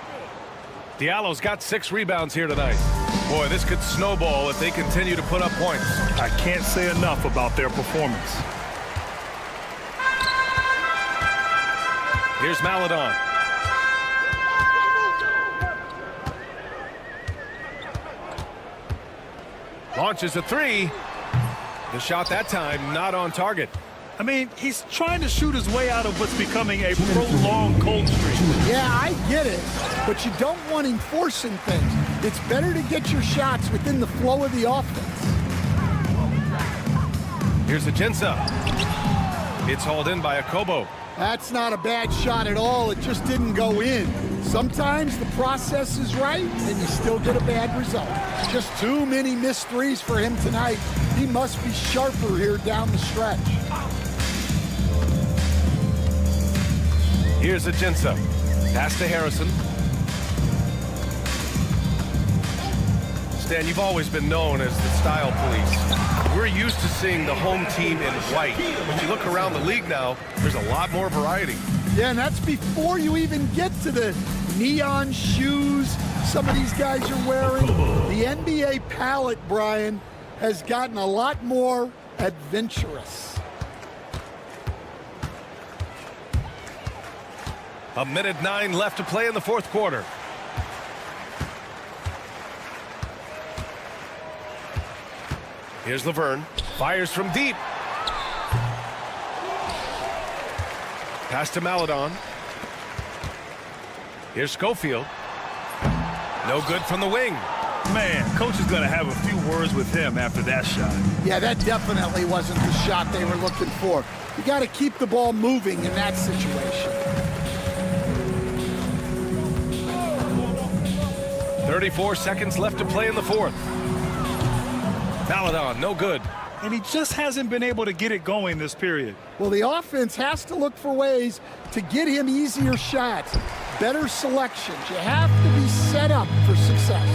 Diallo's got 6 rebounds here tonight. Boy, this could snowball if they continue to put up points. I can't say enough about their performance. Here's Maledon. Launches a three. The shot that time not on target. I mean, he's trying to shoot his way out of what's becoming a prolonged cold streak. Yeah, I get it, but you don't want him forcing things. It's better to get your shots within the flow of the offense. Here's Ajinça. It's hauled in by Akobo. That's not a bad shot at all. It just didn't go in. Sometimes the process is right, and you still get a bad result. Just too many missed threes for him tonight. He must be sharper here down the stretch. Here's Ajinça. Pass to Harrison. Stan, you've always been known as the style police. We're used to seeing the home team in white. But you look around the league now, there's a lot more variety. Yeah, and that's before you even get to the neon shoes some of these guys are wearing. The NBA palette, Brian, has gotten a lot more adventurous. A minute 9 left to play in the fourth quarter. Here's Laverne. Fires from deep. Pass to Maledon. Here's Schofield. No good from the wing. Man, coach is going to have a few words with him after that shot. Yeah, that definitely wasn't the shot they were looking for. You got to keep the ball moving in that situation. 34 seconds left to play in the fourth. Maledon, no good. And he just hasn't been able to get it going this period. Well, the offense has to look for ways to get him easier shots, better selections. You have to be set up for success.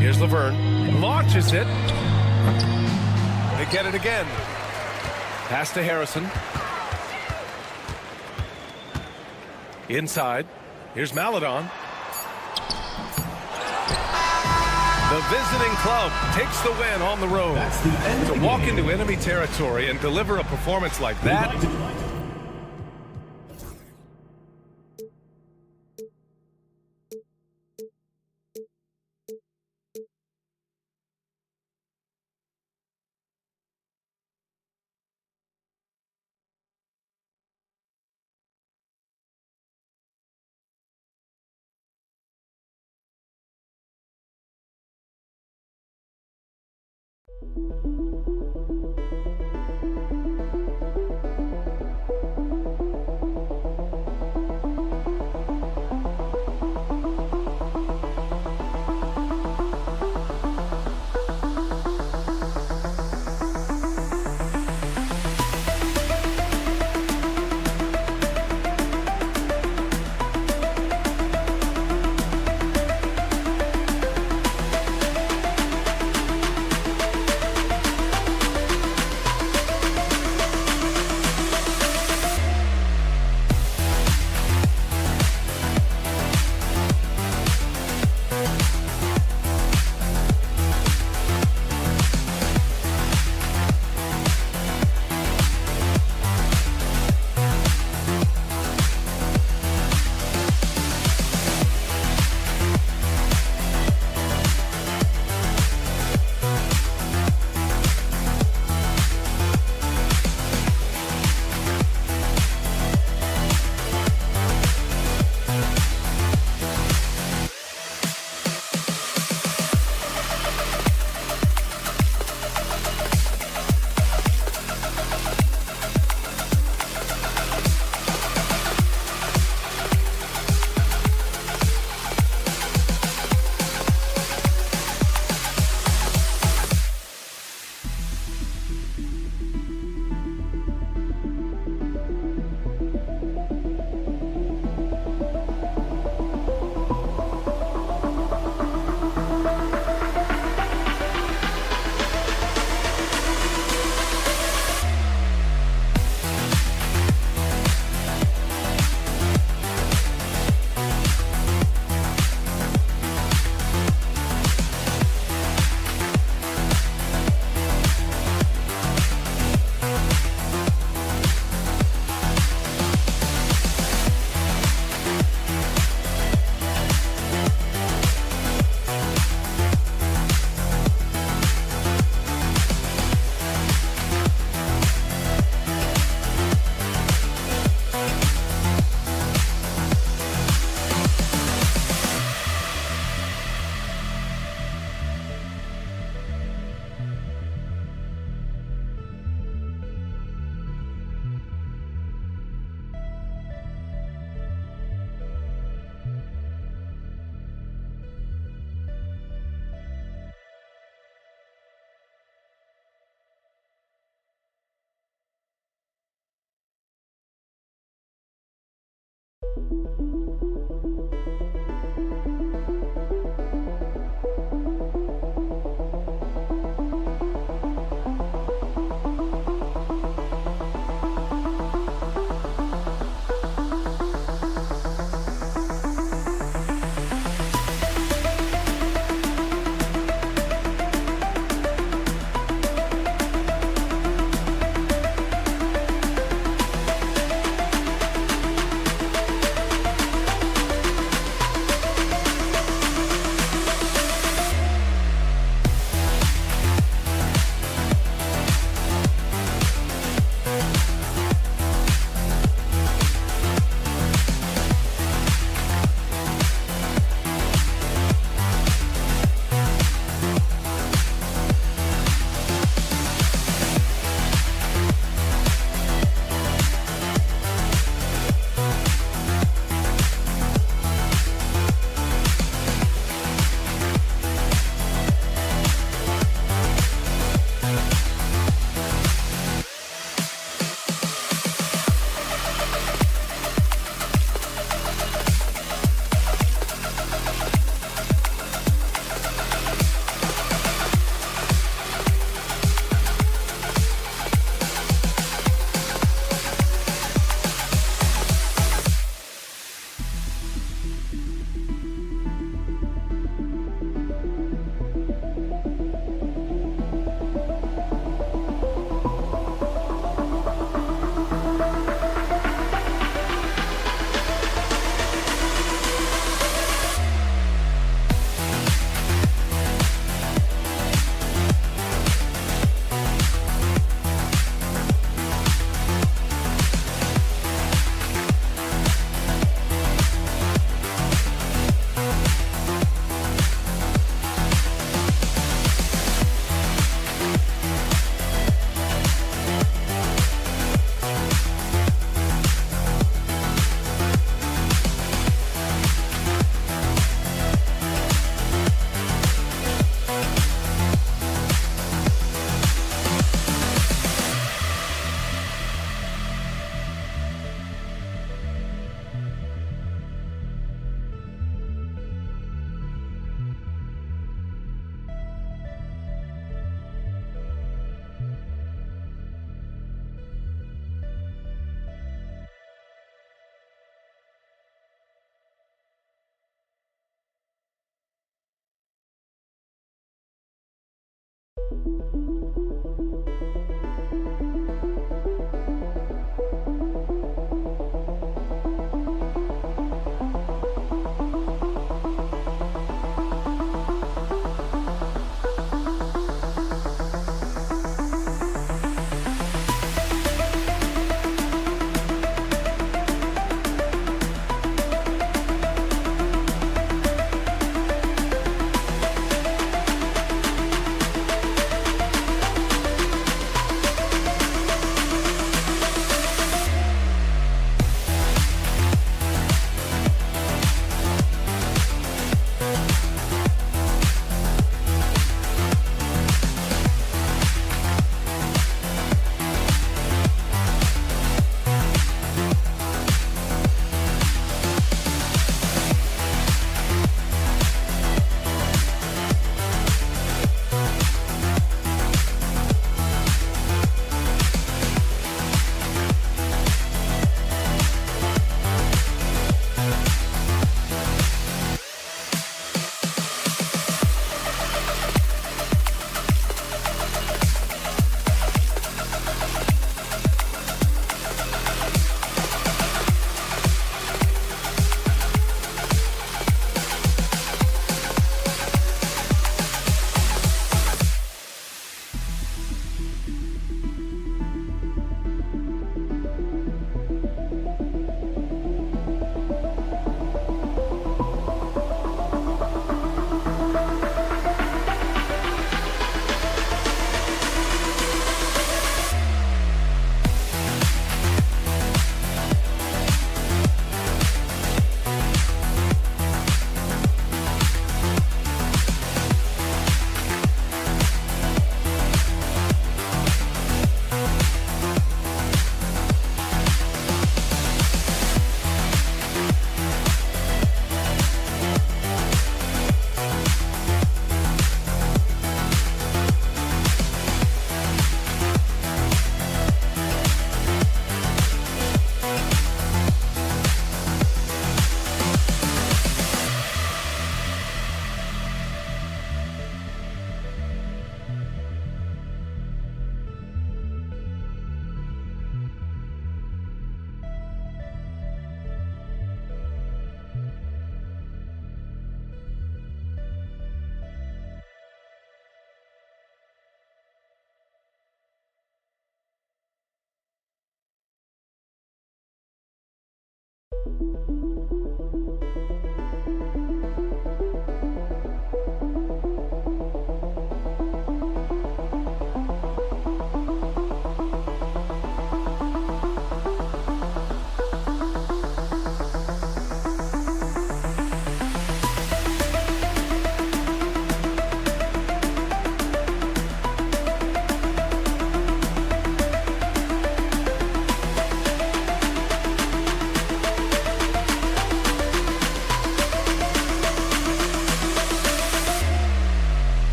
Here's Laverne. Launches it. They get it again. Pass to Harrison. Inside. Here's Maledon. The visiting club takes the win on the road. To walk into enemy territory and deliver a performance like that.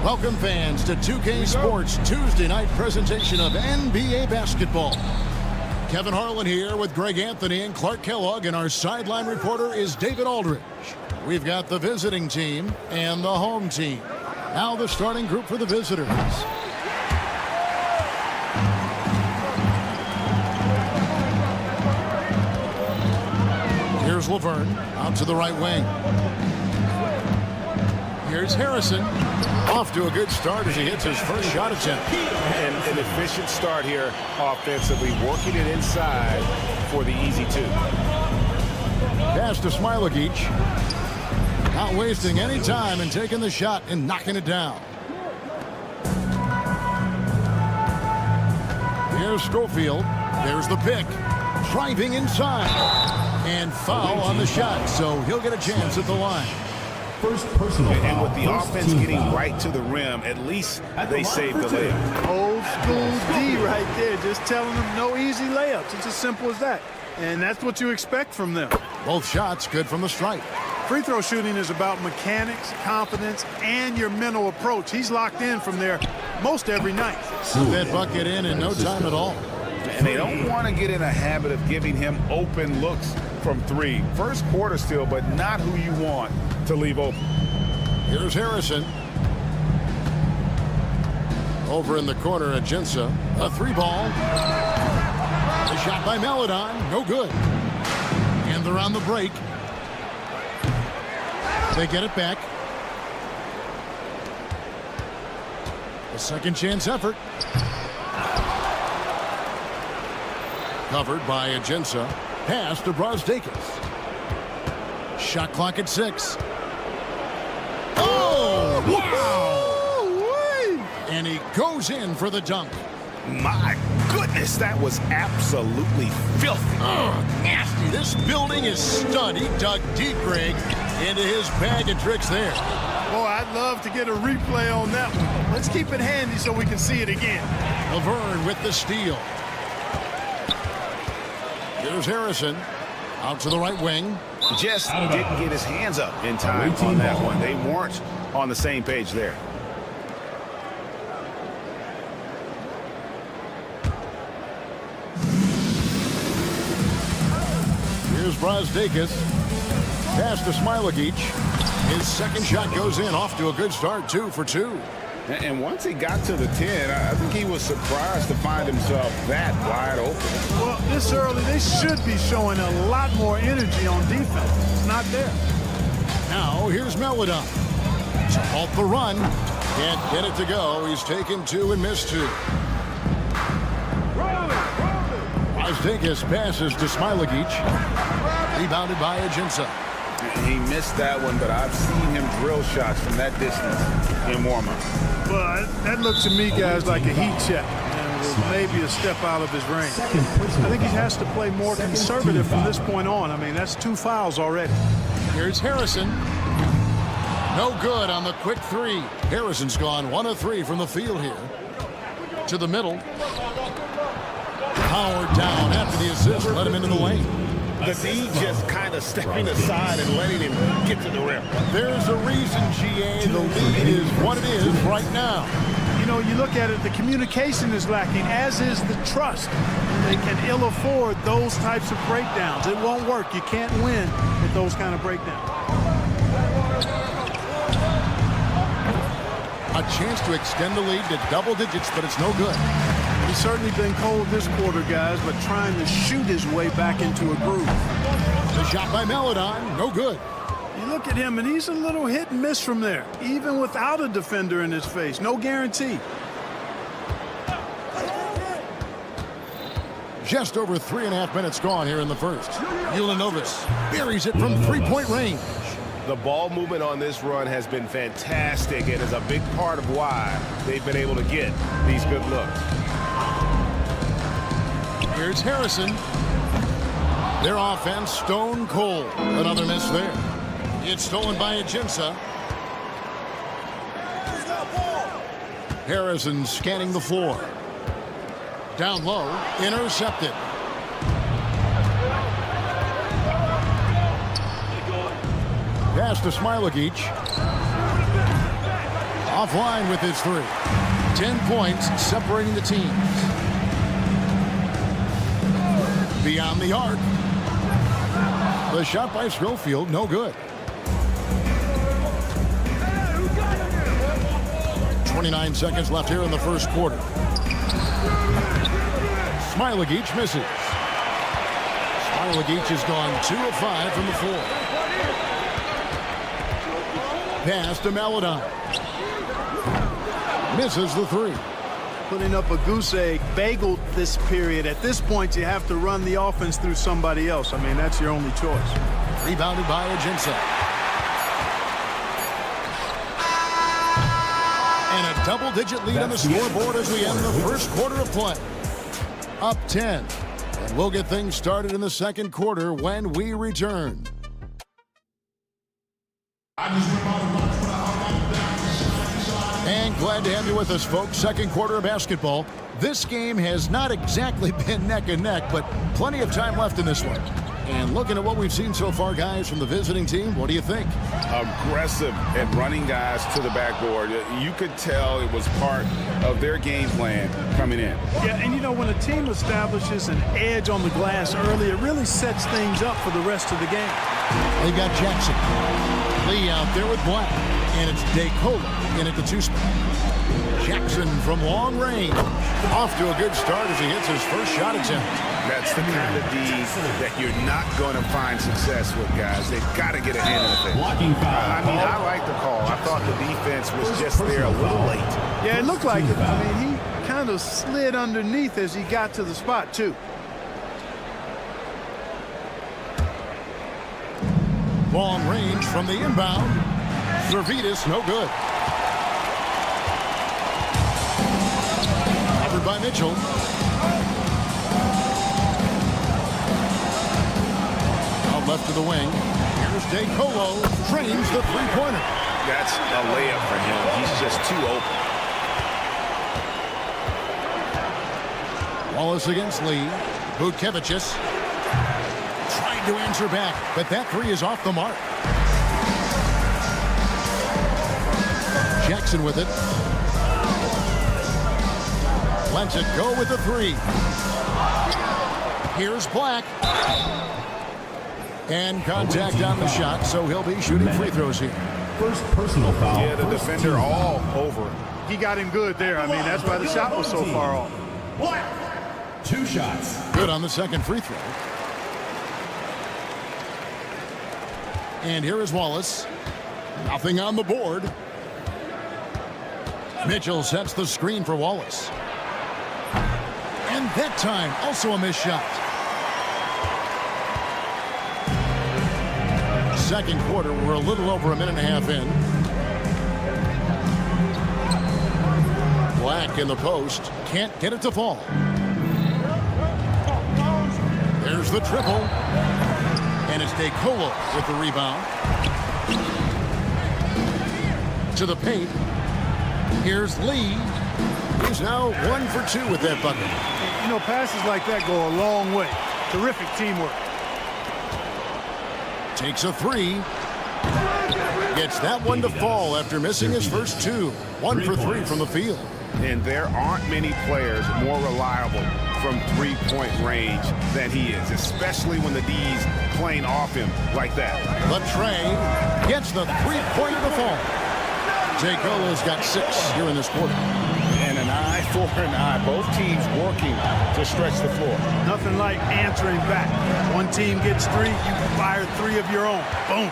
Welcome fans to 2K Sports Tuesday night presentation of NBA basketball. Kevin Harlan here with Greg Anthony and Clark Kellogg, and our sideline reporter is David Aldridge. We've got the visiting team and the home team. Now the starting group for the visitors. Here's Laverne out to the right wing. Here's Harrison. Off to a good start as he hits his first shot attempt. And an efficient start here offensively, working it inside for the easy two. Pass to Smilagic. Not wasting any time and taking the shot and knocking it down. Here's Schofield. There's the pick. Driving inside. And foul on the shot, so he'll get a chance at the line. First personal foul. And with the First offense getting foul. right to the rim, at least they saved the layup. Old school D right there, just telling them no easy layups. It's as simple as that. And that's what you expect from them. Both shots good from the stripe. Free throw shooting is about mechanics, confidence, and your mental approach. He's locked in from there most every night. Put that bucket in no time at all. And they don't want to get in a habit of giving him open looks from three. First quarter still, but not who you want to leave open. Here's Harrison. Over in the corner at Jinsa. A three ball. A shot by Meladon. No good. And they're on the break. They get it back. A second chance effort. Covered by Ajinça. Pass to Brazdeikis. Shot clock at 6. Oh, wow! And he goes in for the dunk. My goodness, that was absolutely filthy. Oh, nasty. This building is stunned. He dug deep, Greg, into his bag of tricks there. Boy, I'd love to get a replay on that one. Let's keep it handy so we can see it again. Laverne with the steal. Here's Harrison. Out to the right wing. Just didn't get his hands up in time on that one. They weren't on the same page there. Here's Brazdeikis. Pass to Smilagic. His second shot goes in. Off to a good start. 2 for 2. And once he got to the 10, I think he was surprised to find himself that wide open. Well, this early, they should be showing a lot more energy on defense. It's not there. Now, here's Meladon. To halt the run. Can't get it to go. He's taken 2 and missed 2. Brazdeikis passes to Smilagic. Rebounded by Ajinça. He missed that one, but I've seen him drill shots from that distance in warm-up. But that looked to me, guys, like a heat check. And was maybe a step out of his range. I think he has to play more conservative from this point on. I mean, that's 2 fouls already. Here's Harrison. No good on the quick 3. Harrison's gone 1 of 3 from the field here. To the middle. Howard down after the assist. Let him into the lane. The D just kind of stepping aside and letting him get to the rim. There's a reason, GA, the lead is what it is right now. You know, you look at it, the communication is lacking, as is the trust. They can ill afford those types of breakdowns. It won't work. You can't win with those kind of breakdowns. A chance to extend the lead to double digits, but it's no good. He's certainly been cold this quarter, guys, but trying to shoot his way back into a groove. The shot by Meladon, no good. You look at him, and he's a little hit and miss from there, even without a defender in his face. No guarantee. Just over 3.5 minutes gone here in the first. Ulanovas buries it from 3-point range. The ball movement on this run has been fantastic and is a big part of why they've been able to get these good looks. Here's Harrison. Their offense stone cold. Another miss there. It's stolen by Ajinça. Harrison scanning the floor. Down low, intercepted. Pass to Smailagic. Offline with his 3. 10 points separating the teams. Beyond the arc. The shot by Schofield, no good. 29 seconds left here in the first quarter. Smailagic misses. Smailagic has gone 2 of 5 from the floor. Pass to Maladon. Misses the 3. Putting up a goose egg, bageled this period. At this point, you have to run the offense through somebody else. I mean, that's your only choice. Rebounded by Ajinça. And a double-digit lead on the scoreboard as we end the first quarter of play. Up 10. And we'll get things started in the second quarter when we return. And glad to have you with us, folks. Second quarter of basketball. This game has not exactly been neck and neck, but plenty of time left in this one. And looking at what we've seen so far, guys, from the visiting team, what do you think? Aggressive at running guys to the backboard. You could tell it was part of their game plan coming in. Yeah, and you know, when a team establishes an edge on the glass early, it really sets things up for the rest of the game. They got Jackson. Lee out there with Black. And it's DeColo in at the 2 spot. Jackson from long range. Off to a good start as he hits his first shot attempt. That's the kind of D that you're not going to find success with, guys. They've got to get a hand in the face. I mean, I like the call. I thought the defense was just there a little late. Yeah, it looked like it. I mean, he kind of slid underneath as he got to the spot, too. Long range from the inbound. Servetus, no good. Covered by Mitchell. Out left to the wing. Here's DeColo. Trains the three-pointer. That's a layup for him. He's just too open. Wallace against Lee. Butkevicius. Trying to answer back, but that 3 is off the mark. Jackson with it. Lets it go with the 3. Here's Black. And contact on the shot, so he'll be shooting free throws here. First personal foul. Yeah, the defender all over. He got him good there. I mean, that's why the shot was so far off. 2 shots. Good on the second free throw. And here is Wallace. Nothing on the board. Mitchell sets the screen for Wallace. And that time, also a missed shot. Second quarter, we're a little over a minute and a half in. Black in the post. Can't get it to fall. There's the triple. And it's DeColo with the rebound. To the paint. Here's Lee. He's now 1 for 2 with that bucket. You know, passes like that go a long way. Terrific teamwork. Takes a 3. Gets that one to fall after missing his first 2. 1 for 3 from the field. And there aren't many players more reliable from three-point range than he is, especially when the D's playing off him like that. Latrey gets the three-pointer to fall. DeColo's got 6 here in this quarter. And an eye for an eye. Both teams working to stretch the floor. Nothing like answering back. One team gets 3, you fire 3 of your own. Boom.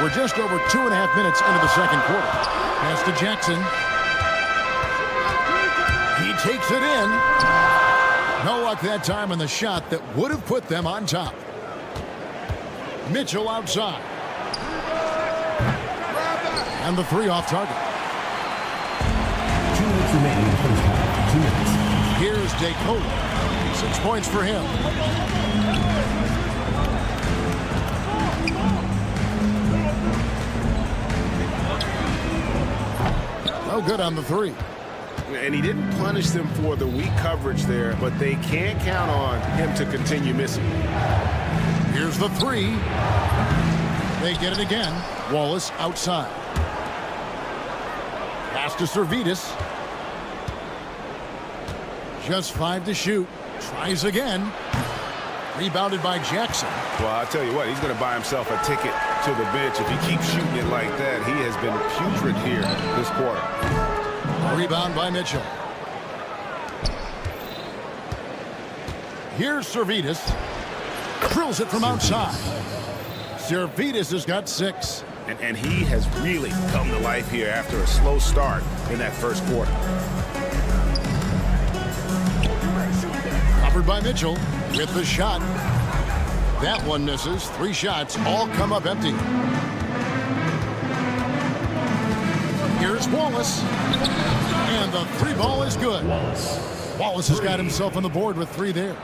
We're just over 2.5 minutes into the second quarter. Pass to Jackson. He takes it in. No luck that time on the shot that would have put them on top. Mitchell outside. And the three off target. 2 minutes remaining in the first half. 2 minutes. Here's DeCola. 6 points for him. No good on the three. And he didn't punish them for the weak coverage there, but they can't count on him to continue missing. Here's the three. They get it again. Wallace outside. Pass to Servetus. Just 5 to shoot. Tries again. Rebounded by Jackson. Well, I'll tell you what, he's going to buy himself a ticket to the bench if he keeps shooting it like that. He has been putrid here this quarter. Rebound by Mitchell. Here's Servetus. Drills it from outside. Servetus has got 6. And he has really come to life here after a slow start in that first quarter. Covered by Mitchell with the shot. That one misses. 3 shots all come up empty. Here's Wallace. And the 3 ball is good. Wallace has got himself on the board with 3 there.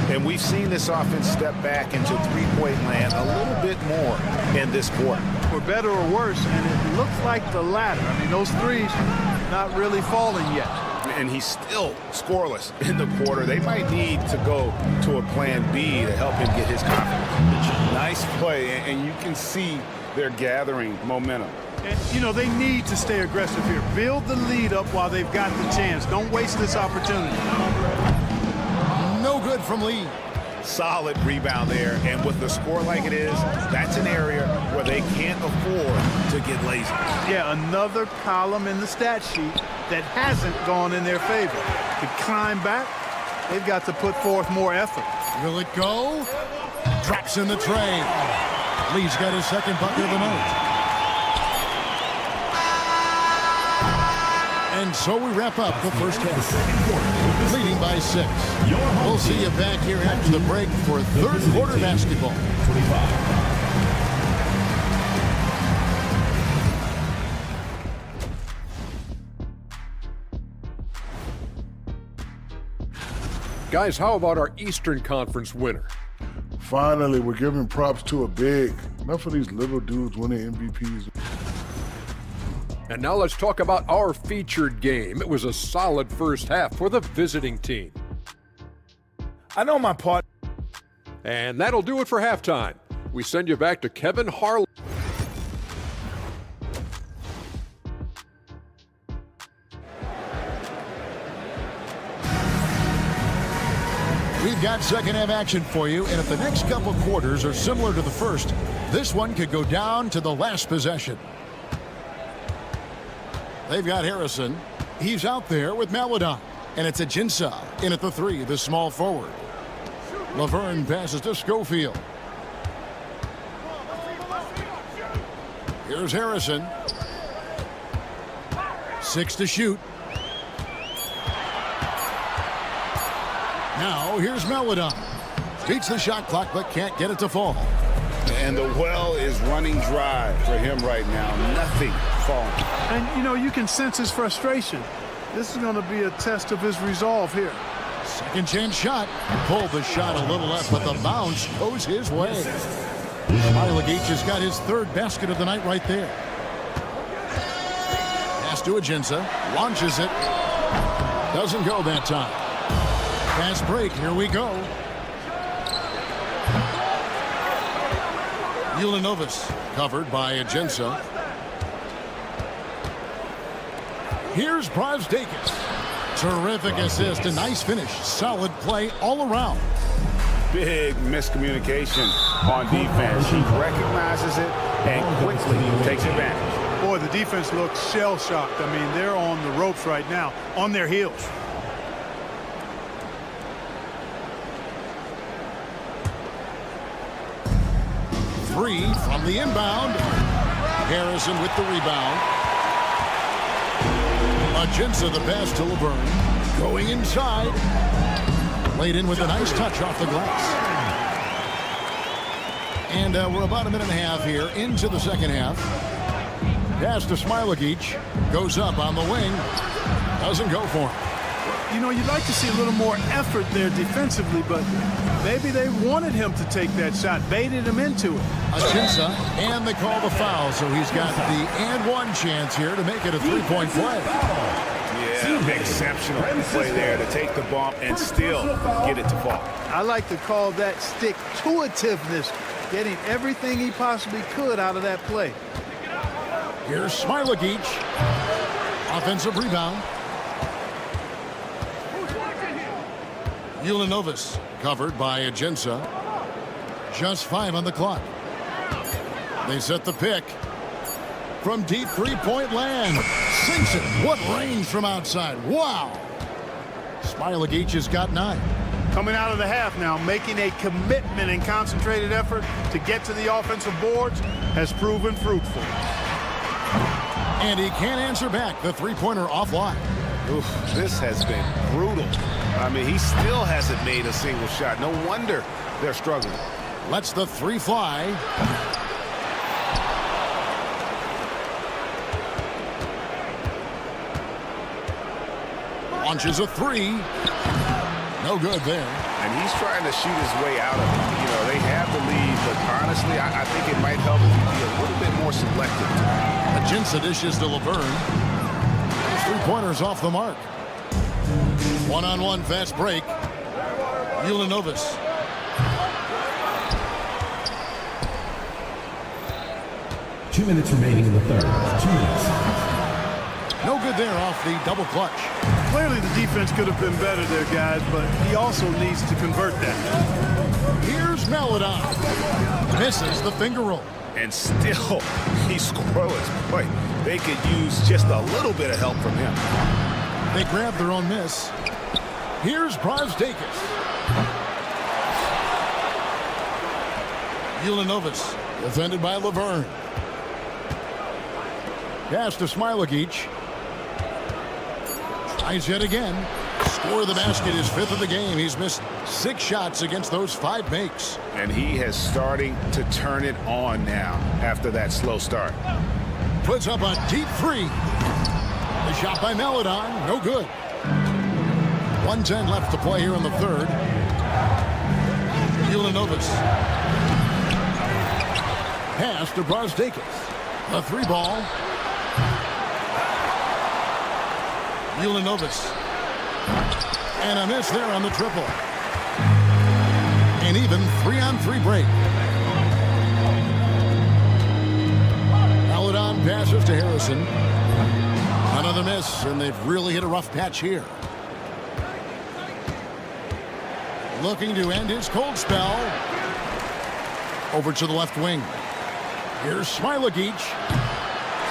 And we've seen this offense step back into three-point land a little bit more in this quarter. For better or worse, and it looks like the latter. I mean, those threes not really falling yet. And he's still scoreless in the quarter. They might need to go to a plan B to help him get his confidence. Nice play, and you can see they're gathering momentum. And, you know, they need to stay aggressive here. Build the lead up while they've got the chance. Don't waste this opportunity. No good from Lee. Solid rebound there, and with the score like it is, that's an area where they can't afford to get lazy. Yeah, another column in the stat sheet that hasn't gone in their favor. To climb back, they've got to put forth more effort. Will it go? Drops in the tray. Lee's got his second bucket of the night. And so we wrap up the first half, leading by 6. We'll see you back here after the break for third quarter basketball. 25. Guys, how about our Eastern Conference winner? Finally, we're giving props to a big. Enough of these little dudes winning MVPs. And now let's talk about our featured game. It was a solid first half for the visiting team. I know my part. And that'll do it for halftime. We send you back to Kevin Harlan. We've got second half action for you, and if the next couple quarters are similar to the first, this one could go down to the last possession. They've got Harrison. He's out there with Maladon. And it's Ajinça in at the 3, the small forward. Laverne passes to Schofield. Here's Harrison. 6 to shoot. Now here's Maladon. Beats the shot clock but can't get it to fall. And the well is running dry for him right now. Nothing falling. And, you know, you can sense his frustration. This is going to be a test of his resolve here. Second chance shot. Pulled the shot a little left, but the bounce goes his way. Ldlc has got his 3rd basket of the night right there. Pass to Ajinça. Launches it. Doesn't go that time. Fast break. Here we go. Ulanovas covered by Ajinça. Here's Brazdeikis. Terrific assist, a nice finish. Solid play all around. Big miscommunication on defense. He recognizes it and quickly takes advantage. Boy, the defense looks shell-shocked. I mean, they're on the ropes right now, on their heels. Three from the inbound. Harrison with the rebound. Ajinça the pass to Laverne. Going inside. Laid in with a nice touch off the glass. And we're about a minute and a half here into the second half. Pass to Smilagic. Goes up on the wing. Doesn't go for him. You know, you'd like to see a little more effort there defensively, but maybe they wanted him to take that shot, baited him into it. Achinsa, and they call the foul, so he's got the and one chance here to make it a three-point play. Yeah, exceptional play there to take the bump and still get it to fall. I like to call that stick-to-itiveness, getting everything he possibly could out of that play. Here's Smilagic. Offensive rebound. Ulanovas covered by Achinsa. Just 5 on the clock. They set the pick. From deep three-point land. Sinks it. What range from outside. Wow. Smilagic has got 9. Coming out of the half now, making a commitment and concentrated effort to get to the offensive boards has proven fruitful. And he can't answer back. The three-pointer offline. Oof, this has been brutal. I mean, he still hasn't made a single shot. No wonder they're struggling. Lets the three fly. Launches a three. No good there. And he's trying to shoot his way out of it. You know, they have the lead, but honestly, I think it might help if he be a little bit more selective. Achinsa dishes to Laverne. Three-pointers off the mark. One-on-one fast break. Ulanovas. Two minutes remaining in the third. 2 minutes. No good there off the double clutch. Clearly the defense could have been better there, guys, but he also needs to convert that. Here's Melodon. Misses the finger roll. And still, he's scoreless. Boy, they could use just a little bit of help from him. They grab their own miss. Here's Brosdakis. Ulanovas, defended by Laverne. Pass to Smilagic. Tries yet again. Score of the basket is 5th of the game. He's missed 6 shots against those 5 makes. And he is starting to turn it on now after that slow start. Puts up a deep 3. The shot by Melodon, no good. 1:10 left to play here in the third. Ulanovas. Pass to Brosdakis. A 3 ball. Ulanovas. And a miss there on the triple. An even 3-on-3 break. Melodon passes to Harrison. Another miss, and they've really hit a rough patch here. Looking to end his cold spell. Over to the left wing. Here's Smilagic.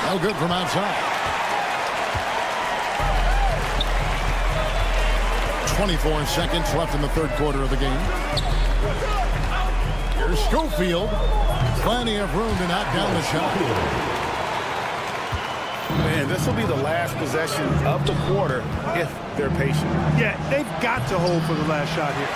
No good from outside. 24 seconds left in the third quarter of the game. Here's Schofield. Plenty of room to knock down the shot. Man, this will be the last possession of the quarter if they're patient. Yeah, they've got to hold for the last shot here.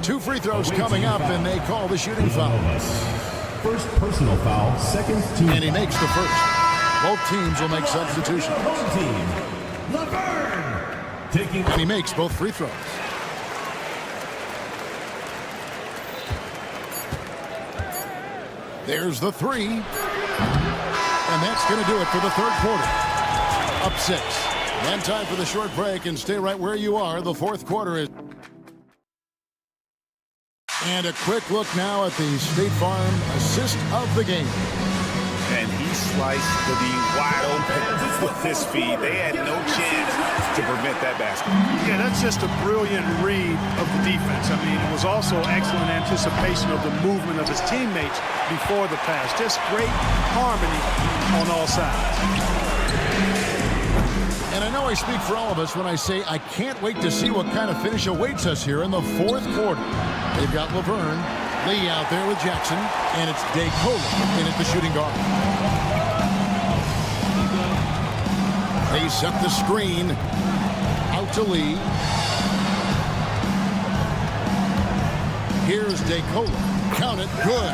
Two free throws coming up, and they call the shooting foul. First personal foul, second team. And he makes the first. Both teams will make substitutions. Team Laverne taking. And he makes both free throws. There's the 3. And that's going to do it for the third quarter. Up 6. And time for the short break, and stay right where you are. The fourth quarter is. And a quick look now at the State Farm assist of the game. And he sliced the D wide open with his feed. They had no chance to prevent that basket. Yeah, that's just a brilliant read of the defense. I mean, it was also excellent anticipation of the movement of his teammates before the pass. Just great harmony on all sides. And I know I speak for all of us when I say I can't wait to see what kind of finish awaits us here in the fourth quarter. They've got Laverne, Lee out there with Jackson, and it's DeCola in at the shooting guard. They set the screen out to Lee. Here's DeCola. Count it, good.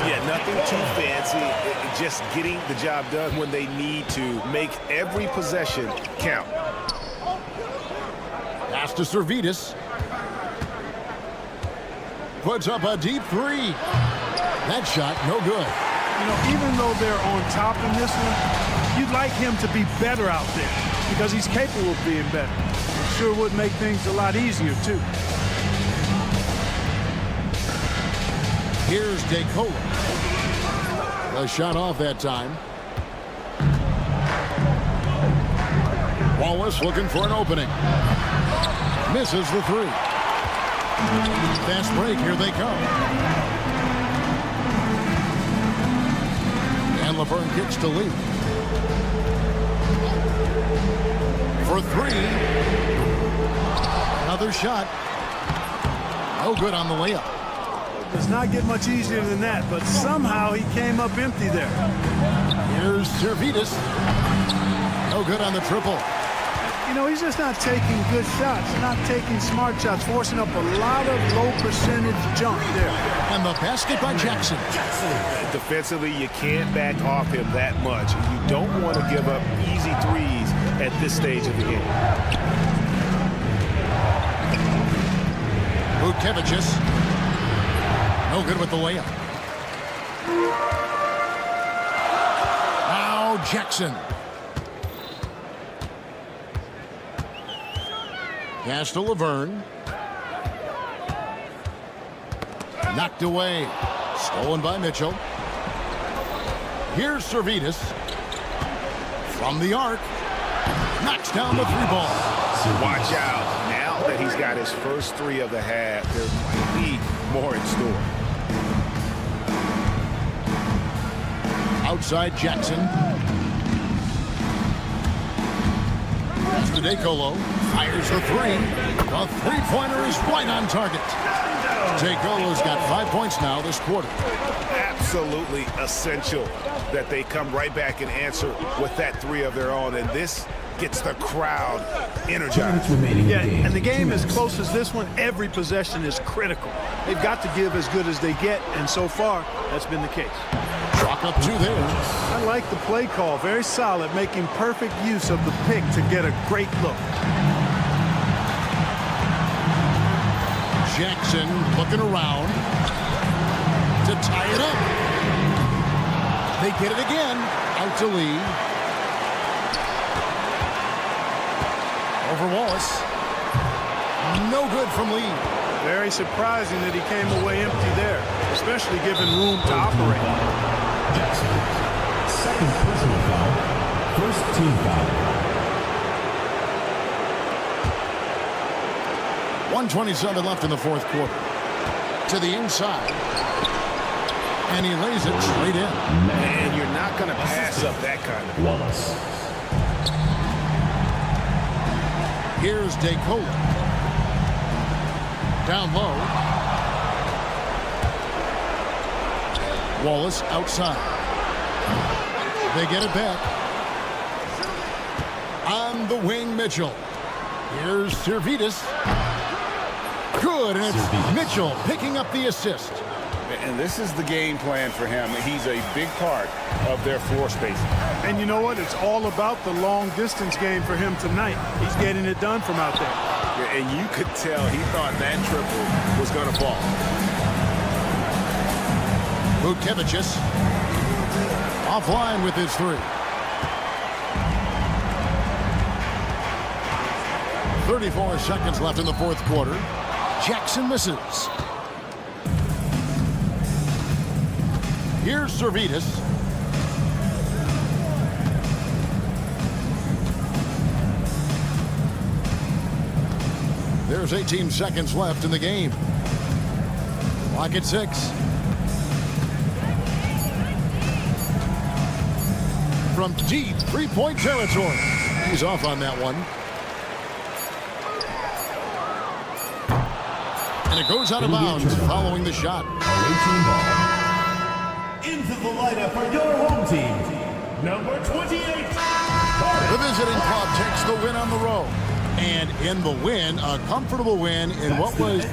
Yeah, nothing too fancy. Just getting the job done when they need to. Make every possession count. Pass to Servetus. Puts up a deep three. That shot, no good. You know, even though they're on top in this one, you'd like him to be better out there because he's capable of being better. It sure would make things a lot easier, too. Here's DeCola. The shot off that time. Wallace looking for an opening. Misses the three. Fast break, here they come. And Laverne kicks to Lee. For three. Another shot. No good on the layup. Does not get much easier than that, but somehow he came up empty there. Here's Servetus. No good on the triple. You know, he's just not taking good shots, not taking smart shots, forcing up a lot of low percentage jump there. And the basket by Jackson. Defensively, you can't back off him that much. You don't want to give up easy threes at this stage of the game. Vucevic. No good with the layup. Now Jackson. Pass to Laverne. Knocked away. Stolen by Mitchell. Here's Servetus. From the arc. Knocks down the three ball. Watch out. Now that he's got his first three of the half, there might be more in store. Outside Jackson. Pass to DeColo. Fires the three. The three-pointer is right on target. DeColo's got 5 points now this quarter. Absolutely essential that they come right back and answer with that three of their own. And this gets the crowd energized. Yeah, and the game as close as this one, every possession is critical. They've got to give as good as they get, and so far, that's been the case. Chalk up two there. I like the play call. Very solid, making perfect use of the pick to get a great look. Jackson looking around to tie it up. They get it again. Out to Lee. Over Wallace. No good from Lee. Very surprising that he came away empty there, especially given room to operate. Jackson. Second personal foul. First team foul. 1:27 left in the fourth quarter. To the inside. And he lays it straight in. And you're not going to pass up that kind of Wallace. Here's DeColo. Down low. Wallace outside. They get it back. On the wing, Mitchell. Here's Servetus. Good, and it's Mitchell picking up the assist. And this is the game plan for him. He's a big part of their floor spacing. And you know what? It's all about the long distance game for him tonight. He's getting it done from out there. Yeah, and you could tell he thought that triple was going to fall. Vucevic offline with his three. 34 seconds left in the fourth quarter. Jackson misses. Here's Servetus. There's 18 seconds left in the game. Clock at 6. From deep three-point territory. He's off on that one. And it goes out of bounds following the shot. Into the lineup for your home team, number 28. The visiting club takes the win on the road. And in the win, a comfortable win in what was